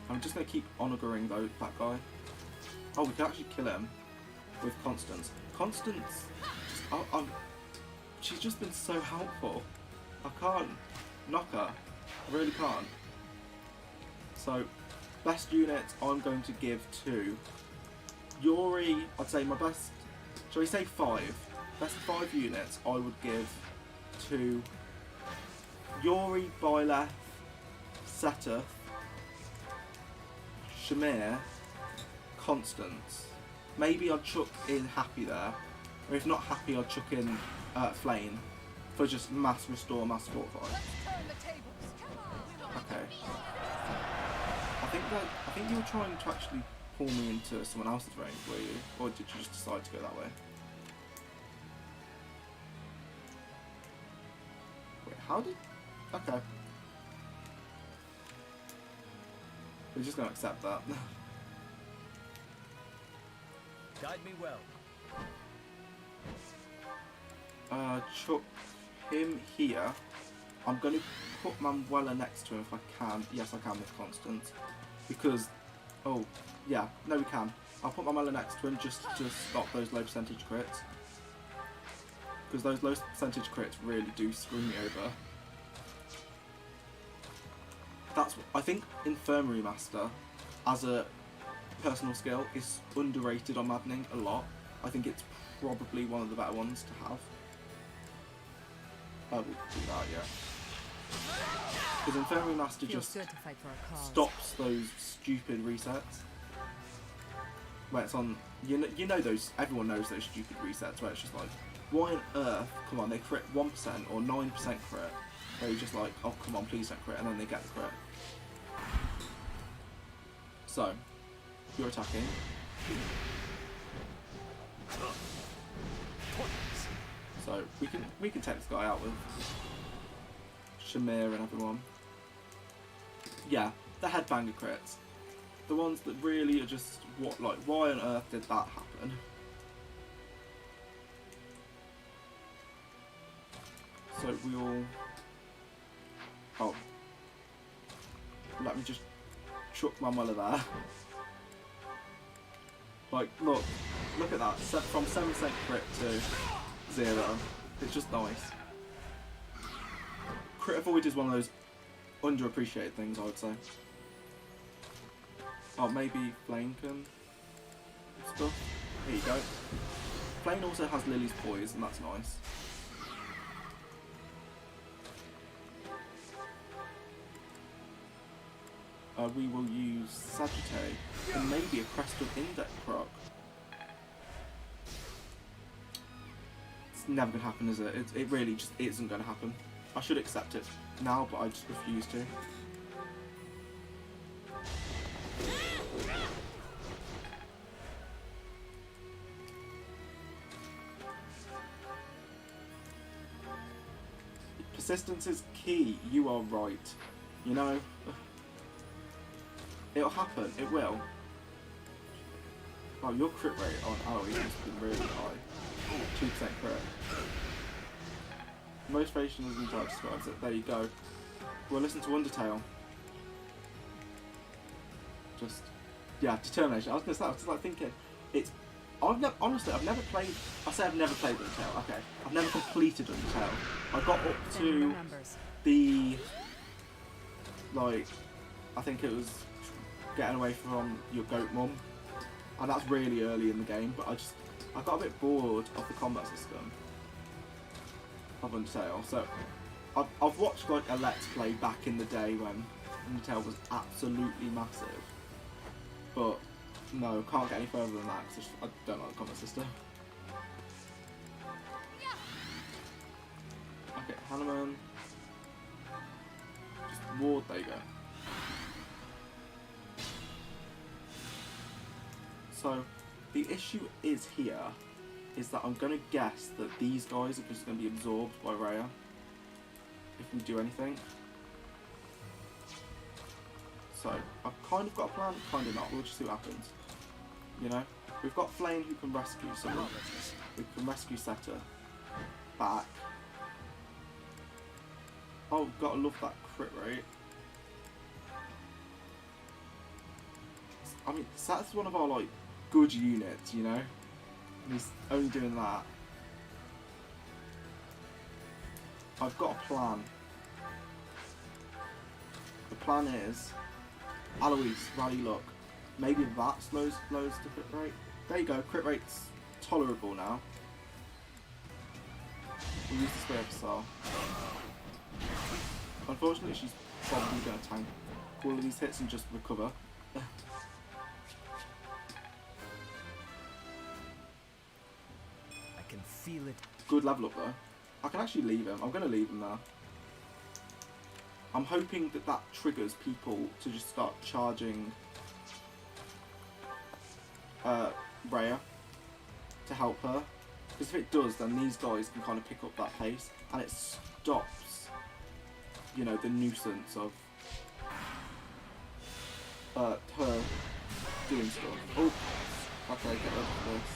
I'm just going to keep honouring though that guy. Oh, we can actually kill him with Constance. Constance, she's just been so helpful. I can't knock her. I really can't. So, best units I'm going to give to Yuri. I'd say my best. Shall we say 5? Best 5 units I would give to Yuri, Byleth, Seteth, Shamir, Constance. Maybe I'd chuck in Happy there, or if not Happy, I'd chuck in Flame for just mass restore, mass fortify. Okay. I think you were trying to actually pull me into someone else's range, were you? Or did you just decide to go that way? Wait, how did... Okay. We're just going to accept that. Guide me well. Chuck him here. I'm going to put Manuela next to him if I can. Yes, I can with Constance. Because, oh, yeah, no we can. I'll put Manuela next to him just to stop those low percentage crits. Because those low percentage crits really do screw me over. I think Infirmary Master, as a personal skill, is underrated on Maddening a lot. I think it's probably one of the better ones to have. I will do that, yeah. Because Infirmary Master just stops those stupid resets. where it's on, you know those, everyone knows those stupid resets where it's just like, why on earth, come on, they crit 1% or 9% crit, where you're just like, oh come on, please don't crit, and then they get the crit. So, you're attacking. So, we can take this guy out with Shamir and everyone. Yeah, the headbanger crits. The ones that really are just, what, like, why on earth did that happen? So we'll... Oh. Let me just chuck my Muller there. Like, look at that. From 7% crit to 0. It's just nice. Crit avoid is one of those underappreciated things, I would say. Oh, maybe Flame can stuff. Here you go. Flame also has Lily's poise, and that's nice. We will use Sagittarius and maybe a Crest of Index proc. It's never going to happen, is it? It really just isn't going to happen. I should accept it now, but I just refuse to. Persistence is key. You are right. You know, it'll happen. It will. Oh, your crit rate on Aloe has been really high. 2% crit. Motivation isn't how it describes it. There you go. Well, listen to Undertale. Just, yeah, determination. I was gonna say, I was just like thinking, it's. Honestly, I've never played. I say I've never played Undertale. Okay, I've never completed Undertale. I got up to the, like, I think it was getting away from your goat mum, and that's really early in the game. But I got a bit bored of the combat system of Undertale. So I've watched like a Let's Play back in the day when Undertale was absolutely massive, but no, can't get any further than that because I don't like the combat system. Okay, Hanuman. Just ward, there you go. So, the issue is here, is that I'm going to guess that these guys are just going to be absorbed by Rhea if we do anything. So, I've kind of got a plan, kind of not. We'll just see what happens. You know? We've got Flame who can rescue someone. We can rescue Setter back. Oh, gotta love that crit rate. I mean, Setter's one of our, like, good units, you know? And he's only doing that. I've got a plan. The plan is Alois, Rally Luck. Maybe that slows the crit rate. There you go, crit rate's tolerable now. We'll use the Spray of Star. Unfortunately, she's probably going to tank all of these hits and just recover. I can feel it. Good level up though. I can actually leave him. I'm going to leave him there. I'm hoping that that triggers people to just start charging Rhea to help her. Because if it does, then these guys can kind of pick up that pace and it stops, you know, the nuisance of her doing stuff. Oh, okay, get rid of this.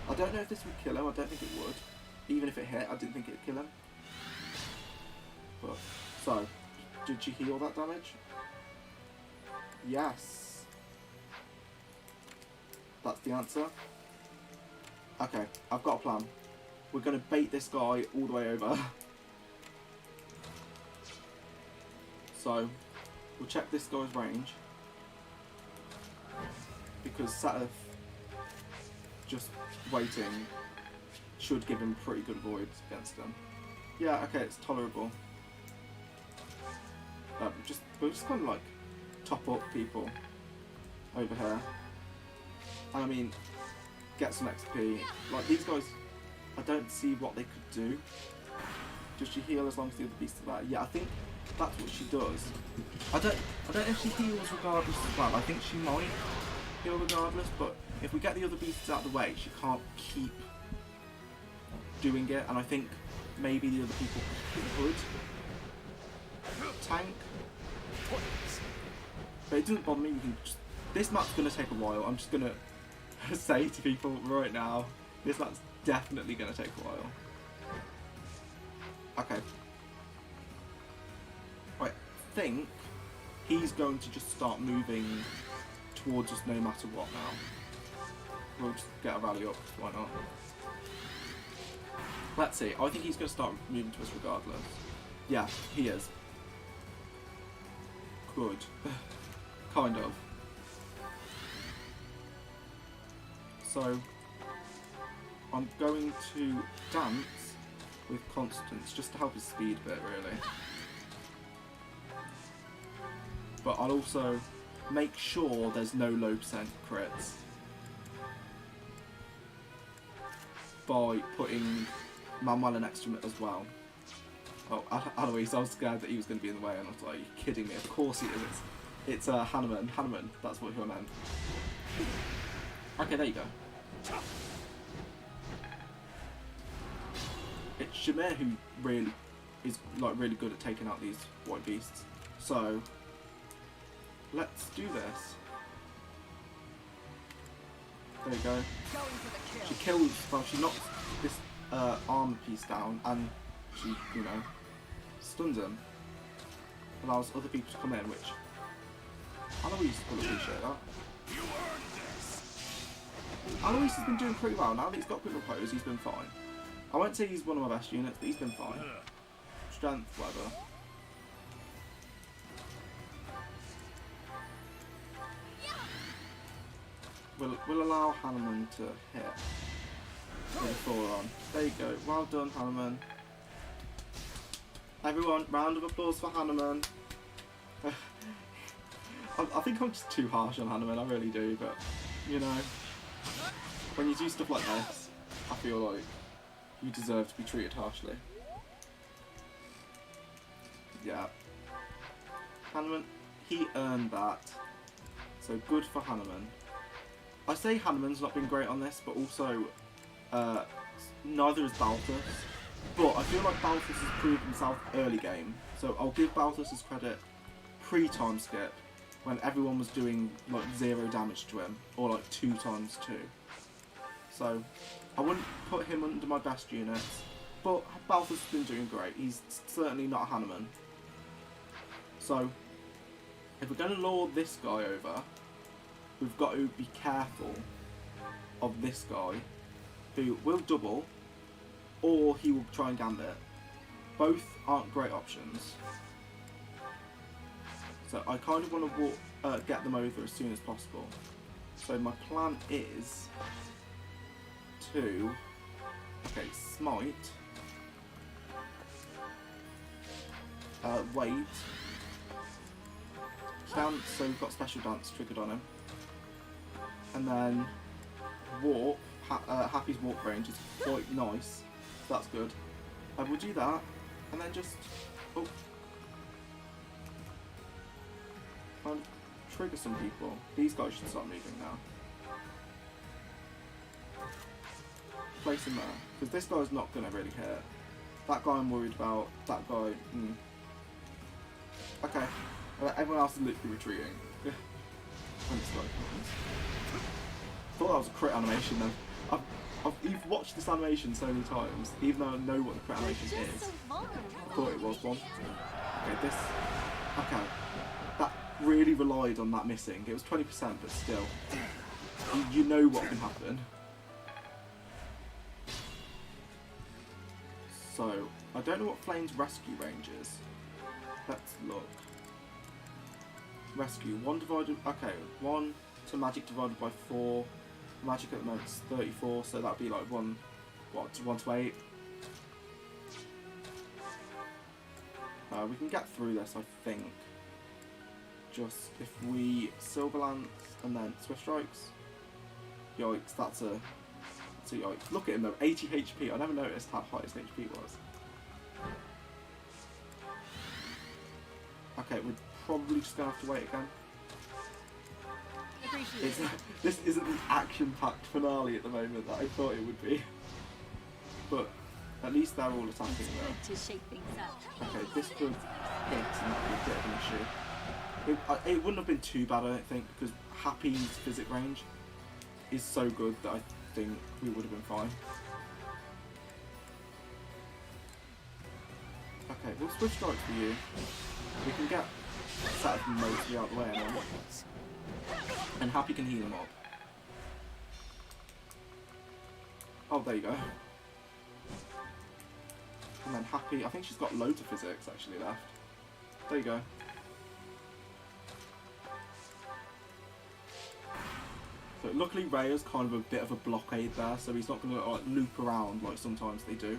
I don't know if this would kill him. I don't think it would. Even if it hit, I didn't think it'd kill him. But, so, did she heal that damage? Yes. That's the answer. Okay, I've got a plan. We're going to bait this guy all the way over. So, we'll check this guy's range. Because Saturth just waiting should give him pretty good voids against him. Yeah, okay, it's tolerable. We'll just kind of like top up people over here. And I mean, get some XP. Like, these guys, I don't see what they could do. Does she heal as long as the other beasts are there? Yeah, I think that's what she does. I don't know if she heals regardless as well. I think she might heal regardless, but if we get the other beasts out of the way, she can't keep doing it, and I think maybe the other people could tank. But it doesn't bother me, we can just, this map's going to take a while. I'm just going to say to people right now, this map's definitely going to take a while. Okay. Right, I think he's going to just start moving towards us no matter what now. We'll just get a rally up, why not? Let's see, I think he's going to start moving to us regardless. Yeah, he is. Good. Kind of. So, I'm going to dance with Constance, just to help his speed a bit, really. But I'll also make sure there's no low percent crits by putting Manuela next to him as well. Oh, Alois, I was scared that he was going to be in the way, and I was like, are you kidding me? Of course he is. It's Hanneman. Hanneman, that's who I meant. Okay, there you go. It's Shamir who really is really good at taking out these white beasts. So let's do this. There you go. She kills, well, she knocks this arm piece down, and she, you know, stuns him. Allows other people to come in, which Alois will appreciate that. Alois has been doing pretty well. Now that he's got quick repose, he's been fine. I won't say he's one of my best units, but he's been fine. Strength, whatever. We'll allow Hanneman to hit with a forearm. There you go. Well done, Hanneman. Everyone, round of applause for Hanneman. I think I'm just too harsh on Hanneman, I really do, but, you know, when you do stuff like this, I feel like you deserve to be treated harshly. Yeah. Hanneman, he earned that. So good for Hanneman. I say Hanneman's not been great on this, but also neither is Balthus. But I feel like Balthus has proved himself early game. So I'll give Balthus his credit pre-time skip, when everyone was doing like 0 damage to him, or like 2 times 2. So I wouldn't put him under my best units, but Balthus has been doing great. He's certainly not a Hanneman. So if we're going to lure this guy over, we've got to be careful of this guy, who will double, or he will try and gambit. Both aren't great options. So I kind of want to get them over as soon as possible. So my plan is to, okay, smite, wait, dance, so we've got special dance triggered on him, and then warp, Happy's warp range is quite nice, so that's good. I will do that, and then just, oh, and trigger some people. These guys should start moving now. Place him there, because this guy's not going to really hit. That guy I'm worried about, that guy, Okay, everyone else is literally retreating. When this guy comes. I thought that was a crit animation then. You've watched this animation so many times, even though I know what the crit animation is. I thought it was one. Okay, okay. That really relied on that missing. It was 20%, but still. You know what can happen. So, I don't know what Flame's rescue range is. Let's look. Rescue, 1 divided, okay, 1 to magic divided by 4. Magic at the moment is 34, so that'd be like 1 to 8. We can get through this, I think. Just if we Silver Lance and then Swift Strikes. Yikes, that's a yikes. Look at him though, 80 HP. I never noticed how high his HP was. Okay, we're probably just going to have to wait again. This isn't the action-packed finale at the moment that I thought it would be. But at least they're all attacking though. To shake things up. Okay, this could hit and be a bit of an issue. It wouldn't have been too bad, I don't think, because Happy's physic range is so good that I think we would have been fine. Okay, we'll switch strikes for you. We can get Seth mostly out of the way now. And Happy can heal him up. Oh, there you go. And then Happy, I think she's got loads of physics actually left. There you go. So luckily Rhea's kind of a bit of a blockade there, so he's not going to like loop around like sometimes they do.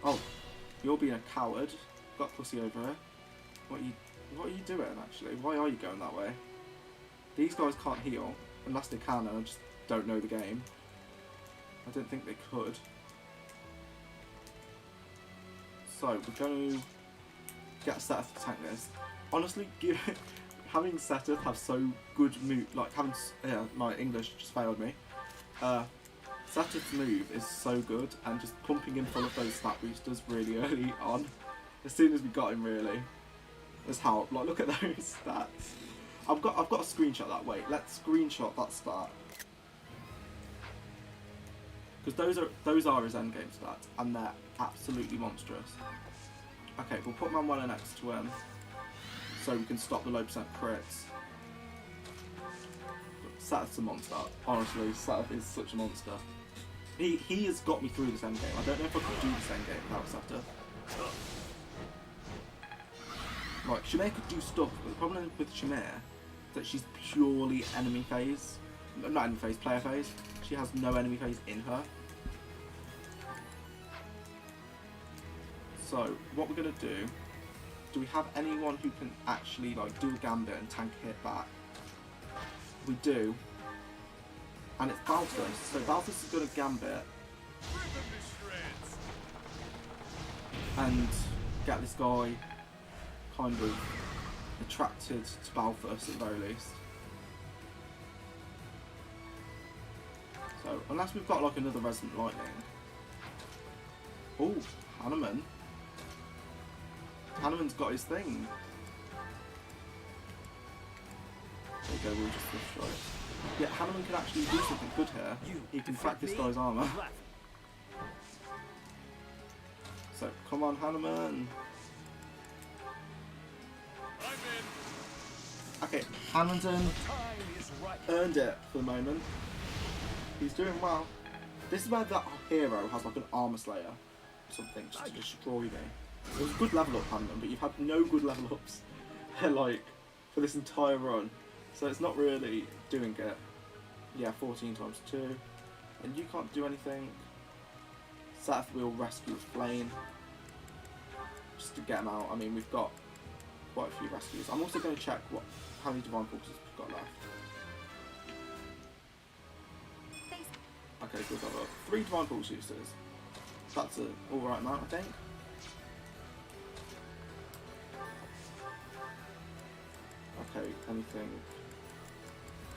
Oh, you're being a coward. Got pussy over here. What are you doing actually? Why are you going that way? These guys can't heal unless they can, and I just don't know the game. I don't think they could. So we're going to get Seth to tank this. Honestly, having Seth have so good move, like having my English just failed me. Seth's move is so good, and just pumping him full of those stat boosters really early on, as soon as we got him really, has helped. Like look at those stats. I've got a screenshot that. Wait, let's screenshot that stat. Because those are his endgame stats, and they're absolutely monstrous. Okay, we'll put Manuela next to him, so we can stop the low percent crits. Seth's a monster. Honestly, Seth is such a monster. He has got me through this endgame. I don't know if I could do this endgame without Seth. Like, Shamir could do stuff, but the problem with Shamir is that she's purely enemy phase. Not enemy phase, player phase. She has no enemy phase in her. So, what we're going to do we have anyone who can actually like do a gambit and tank a hit back? We do. And it's Balthus. So Balthus is going to gambit and get this guy kind of attracted to Balthus at the very least. So, unless we've got like another Resonant Lightning. Oh, Hanneman. Hanneman's got his thing. There you go, we'll just swift strike. Yeah, Hanneman can actually do something good here. He can crack this guy's armour. So, come on, Hanneman. Okay, Hamilton earned it for the moment. He's doing well. This is where that hero has like an armor slayer or something just to destroy me. It was a good level up, Hamilton, but you've had no good level ups like for this entire run. So it's not really doing it. Yeah, 14 times 2. And you can't do anything. Seth will rescue with Flame. Just to get him out. I mean, we've got quite a few rescues. I'm also going to check how many Divine Forces we've got left. Okay, so we've got 3 Divine Force users. That's an alright amount, I think. Okay, anything...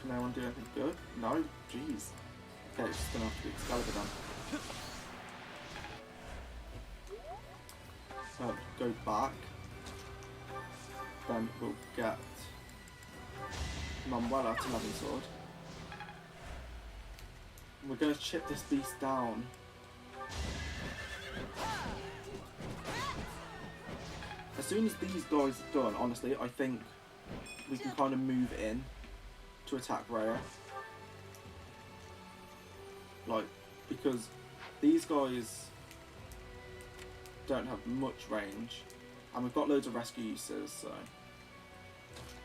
Can anyone do anything good? No? Jeez. Okay, it's just going to have to be Excalibur then. Go back. Then we'll get Manuela to Loving Sword. We're going to chip this beast down. As soon as these guys are done, honestly, I think we can kind of move in to attack Rhea. Like, because these guys don't have much range, and we've got loads of rescue uses, so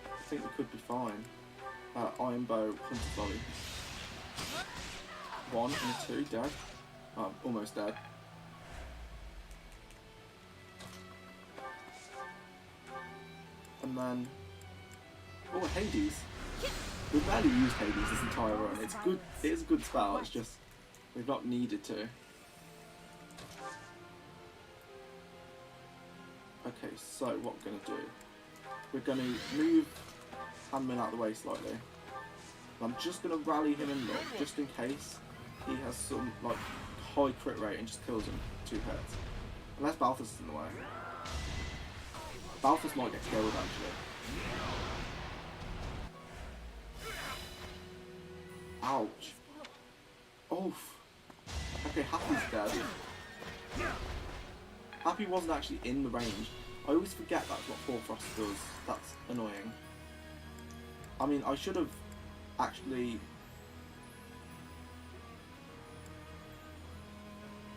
I think we could be fine. Iron Bow, Hunter Volley. 1 and 2 dead. Almost dead. And then... Oh, Hades. We've barely used Hades this entire run. It's good. It is a good spell. It's just we've not needed to. Okay, so what we're gonna do? We're gonna move Hanman out of the way slightly. I'm just gonna rally him in look, just in case he has some like high crit rate and just kills him 2 hits. Unless Balthus is in the way. Balthus might get killed actually. Ouch. Oof. Okay, Happy's dead. Happy wasn't actually in the range. I always forget that's what Forfrost does. That's annoying. I mean, I should have actually...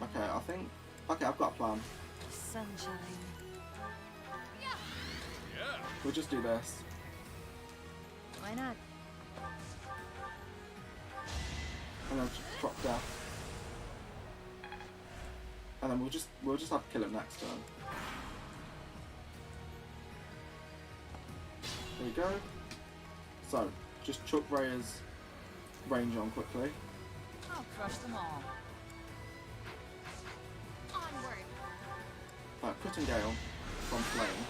Okay, I think... Okay, I've got a plan. Sunshine. We'll just do this. Why not? And then just drop death. And then we'll just have to kill him next turn. There we go. So, just chuck Rhea's range on quickly. I'll crush them all. Onward. Cutting Gale from Flame.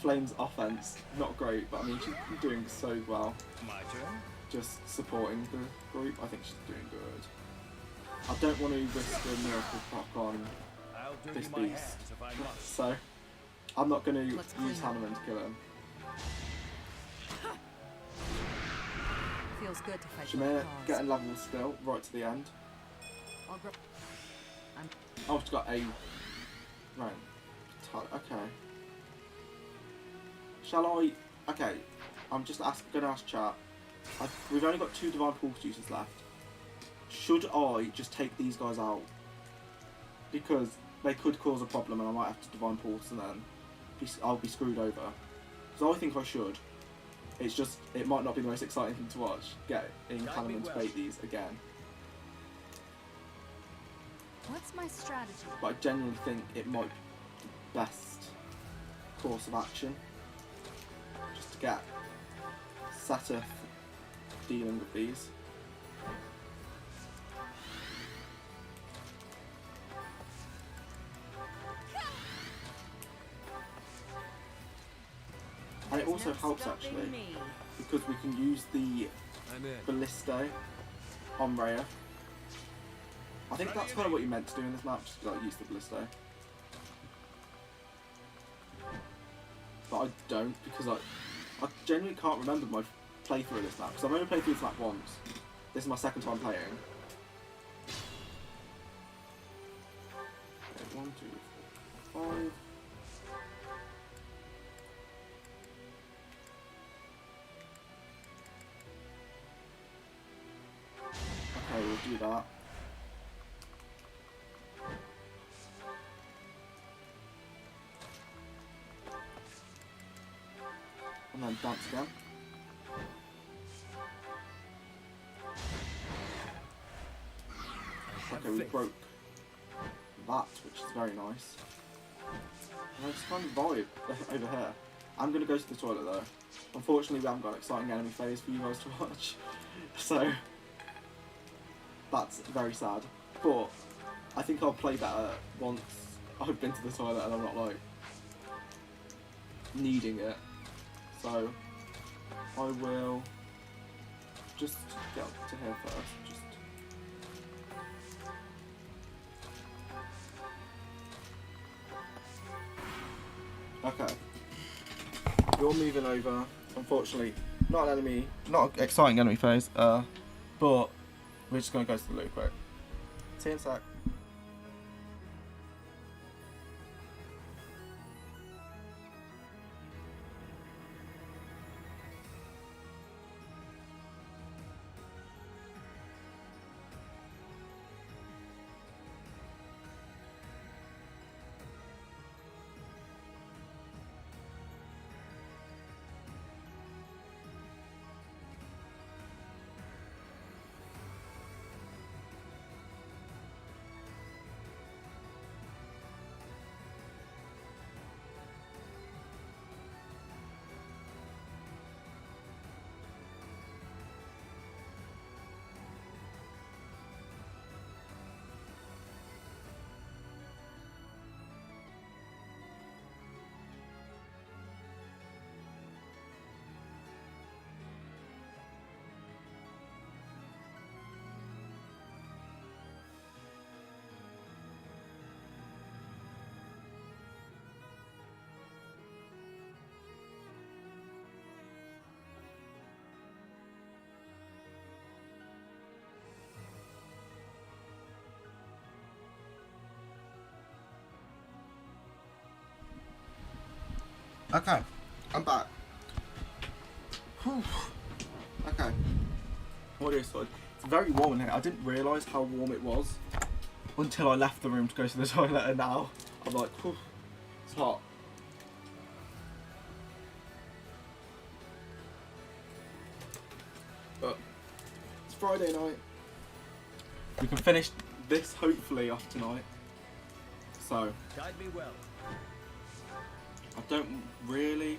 Flame's offense, not great, but I mean she's doing so well. My turn. Just supporting the group, I think she's doing good. I don't want to risk a miracle proc on I'll do this you my beast, hands if I must. so I'm not going to Let's use clean up. Hanneman to kill him. Feels good to fight for a Shamir cause. getting level still, right to the end. I'll grow. Oh, she's got a right. Okay. Shall I? Okay. I'm just going to ask chat. We've only got 2 Divine Pulse juices left. Should I just take these guys out? Because they could cause a problem and I might have to Divine Pulse and then I'll be screwed over. So I think I should. It's just, it might not be the most exciting thing to watch. Getting Hanneman to bait these again. What's my strategy? But I genuinely think it might be the best course of action. Just to get Seth dealing with these. And it also helps actually, because we can use the I'm in. Ballistae on Rhea. I think that's kind of what you meant to do in this map, just like use the Ballistae. But I don't, because I genuinely can't remember my playthrough of this map, because I've only played through this map once. This is my second time playing. Okay, 1, 2, 3, 4, 5. Okay, we'll do that. And then dance again. Okay, we broke that, which is very nice. And I just kind of vibe over here. I'm going to go to the toilet though. Unfortunately, we haven't got an exciting enemy phase for you guys to watch. So, that's very sad. But, I think I'll play better once I've been to the toilet and I'm not like needing it. So, I will just get up to here first. Just okay. You're moving over. Unfortunately, not an enemy, not an exciting enemy phase. But we're just gonna go to the loo quick. See you in a sec. Okay, I'm back. Whew. Okay. Audio side. It's very warm in here. I didn't realise how warm it was until I left the room to go to the toilet, and now I'm like, whew, it's hot. But it's Friday night. We can finish this hopefully off tonight. So Guide me well. I don't really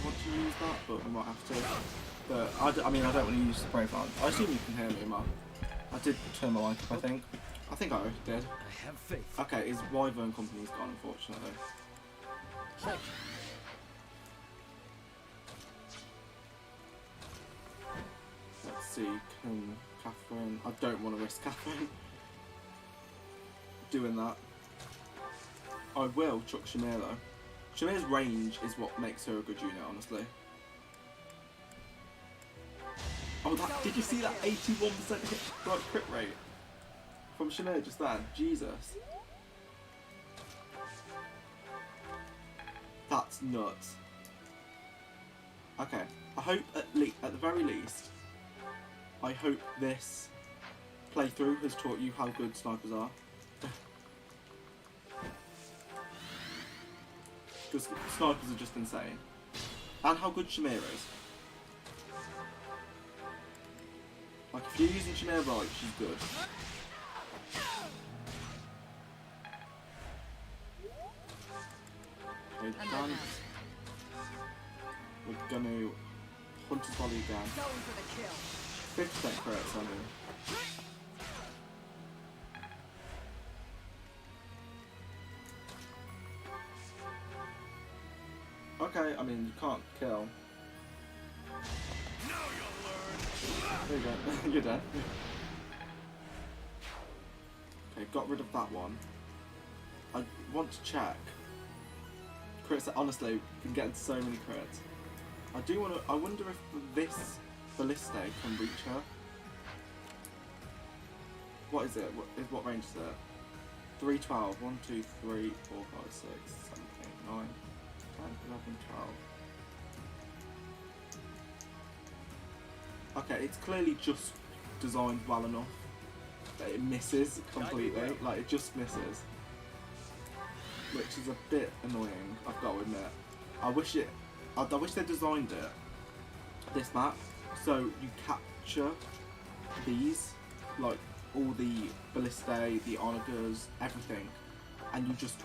want to use that, but I might have to. But I mean, I don't want to use spray plant. I assume you can hear me, Ma. I did turn the mic up, I think. I think I did. I have faith. Okay, his Wyvern company's gone, unfortunately. Halt. Let's see, can Catherine... I don't want to risk Catherine doing that. I will chuck Shamir though. Shamir's range is what makes her a good unit, honestly. Oh, that, did you see that 81% hit like crit rate from Shamir just then? Jesus. That's nuts. Okay, I hope at the very least, I hope this playthrough has taught you how good snipers are. Because snipers are just insane. And how good Shamir is. Like, if you're using Shamir right, she's good. Okay, done. We're gonna Hunter's Volley again. Going for the kill. 50% crits, I mean. Okay, I mean, you can't kill. There you go. You're dead. Okay, got rid of that one. I want to check. Crits, honestly, we can get into so many crits. I do want to. I wonder if this Ballista can reach her. What is it? What range is it? 312. 1, 2, 3, 4, 5, 6, 7, 8, 9, 10, 11, 12. Okay, it's clearly just designed well enough that it misses completely. Like, it just misses. Which is a bit annoying, I've got to admit. I wish they designed it, this map, so you capture these, like all the Ballistae, the Onagers, everything, and you just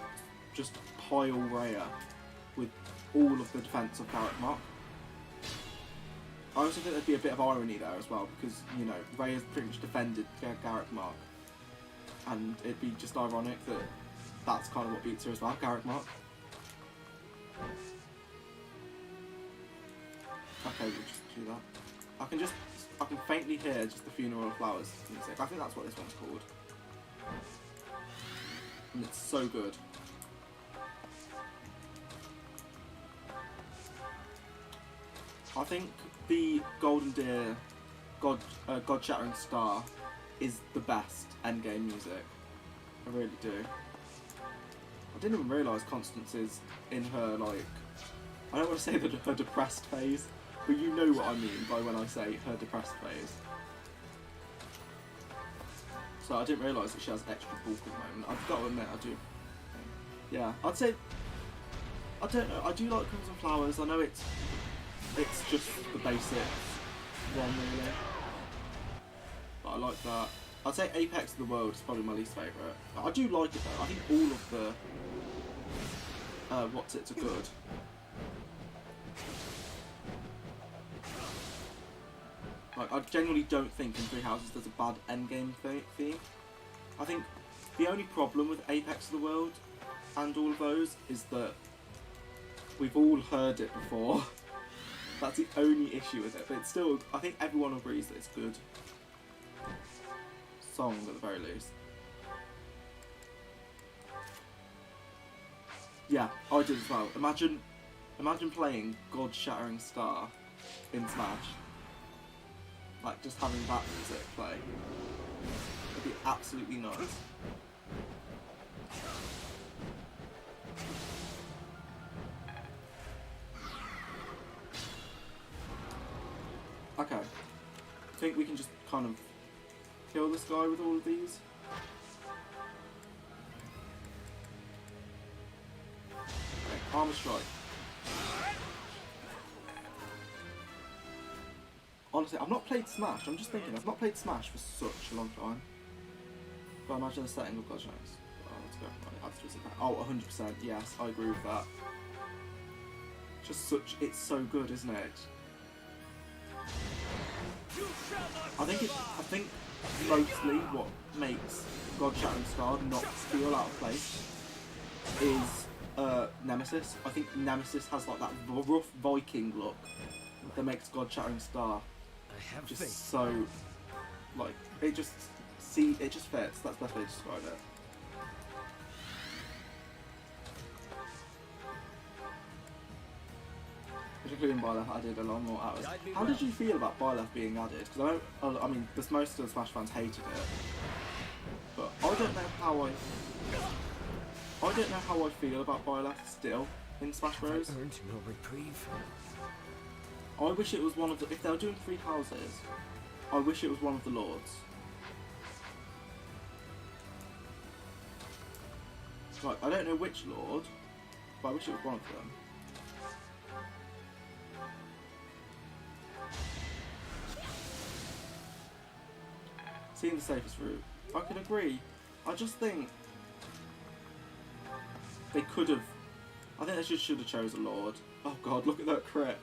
pile Rhea with all of the defense of Garrett Mark. I also think there'd be a bit of irony there as well, because, you know, Rhea's pretty much defended Garrett Mark, and it'd be just ironic that that's kind of what beats her as well, Garrett Mark. Okay, we'll just do that. I can faintly hear just the Funeral of Flowers music. I think that's what this one's called. And it's so good. I think the Golden Deer God Shattering Star is the best endgame music. I really do. I didn't even realise Constance is in her, like, I don't want to say her depressed phase, but you know what I mean by when I say her depressed phase. So I didn't realise that she has extra bulk at the moment. I've got to admit, I do. Yeah, I'd say, I don't know, I do like Crimson Flowers. I know it's just the basic one really, but I like that. I'd say Apex of the World is probably my least favourite. I do like it though. I think all of the what's-its are good. Like, I genuinely don't think in Three Houses there's a bad endgame theme. I think the only problem with Apex of the World and all of those is that we've all heard it before. That's the only issue with it, but it's still, I think everyone agrees that it's good song at the very least. Yeah, I did as well. Imagine playing God Shattering Star in Smash. Like, just having that music play. It'd be absolutely nice. think we can just kind of kill this guy with all of these. Okay, armor strike. Honestly, I've not played Smash. I'm just thinking, I've not played Smash for such a long time. But I imagine the setting of God's Shanks. Let's go. Oh, 100%. Yes, I agree with that. Just such, it's so good, isn't it? I think mostly what makes God Shattering Star not feel out of place is Nemesis. I think Nemesis has like that rough Viking look that makes God Shattering Star just so, like, it just fits. That's the best way to describe it. Including Byleth added a lot more hours. How did you feel about Byleth being added? Because I mean, most of the Smash fans hated it, but I don't know how I feel about Byleth still in Smash Bros. I wish it was one of the. If they were doing 3 houses, I wish it was one of the lords. Like, I don't know which lord, but I wish it was one of them. Seeing the safest route. I can agree. I just think they could have. I think they should have chose a lord. Oh god, look at that crit.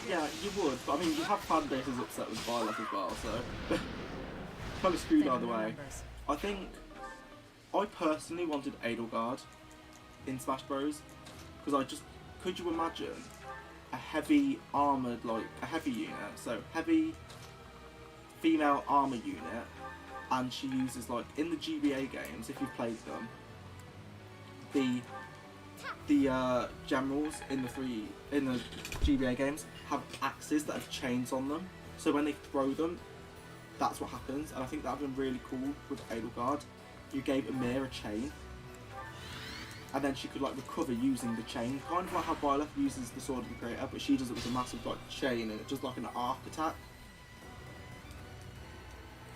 Yeah, you would, but I mean, you have fan bases upset with Byleth as well, so kind of screwed either way. I think I personally wanted Edelgard in Smash Bros. Because I just, could you imagine a heavy armoured, like a heavy unit, so heavy female armour unit, and she uses, like, in the GBA games, if you've played them, the generals in the GBA games have axes that have chains on them, so when they throw them, that's what happens, and I think that would have been really cool with Edelgard. You gave Amir a chain, and then she could, like, recover using the chain, kind of like how Byleth uses the Sword of the Creator, but she does it with a massive, like, chain, and it does, like, an arc attack.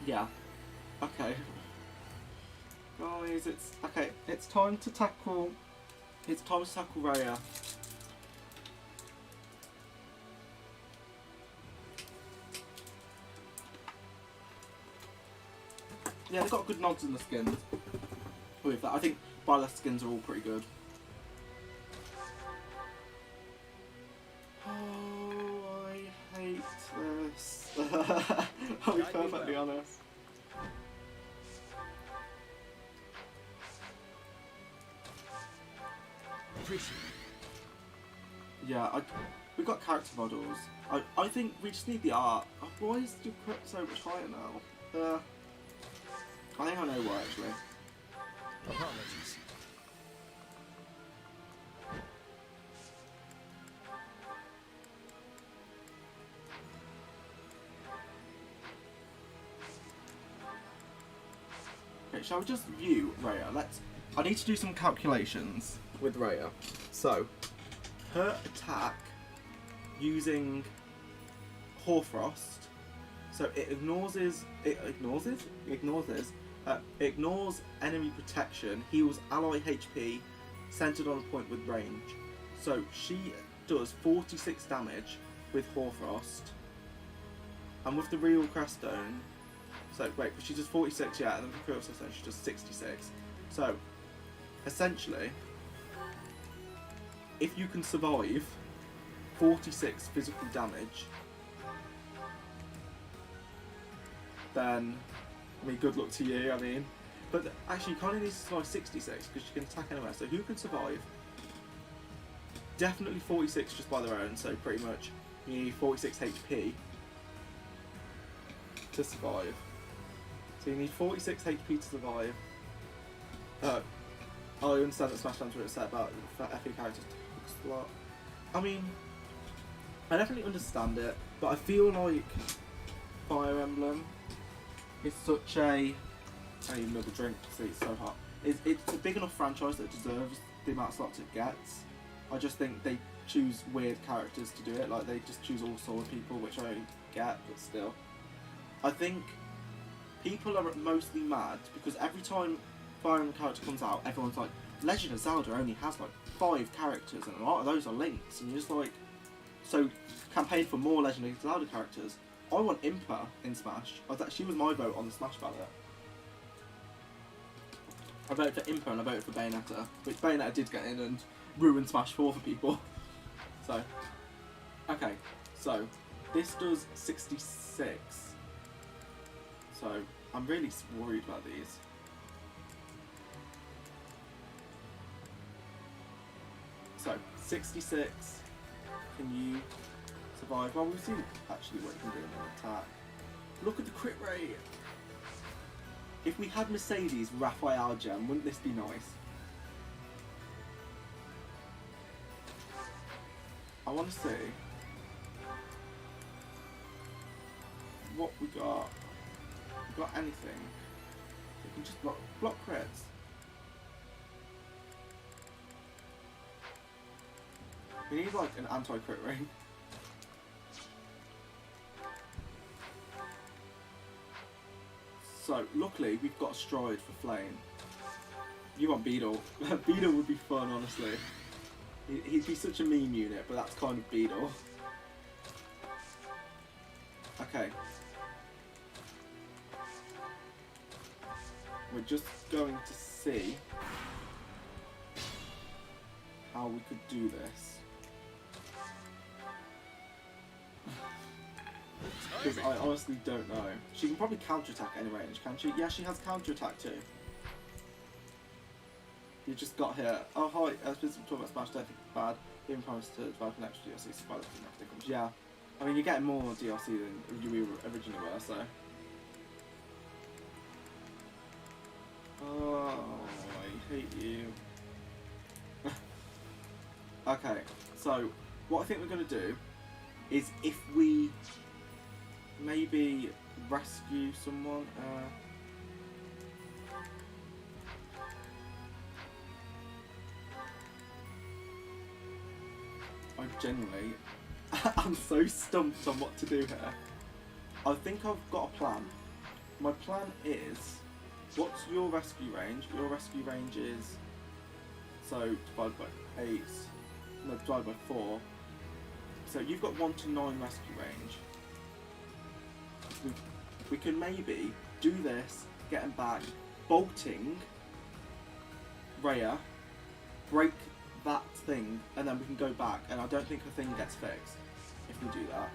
Yeah. Okay. Guys, it's time to tackle Raya. Yeah, they've got good nods in the skins. With that, I think Byleth's skins are all pretty good. Oh, I hate this. I'll be perfectly honest. Yeah, we've got character models. I think we just need the art. Oh, why is your crit so much higher now? I think I know why, actually. Apologies. Okay, shall we just view Raya? I need to do some calculations with Raya. So, her attack using Hoarfrost, so it ignores enemy protection, heals ally HP, centered on a point with range. So she does 46 damage with Hoarfrost, and with the real Creststone, so wait, she does 46, yeah, and then with the real Creststone she does 66. So essentially, if you can survive 46 physical damage, then, I mean, good luck to you, I mean. But actually, you kind of need to survive 66, because you can attack anywhere. So who can survive? Definitely 46 just by their own, so pretty much you need 46 HP to survive. So you need 46 HP to survive. I understand that Smash Time's what it's said about FE characters looks a lot. I mean, I definitely understand it, but I feel like Fire Emblem is such a... I need another drink, see, it's so hot. It's a big enough franchise that it deserves the amount of slots it gets. I just think they choose weird characters to do it. Like, they just choose all sword people, which I get, but still. I think people are mostly mad because every time Fire Emblem character comes out, everyone's like, Legend of Zelda only has like 5 characters, and a lot of those are links, and you're just like, so campaign for more Legend of Zelda characters. I want Impa in Smash. She was my vote on the Smash ballot. I voted for Impa and I voted for Bayonetta, which Bayonetta did get in and ruin Smash 4 for people. So, okay, so this does 66. So I'm really worried about these. So 66. Can you survive? Well, we'll see actually what you can do in an attack. Look at the crit rate. If we had Mercedes Raphael Gem, wouldn't this be nice? I want to see what we got. We got anything? We can just block crits. We need like an anti-crit ring. So, luckily, we've got a Stride for Flame. You want Beetle. Beetle would be fun, honestly. He'd be such a meme unit, but that's kind of Beetle. Okay. We're just going to see how we could do this. Because I honestly don't know. She can probably counterattack any range, can't she? Yeah, she has counterattack too. You just got here. Oh, hi. I was talking about Smash. Don't think it's bad. Even promised to develop an extra DLC so far as the next comes. Yeah. I mean, you're getting more DLC than you originally were, so. Oh, I hate you. Okay, so what I think we're going to do is if we maybe rescue someone. I genuinely, I'm so stumped on what to do here. I think I've got a plan. My plan is, what's your rescue range? Your rescue range is, so divided by 8, no, divided by 4. So you've got 1 to 9 rescue range. We can maybe do this, get him back, bolting Rhea, break that thing, and then we can go back, and I don't think the thing gets fixed if we do that.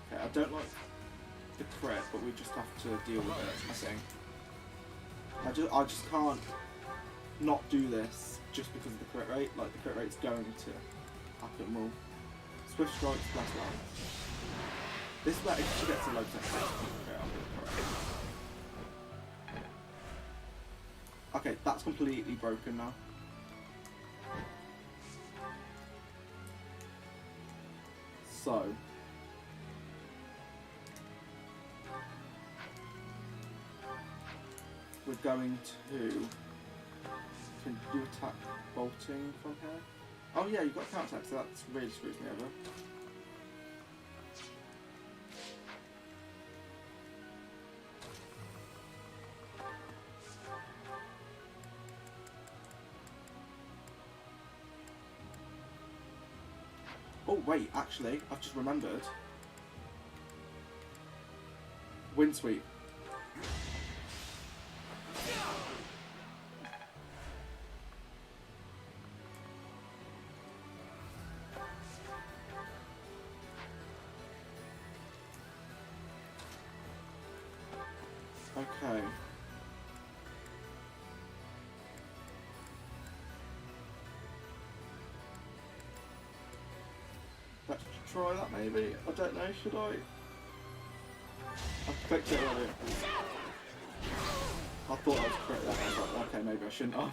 Okay, I don't like the crit, but we just have to deal with it, I think. I just can't not do this just because of the crit rate. Like, the crit rate's going to happen. Well, Swift Strike's Blast Line. This way, if she gets a low tech, okay, I'll do it. Okay, that's completely broken now. So, we're going to, can you attack bolting from here? Oh yeah, you've got counter attack, so that's really screws me over. Oh wait, actually, I've just remembered. Wind Sweep. Okay. Let's try that maybe. I don't know, should I? I clicked it already. I thought I was correct that. I was like, okay, maybe I shouldn't have.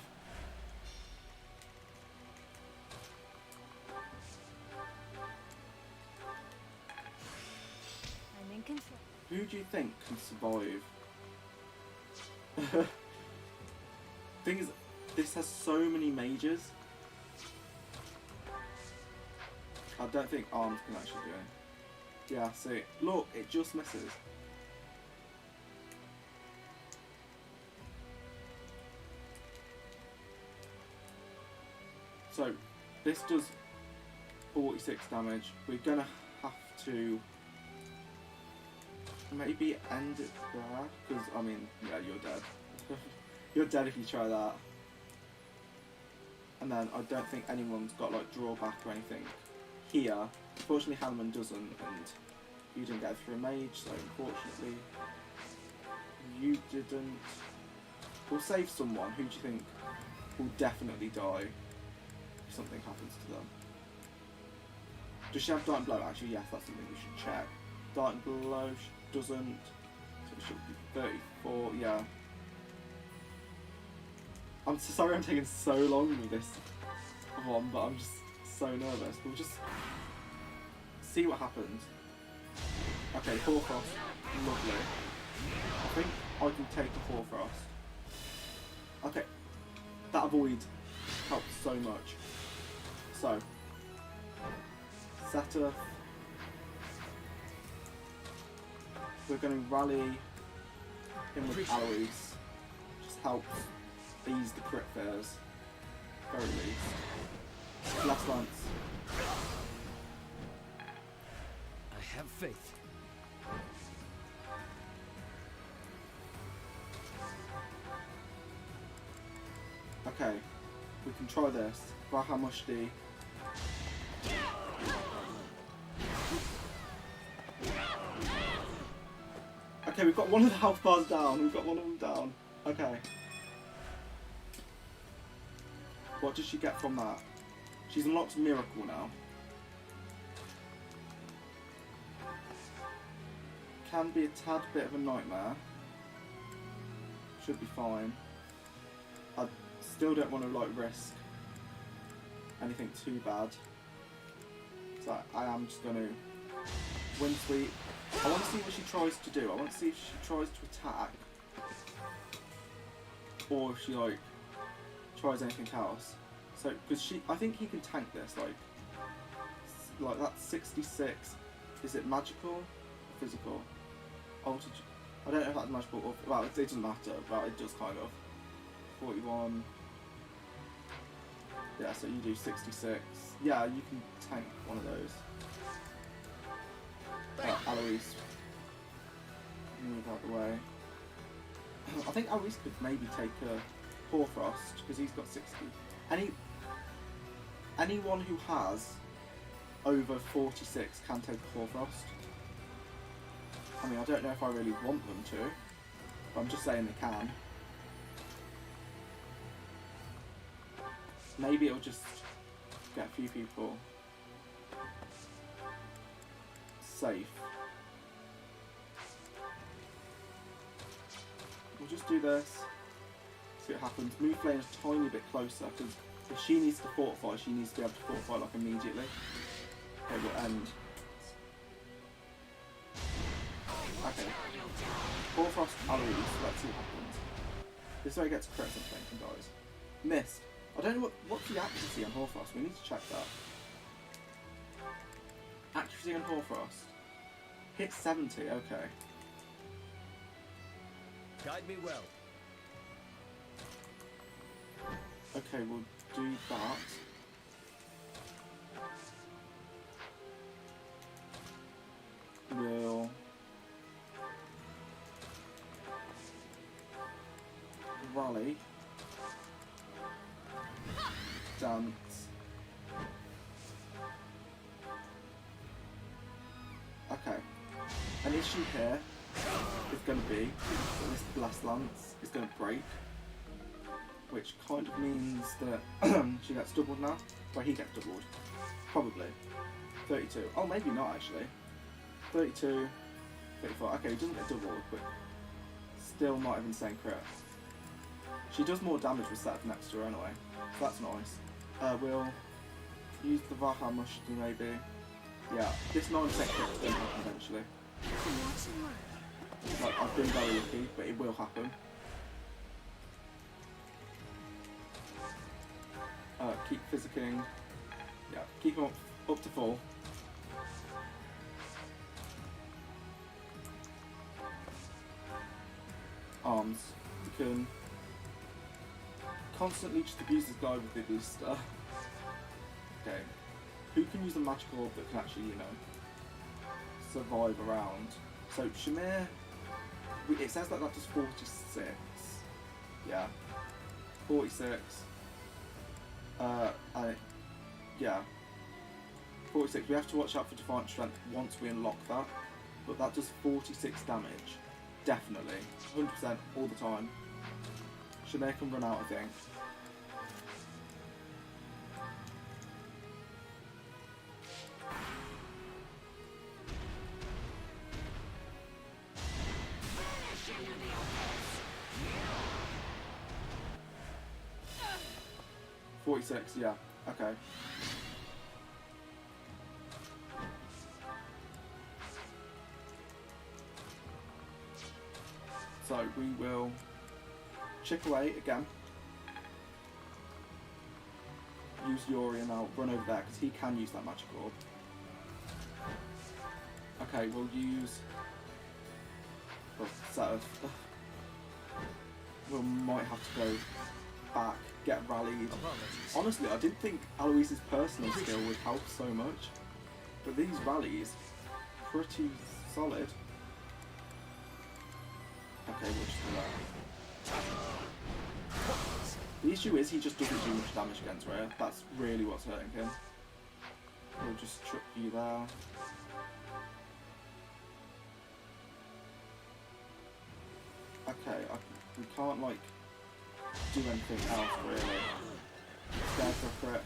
I'm in control. Who do you think can survive? Thing is, this has so many mages. I don't think arms can actually do it. Yeah, see, look, it just misses. So, this does 46 damage. We're gonna have to maybe end it there, because, I mean, yeah, you're dead. You're dead if you try that. And then I don't think anyone's got, like, drawback or anything here. Unfortunately, Hanneman doesn't, and you didn't get through a mage, so unfortunately, you didn't. We'll save someone. Who do you think will definitely die if something happens to them? Does she have Darting Blow? Actually, yes, that's something we should check. Darting Blow doesn't, so it should be 34, yeah. I'm so sorry I'm taking so long with this one, but I'm just so nervous. We'll just see what happens. Okay, Hoarfrost, lovely. I think I can take a Hoarfrost. Okay, that avoid helps so much. So, Seteth. We're going to rally him with Alois. Just helps ease the crit fears. Very least. Last Lance. I have faith. Okay, we can try this. Vahamushti. Okay, we've got one of the health bars down. We've got one of them down. Okay. What does she get from that? She's unlocked Miracle now. Can be a tad bit of a nightmare. Should be fine. I still don't want to like risk anything too bad. So I am just going to Wind Sweep. I want to see what she tries to do. I want to see if she tries to attack, or if she like tries anything else. So because I think he can tank this. Like that's 66. Is it magical or physical? Altered. I don't know if that's magical or well, it doesn't matter, but it does kind of. 41. Yeah, so you do 66. Yeah, you can tank one of those. Alois, move out the way. I think Alois could maybe take a Hoarfrost because he's got 60. Anyone who has over 46 can take a Hoarfrost. I mean, I don't know if I really want them to, but I'm just saying they can. Maybe it'll just get a few people safe. We'll just do this, see what happens. Move Flame is a tiny bit closer, because if she needs to fortify, she needs to be able to fortify like immediately. Okay, we'll end. Okay. Hoarfrost Alois, let's see what happens. This way it gets crit something and dies. Missed. I don't know what's the accuracy on Hoarfrost, we need to check that. Accuracy on Hoarfrost. Hit 70, okay. Guide me well. Okay, we'll do that. We'll rally. Dance. Okay. An issue here is going to be that this Blast Lance is going to break, which kind of means that she gets doubled now. Well, he gets doubled. Probably. 32. Oh, maybe not actually. 32, 34. Okay, he doesn't get doubled, but still not even saying crit. She does more damage with Seth next to her anyway, so that's nice. We'll use the Vahamushti maybe. Yeah, this 9% crit is going to happen eventually. Like, I've been very lucky, but it will happen. Keep physicking. Yeah, keep him up to full. bombs. We can constantly just abuse this guy with the booster. Okay. Who can use a magical orb that can actually, you know, survive around? So Shamir, it says that does 46. Yeah. 46. Yeah. 46. We have to watch out for Defiant Strength once we unlock that. But that does 46 damage. Definitely. 100% all the time. Shamir can run out, I think. .46, yeah. Okay. So we will chip away again. Use Yuri and I'll run over there because he can use that magic orb. Okay, we'll use. Well, Seiros. We might have to go back, get rallied. Apologies. Honestly, I didn't think Aloise's personal skill would help so much, but these rallies, pretty solid. Okay, we'll just do that. The issue is he just doesn't do much damage against Rhea. That's really what's hurting him. We'll just trip you there. Okay, we can't like do anything else really. Scared for a crit.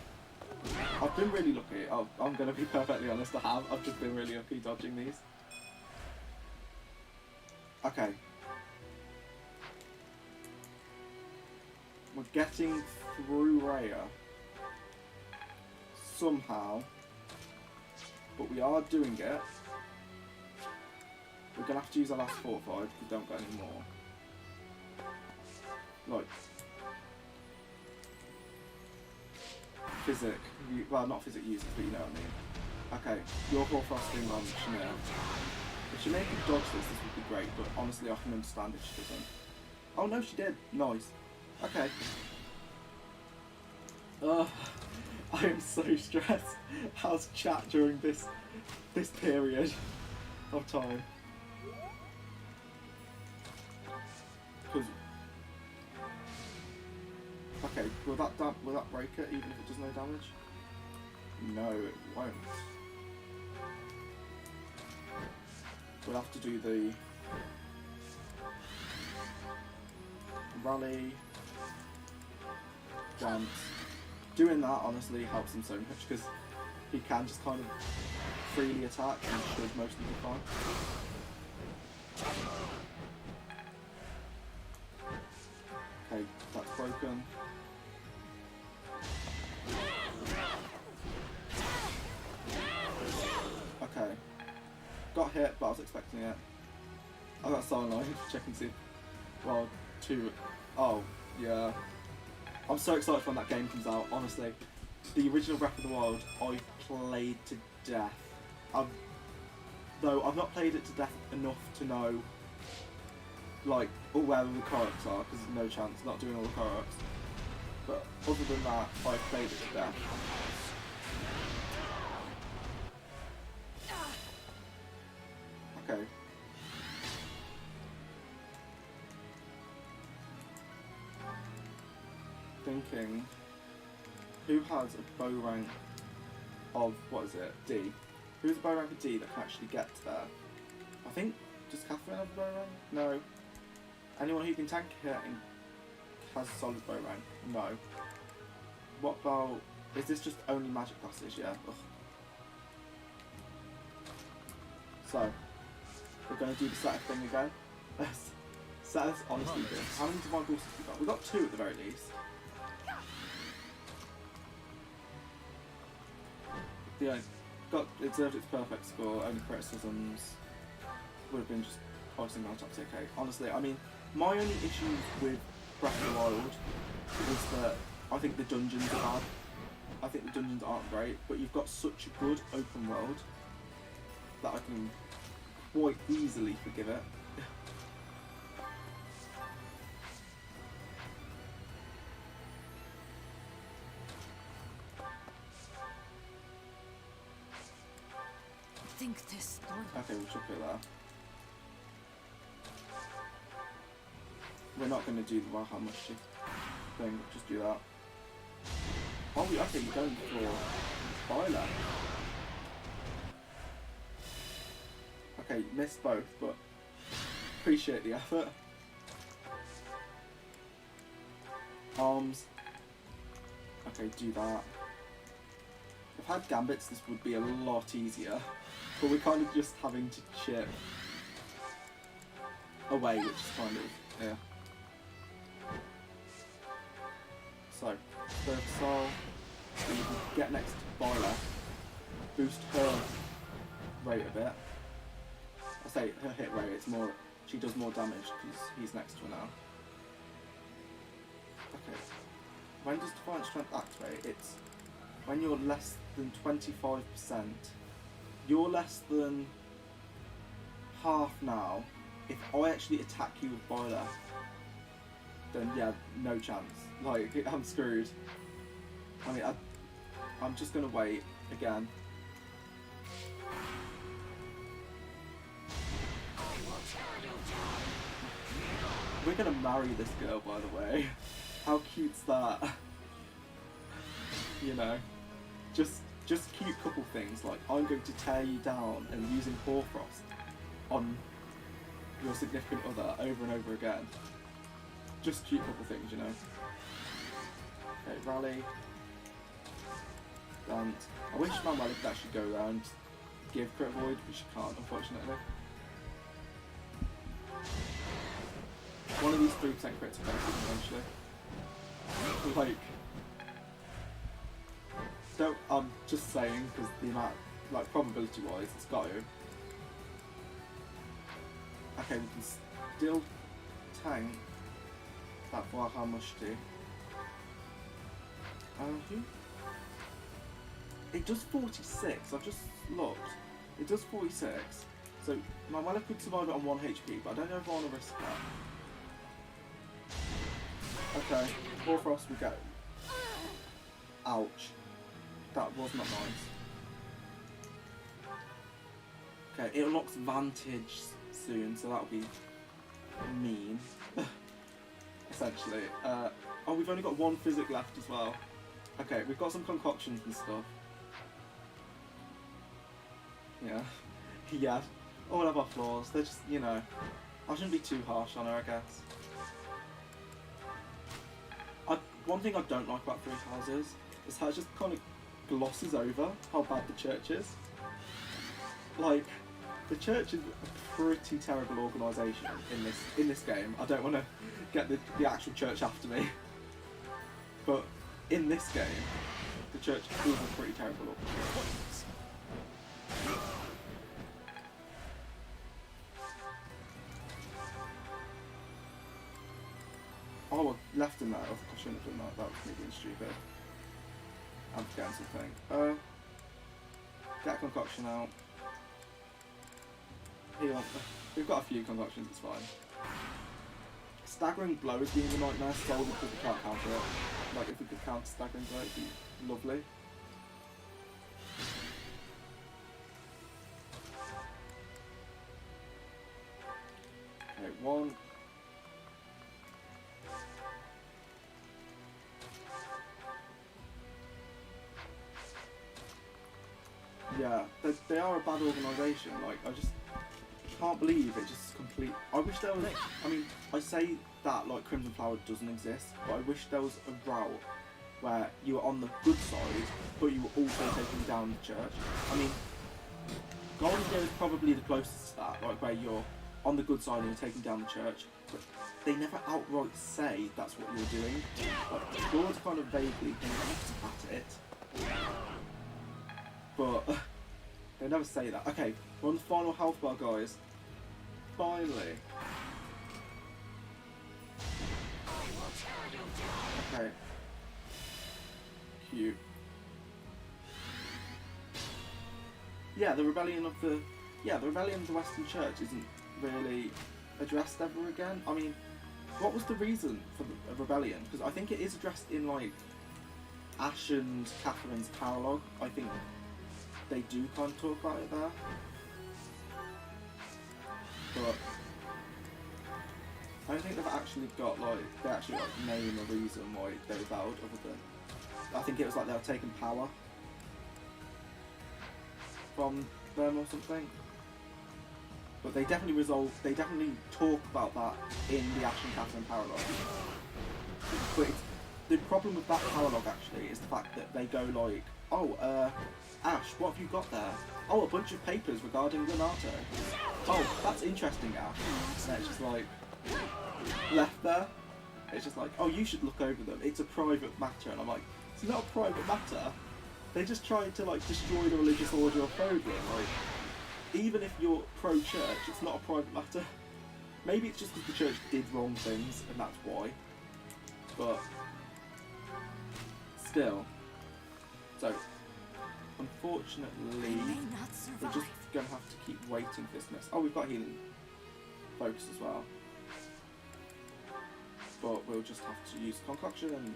I've been really lucky. I'm going to be perfectly honest, I have. I've just been really lucky dodging these. Okay. We're getting through Rhea. Somehow. But we are doing it. We're going to have to use our last fortified if we don't get any more. Like, physic, well not physic users, but you know what I mean. Okay, you're Hoarfrosting on Shamir. If Shamir could dodge this would be great, but honestly I can understand if she doesn't. Oh no, she did. Nice. Okay. I am so stressed. How's chat during this period of time? Because okay, will that break it even if it does no damage? No, it won't. We'll have to do the rally dance. Doing that honestly helps him so much because he can just kind of freely attack and should mostly be fine. Okay, that's broken. Okay. Got hit, but I was expecting it. I got so annoyed checking to see. Well, two. Oh, yeah. I'm so excited when that game comes out, honestly. The original Breath of the Wild, I played to death. Though I've not played it to death enough to know, like, where all the Koroks are, because there's no chance, not doing all the Koroks. But other than that, I've played it to death. Okay. Thinking, who has a bow rank of, what is it, D? Who's a bow rank of D that can actually get to there? I think, does Catherine have a bow rank? No. Anyone who can tank a hit and has a solid bow rank? No. What about, is this just only magic classes? Yeah. Ugh. So, we're going to do the setup thing again. Setups honestly good. How many divine boosts have we got? We've got 2 at the very least. Yeah, it deserved its perfect score, only criticisms would have been just icing on top tier cake. Honestly, I mean, my only issues with Breath of the Wild is that I think the dungeons are bad. I think the dungeons aren't great, but you've got such a good open world that I can quite easily forgive it. Okay, we'll chuck it there. We're not going to do the wow how much thing, just do that. Oh, we actually going for Boiler. Okay, missed both, but appreciate the effort. Arms. Okay, do that. If I had gambits, this would be a lot easier, but we're kind of just having to chip away, which is kind of, yeah. So, Spirit of Soul, we can get next to Boiler, boost her rate a bit. I say her hit rate, it's more, she does more damage because he's next to her now. Okay, when does Divine Strength activate? It's when you're less than 25%. You're less than half now. If I actually attack you with Boiler, then yeah, no chance. Like, I'm screwed. I mean, I'm just gonna wait again. We're gonna marry this girl, by the way. How cute's that? You know, just cute couple things like I'm going to tear you down and using Hoarfrost on your significant other over and over again. Just cute couple things, you know. Okay, rally. And I wish Manuela could actually go around, give crit void, but she can't, unfortunately. One of these 3% crits are eventually. Like, don't, I'm just saying, because the amount, like, probability wise, it's got to. Okay, we can still tank that for how much do? It does 46, I've just looked. It does 46, so my Manuela could survive it on 1 HP, but I don't know if I want to risk that. Okay, Hoarfrost we go. Ouch. That was not nice. Okay, it unlocks Vantage soon, so that'll be mean. Essentially. Oh, we've only got 1 physic left as well. Okay, we've got some concoctions and stuff. Yeah. Yeah. All of our flaws. They're just, you know, I shouldn't be too harsh on her, I guess. One thing I don't like about Three Houses is how it just kind of glosses over how bad the church is. Like, the church is a pretty terrible organisation in this game. I don't want to get the actual church after me, but in this game, the church is a pretty terrible organisation. Oh, I left him that. I shouldn't have done that. That was me being stupid. I'm forgetting something. Get a concoction out. Here, we've got a few concoctions, it's fine. Staggering blow is being a nightmare solely because we can't counter it. Like, if we could counter staggering blow, it'd be lovely. Okay, 1. Yeah, they are a bad organisation. Like, I just can't believe it just complete. I wish there was. I mean, I say that like Crimson Flower doesn't exist, but I wish there was a route where you were on the good side, but you were also taking down the church. I mean, Golden Gear is probably the closest to that, like where you're on the good side and you're taking down the church, but they never outright say that's what you're doing. Like, the Lord kind of vaguely hints at it. But they never say that. Okay, we're on the final health bar, guys. Finally. Okay. Cute. Yeah, the rebellion of the Western Church isn't really addressed ever again. I mean, what was the reason for the rebellion? Because I think it is addressed in like Ash and Catherine's paralogue. I think they do kind of talk about it there. but I don't think they've actually got they actually name a reason why they rebelled other than I think it was like they were taking power from them or something. But they definitely talk about that in the Ashen Catherine paralogue. But the problem with that paralogue actually is the fact that they go like, oh, Ash, what have you got there? Oh, a bunch of papers regarding Leonardo. Oh, that's interesting, Ash. And it's just like, left there. It's just like, oh, you should look over them. It's a private matter. And I'm like, it's not a private matter. They just tried to destroy the religious order of Fodlan. Even if you're pro-church, it's not a private matter. Maybe it's just because the church did wrong things, and that's why. But still. So, unfortunately, we're just going to have to keep waiting for this mess. Oh, we've got healing focus as well. But we'll just have to use concoction.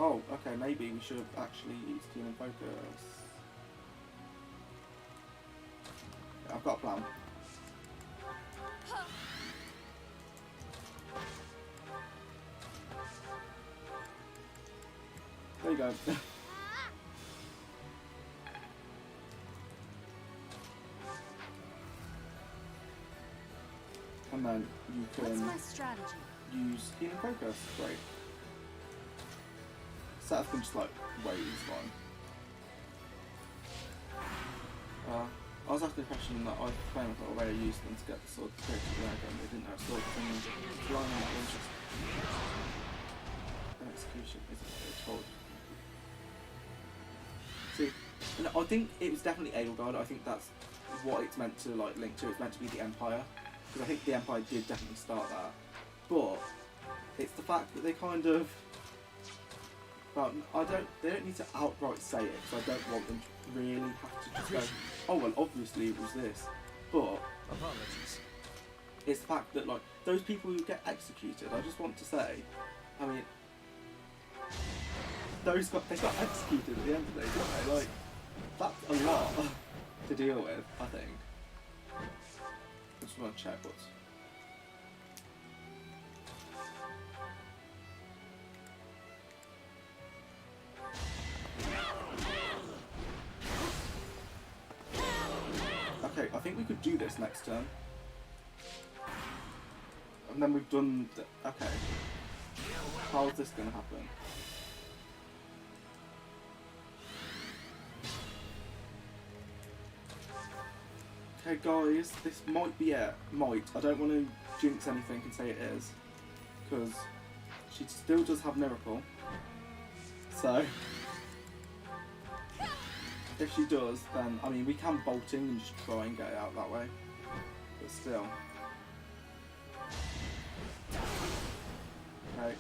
Oh, okay, maybe we should actually use healing focus. I've got a plan. There you go. And then you can What's my strategy? use healing focus. Great. Seth can just wait, he's fine. I was asking a question that I claimed I got a way to use them to get the sword to break the dragon. They didn't have sword things. Flying on that one's just an execution, isn't it? It's told. See, and I think it was definitely Edelgard. I think that's what it's meant to link to. It's meant to be the Empire, because I think the Empire did definitely start that. But it's the fact that they kind of, well, they don't need to outright say it, because I don't want them to really have to just go, oh well, obviously it was this. But Apologies. it's the fact that those people who get executed, I just want to say, I mean, they got executed at the end of the day, didn't they? That's a lot to deal with, I think. I just want to check what's. Okay, I think we could do this next turn. And then we've done okay. How is this going to happen? Okay guys, this might be it. Might. I don't want to jinx anything and say it is. Because she still does have Miracle. So if she does, then, I mean, we can bolting and just try and get it out that way. But still. Okay,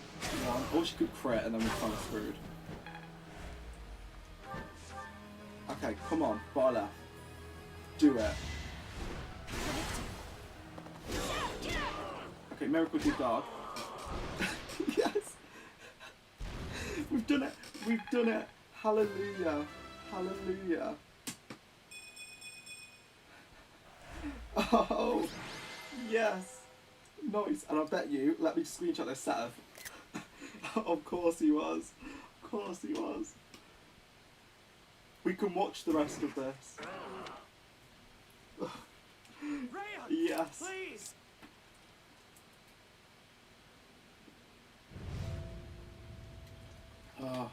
one. Or she could crit and then we're kind of screwed. Okay, come on, bottom left. Do it. Okay, Miracle did dark. Yes! We've done it! We've done it! Hallelujah! Hallelujah! Oh! Yes! Nice! And I bet you, let me screenshot this Seth. Of course he was. Of course he was. We can watch the rest of this. Rhea, Yes! please. Oh.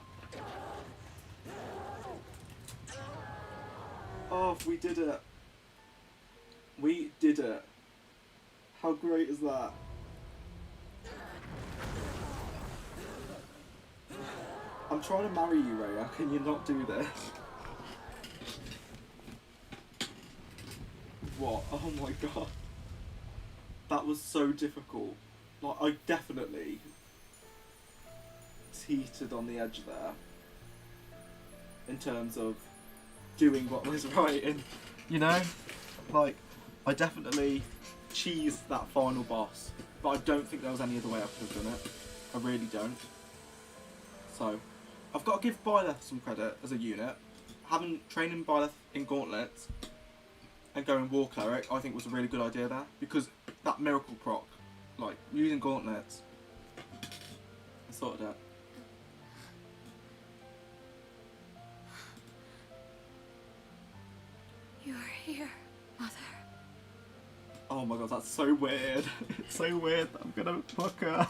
Oh, we did it. We did it. How great is that? I'm trying to marry you, Rhea. Can you not do this? What? Oh my god. That was so difficult. I definitely teetered on the edge there. In terms of doing what was right, and I definitely cheesed that final boss, but I don't think there was any other way I could have done it. I really don't. So I've got to give Byleth some credit as a unit. Having training Byleth in Gauntlets, and going War Cleric, I think was a really good idea there, because that miracle proc, like using gauntlets, I sorted it. You're here, Mother. Oh my god, that's so weird. It's so weird that I'm gonna fuck her.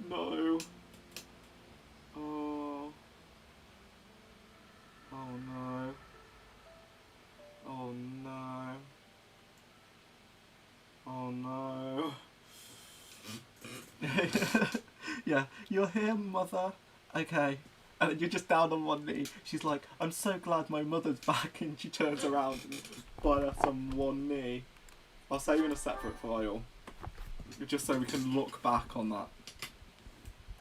No. Oh. Oh no. Oh no. Oh no. Yeah, you're here, Mother. Okay. And then you're just down on one knee. She's like, I'm so glad my mother's back, and she turns around and by us on one knee. I'll save you in a separate file. Just so we can look back on that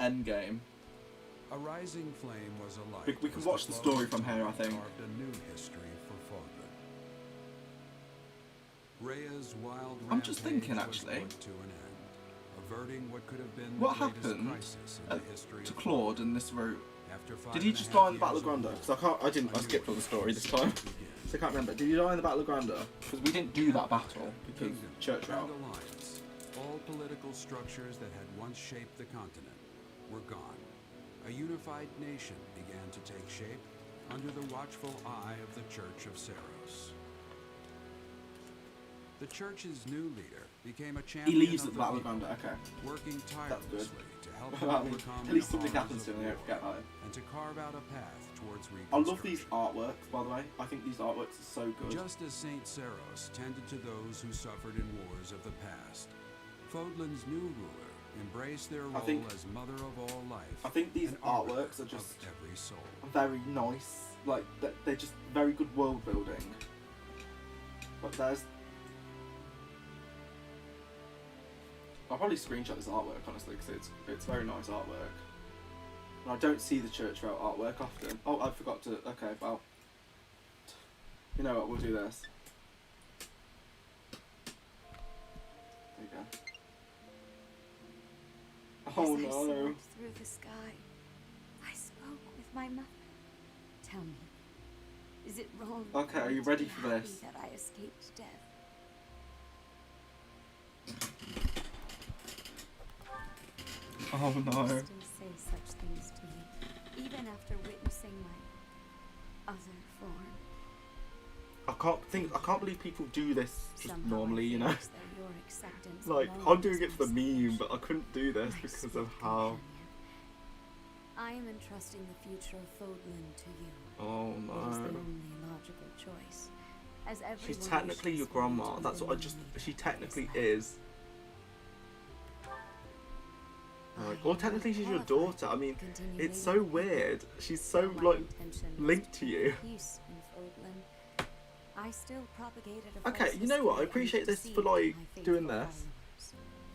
end game. A rising flame was a light. We can watch the story from here, I think. Carved a new history for Fodlan. Rhea's wild I'm just thinking, rampage actually, was put to an end, averting what could have been what the greatest happened crisis in the history to of Claude in this route? After Did he just die in the Battle of Granda? Because I skipped all the story this time, so I can't remember. Did he die in the Battle of Granda? Because we didn't do that battle because Church and route. alliance, all political structures that had once shaped the continent were gone. A unified nation began to take shape under the watchful eye of the Church of Seiros. The church's new leader became a He champion leaves of at the the Battle of people, Granda. Okay. working That's good. tirelessly to help I them mean, overcome at least the something horrors happens to of him. I war don't forget that. and to carve out a path towards I reconstruction. love these artworks, by the way. I think these artworks are so good. Just as Saint Seiros tended to those who suffered in wars of the past, Fodlan's new ruler embraced their role as mother of all life. I think these and arbiter artworks are just of every soul. very nice. Like they're just very good world building. But there's, I'll probably screenshot this artwork honestly because it's very nice artwork. And I don't see the church route artwork often. Oh, I forgot to. Okay, well, you know what? We'll do this. There you go. Oh As I no. soared through the sky, I spoke with my mother. Tell me, is it wrong? Okay, are you to ready be for happy this? That I escaped death. Oh You no. still say such things to me, even after witnessing my other form. I can't believe people do this just Somehow normally, I you feel know. as though your acceptance Like, alone I'm doing is it for the my meme, solution, but I couldn't do this my because sweet of how. companion. I am entrusting the future of Fodlan to you. Oh It is the no. only logical choice. As She's everyone technically wishes your for you grandma. to That's what I live just. in She this technically life. is. Like, or technically she's your daughter. I mean, Continue it's leading so the weird. She's so people. My like intention was linked to you. peace in Fodlan. I still propagated a Okay, false you know what? I history and appreciate this for deceived like my faithful doing this. followers.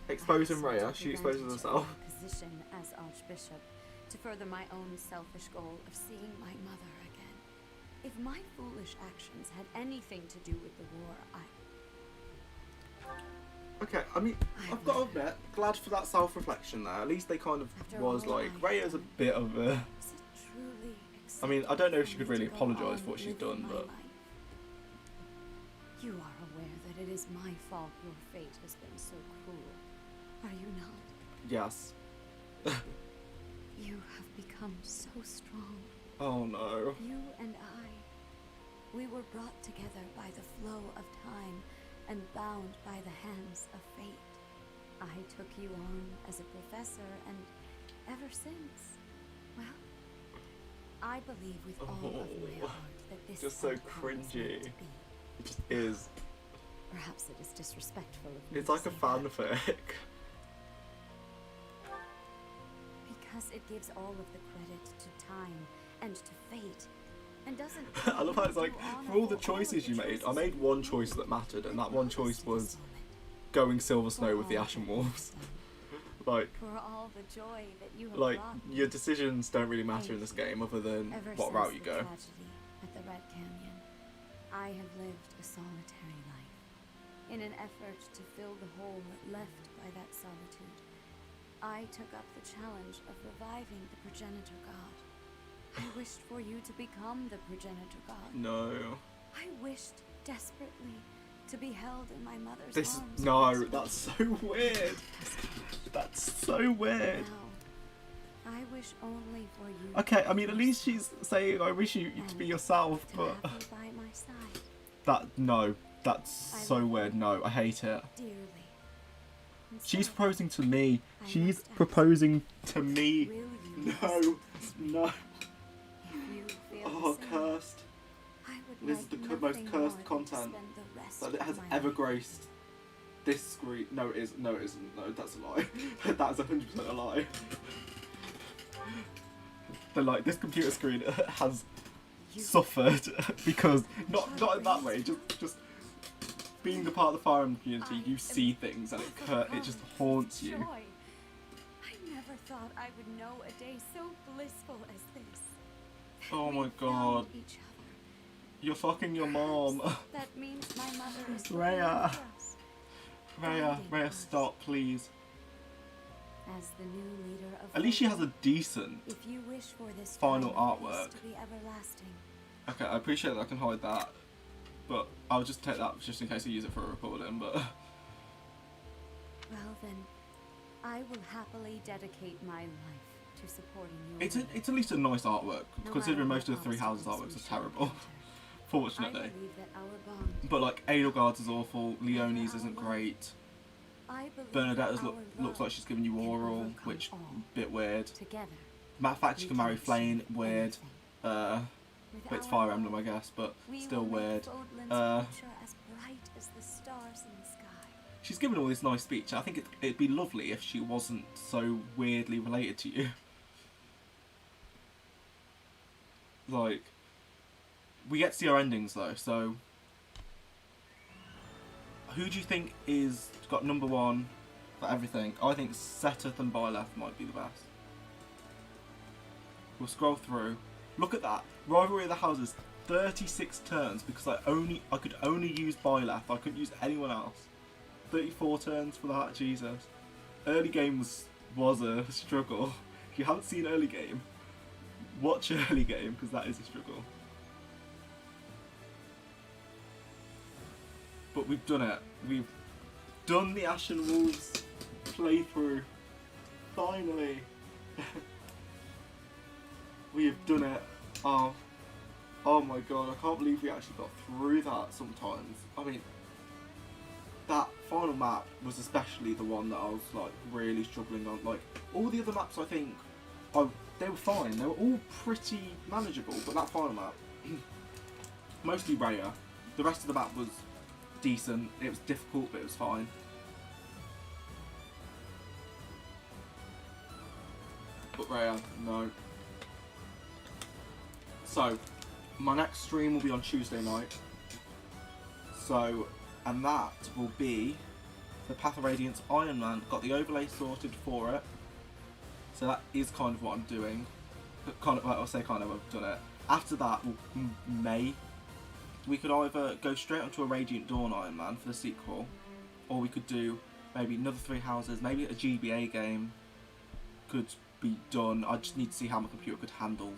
Exposing I Rhea. took She exposes advantage of herself. my position as Archbishop to further my own selfish goal of seeing my mother again. If my foolish actions had anything to do with the war, Okay, I mean, I've got to admit, glad for that self-reflection there. At least they kind of After was all like, I've Rhea's a done, bit of a. is it truly I mean, I don't know if she acceptable could really for me to go apologise for on what she's living done, my but life? You are aware that it is my fault your fate has been so cruel, are you not? yes. You have become so strong. Oh no. You and I, we were brought together by the flow of time and bound by the hands of fate. I took you on as a professor, and ever since, well, I believe with all of my Oh, heart that this just so outcome is meant cringy. to be. It just is. Perhaps it is disrespectful of me It's to like a say that, fanfic. because it gives all of the credit to time and to fate, and doesn't. I love how it's like, do honor for all the of choices you made, I choices made you one made. choice that mattered, and that It one brought us choice to this was moment. going Silver Snow For with the all Ashen that you have Wolves. done, Like, for all the joy that you have like brought me. your decisions don't really matter Thank in this you. game other than Ever what since route you the go. tragedy at the Red Canyon, I have lived a solitary life. In an effort to fill the hole left by that solitude, I took up the challenge of reviving the progenitor god. I wished for you to become the progenitor god. No. I wished desperately to be held in my mother's This arms. no, that's so weird. That's so weird. Now, I wish only for you. Okay, I mean, at least she's saying, I wish you to be yourself, to but have you by my side, no, that's so weird. No, I hate it. dearly. And She's so, proposing to me. I She's must ask, proposing to me. will you No, no. If you feel Oh, the same, cursed. I would This is like the most nothing cursed more than to content spend the rest that it of has my ever life. graced this screen. No, it isn't. No, it isn't. No, that's a lie. That is 100% a lie. But like, this computer screen has suffered because not in that way. Just being a part of the Fire Emblem community, you see things and it just haunts you. Joy. I never thought I would know a day so blissful as this. That Oh we my found god. each other. You're fucking your mom. That means my mother is looking Rhea. after us. Rhea, stop, please. As the new leader of At least she has Volga, a decent. if you wish for this final time of artwork. peace to be everlasting, Okay, I appreciate that I can hide that, but I'll just take that just in case I use it for a recording. But well then, I will happily dedicate my life to supporting you. it's at least a nice artwork, No considering matter most of what the Three Houses obstacles artworks we are shall terrible. encounter. I Fortunately. believe that our bond, But like Edelgard's is awful, Leonie's isn't great, I believe Bernadetta's that our looks like she's giving you can oral, overcome which all. bit weird. Together, Matter of fact, she we can marry achieve Flame, weird. anything. With But it's our Fire love, Emblem, I guess, but we still will make weird. Fodlan's future as bright as the stars in the sky. She's given all this nice speech. I think it'd be lovely if she wasn't so weirdly related to you. Like, we get to see our endings though, so who do you think is got number one for everything? I think Seteth and Byleth might be the best. We'll scroll through. Look at that. Rivalry of the Houses, 36 turns because I could only use Byleth. I couldn't use anyone else. 34 turns for that, Jesus. Early game was a struggle. If you haven't seen early game, watch early game because that is a struggle. But we've done it. We've done the Ashen Wolves playthrough. Finally. We have done it. Oh my god, I can't believe we actually got through that sometimes. I mean, that final map was especially the one that I was like really struggling on. Like, all the other maps I think, they were fine. They were all pretty manageable, but that final map, mostly Rhea. The rest of the map was decent. It was difficult, but it was fine. But Rhea, no. So, my next stream will be on Tuesday night. So, and that will be the Path of Radiance Iron Man. Got the overlay sorted for it. So that is kind of what I'm doing. But kind of, well, I'll say kind of, I've done it. After that, May, we could either go straight onto a Radiant Dawn Iron Man for the sequel, or we could do maybe another Three Houses, maybe a GBA game could be done. I just need to see how my computer could handle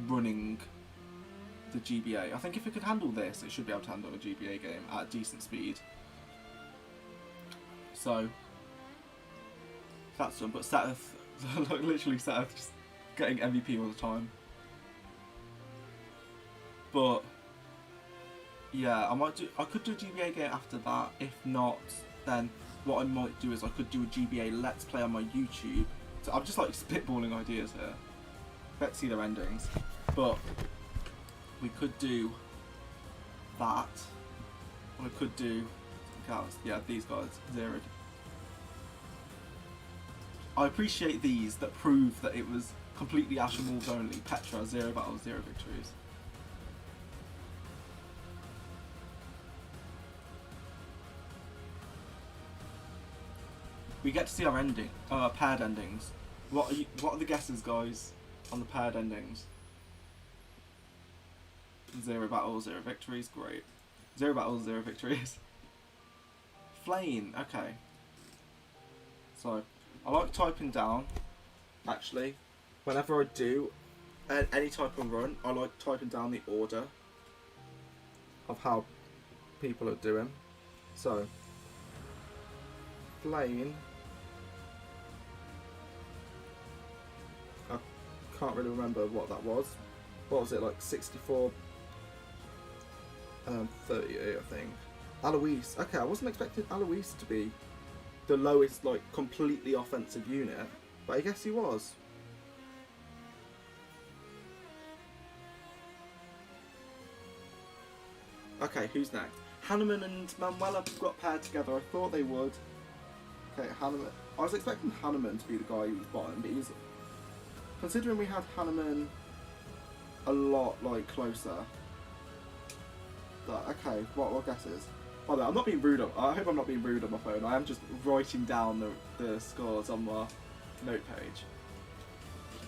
running the GBA. I think if it could handle this, it should be able to handle a GBA game at decent speed. So that's done. But Seteth, like literally Seteth, just getting MVP all the time. But yeah, I could do a GBA game after that. If not, then what I might do is I could do a GBA Let's Play on my YouTube. So I'm just like spitballing ideas here. Let's see their endings. But we could do that. Or we could do yeah, these guys. Zero. I appreciate these that prove that it was completely Ashen Wolves only. Petra, 0 battles, 0 victories. We get to see our ending, paired endings. What are the guesses, guys, on the paired endings? 0 battles, 0 victories, great. 0 battles, 0 victories. Flame, okay. So, I like typing down, actually. Whenever I do any type of run, I like typing down the order of how people are doing. So, Flame. I can't really remember what that was. What was it, like 64? 38, I think. Alois. Okay, I wasn't expecting Alois to be the lowest, like, completely offensive unit, but I guess he was. Okay, who's next? Hanneman and Manuela got paired together. I thought they would. Okay, Hanneman. I was expecting Hanneman to be the guy who was bottom, but he's... Considering we had Hanneman a lot, like, closer. But, okay, what guesses? By the way, I'm not being rude. I hope I'm not being rude on my phone. I am just writing down the scores on my note page.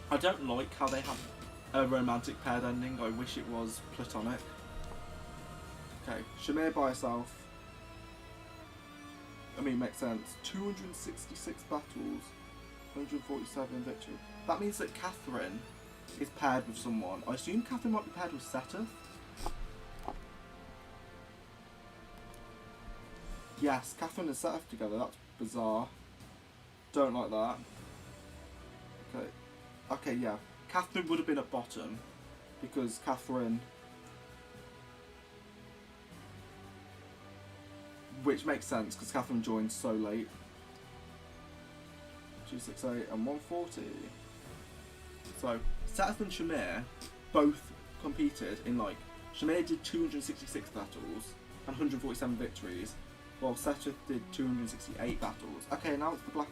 I don't like how they have a romantic paired ending. I wish it was platonic. Okay, Shamir by herself. I mean, makes sense. 266 battles, 147 victories. That means that Catherine is paired with someone. I assume Catherine might be paired with Seteth. Yes, Catherine and Seteth together. That's bizarre. Don't like that. Okay. Okay, yeah. Catherine would have been at bottom because Catherine... Which makes sense because Catherine joined so late. 268 and 140. So, Seteth and Shamir both competed in, like... Shamir did 266 battles and 147 victories, while Seteth did 268 battles. Okay, now it's the Black...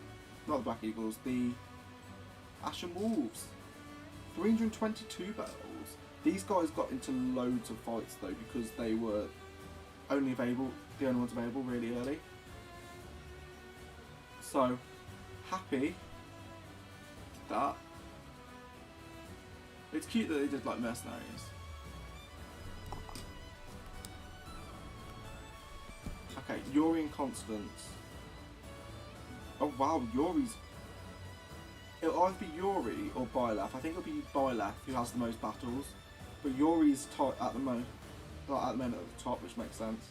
Not the Black Eagles, the Ashen Wolves. 322 battles. These guys got into loads of fights though because they were the only ones available really early. So, happy that. It's cute that they did like mercenaries. Okay, Yuri and Constance. Oh wow, Yuri's... It'll either be Yuri or Byleth. I think it'll be Byleth who has the most battles. But Yuri's at the moment at the top, which makes sense.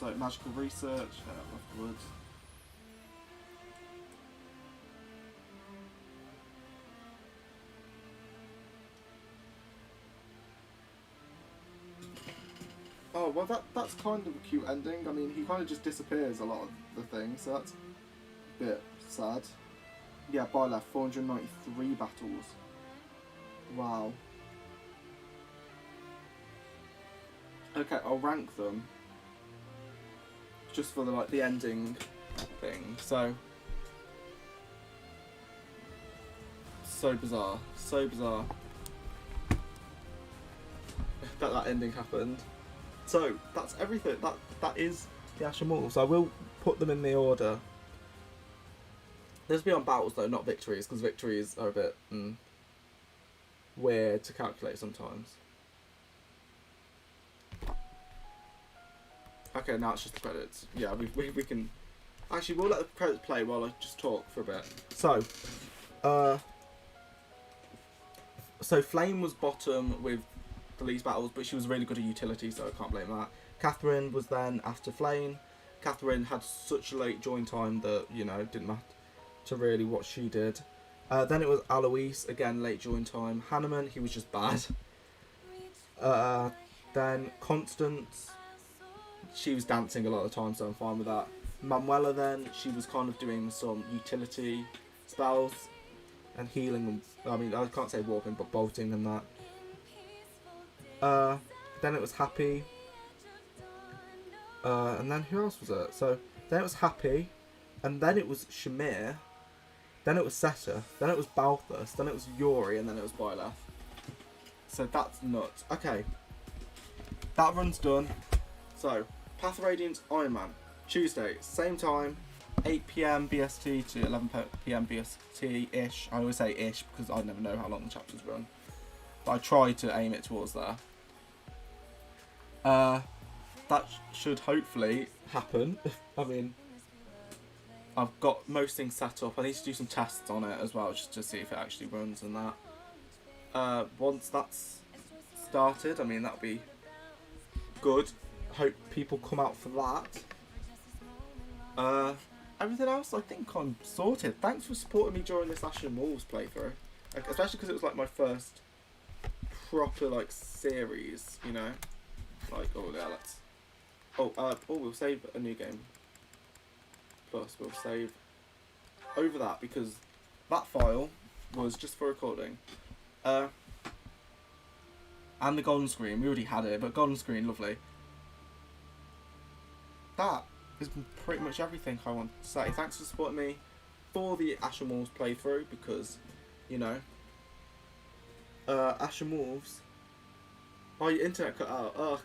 So, magical research, afterwards. Oh, well that's kind of a cute ending. I mean, he kind of just disappears a lot of the things, so that's a bit sad. Yeah, Byleth, 493 battles. Wow. Okay, I'll rank them. Just for the ending thing. So bizarre. So bizarre. that ending happened. So that's everything. That is the Ashen Wolves. I will put them in the order. Let's be on battles though, not victories, because victories are a bit weird to calculate sometimes. Okay, now it's just the credits. Yeah, we can... Actually, we'll let the credits play while I just talk for a bit. So Flame was bottom with the least battles, but she was really good at utility, so I can't blame that. Catherine was then after Flame. Catherine had such a late join time that, you know, it didn't matter to really what she did. Then it was Alois, again, late join time. Hanneman, he was just bad. Then Constance... She was dancing a lot of the time, so I'm fine with that. Manuela then, she was kind of doing some utility spells and healing. I mean, I can't say warping, but bolting and that. Then it was Happy. And then who else was it? So then it was Happy, and then it was Shamir, then it was Seteth, then it was Balthus, then it was Yuri, and then it was Byleth. So that's nuts. Okay, that run's done. So, Path of Radiance Iron Man, Tuesday, same time, 8 PM BST to 11 PM BST-ish. I always say ish because I never know how long the chapters run. But I try to aim it towards there. That should hopefully happen. I mean, I've got most things set up. I need to do some tests on it as well, just to see if it actually runs and that. Once that's started. I mean, that'll be good. Hope people come out for that. Everything else, I think I'm sorted. Thanks for supporting me during this Ashen Wolves playthrough. Like, especially because it was like my first proper like series, you know. Like, oh yeah, let's. We'll save a new game. Plus, we'll save over that because that file was just for recording. And the golden screen, we already had it, but golden screen, lovely. That is pretty much everything I want to say. Thanks for supporting me for the Ashen Wolves playthrough because, you know, Ashen Wolves. Oh, your internet cut out. Ugh.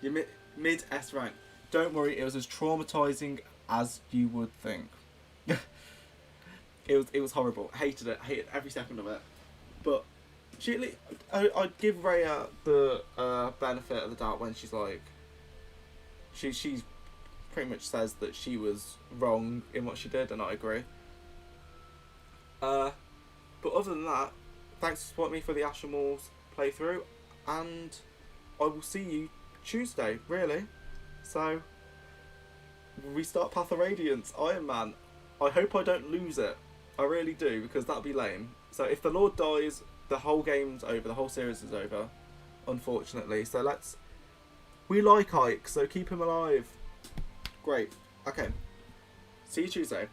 You're mid S rank. Don't worry, it was as traumatizing as you would think. It was horrible. Hated every second of it. But I'd give Rhea the benefit of the doubt when she's like, she's pretty much says that she was wrong in what she did, and I agree. But other than that, thanks for supporting me for the Ashen Wolves playthrough, and I will see you Tuesday, really. So, we start Path of Radiance, Iron Man. I hope I don't lose it. I really do, because that'd be lame. So if the Lord dies, the whole game's over, the whole series is over, unfortunately. So we like Ike, so keep him alive. Great. Okay. See you Tuesday.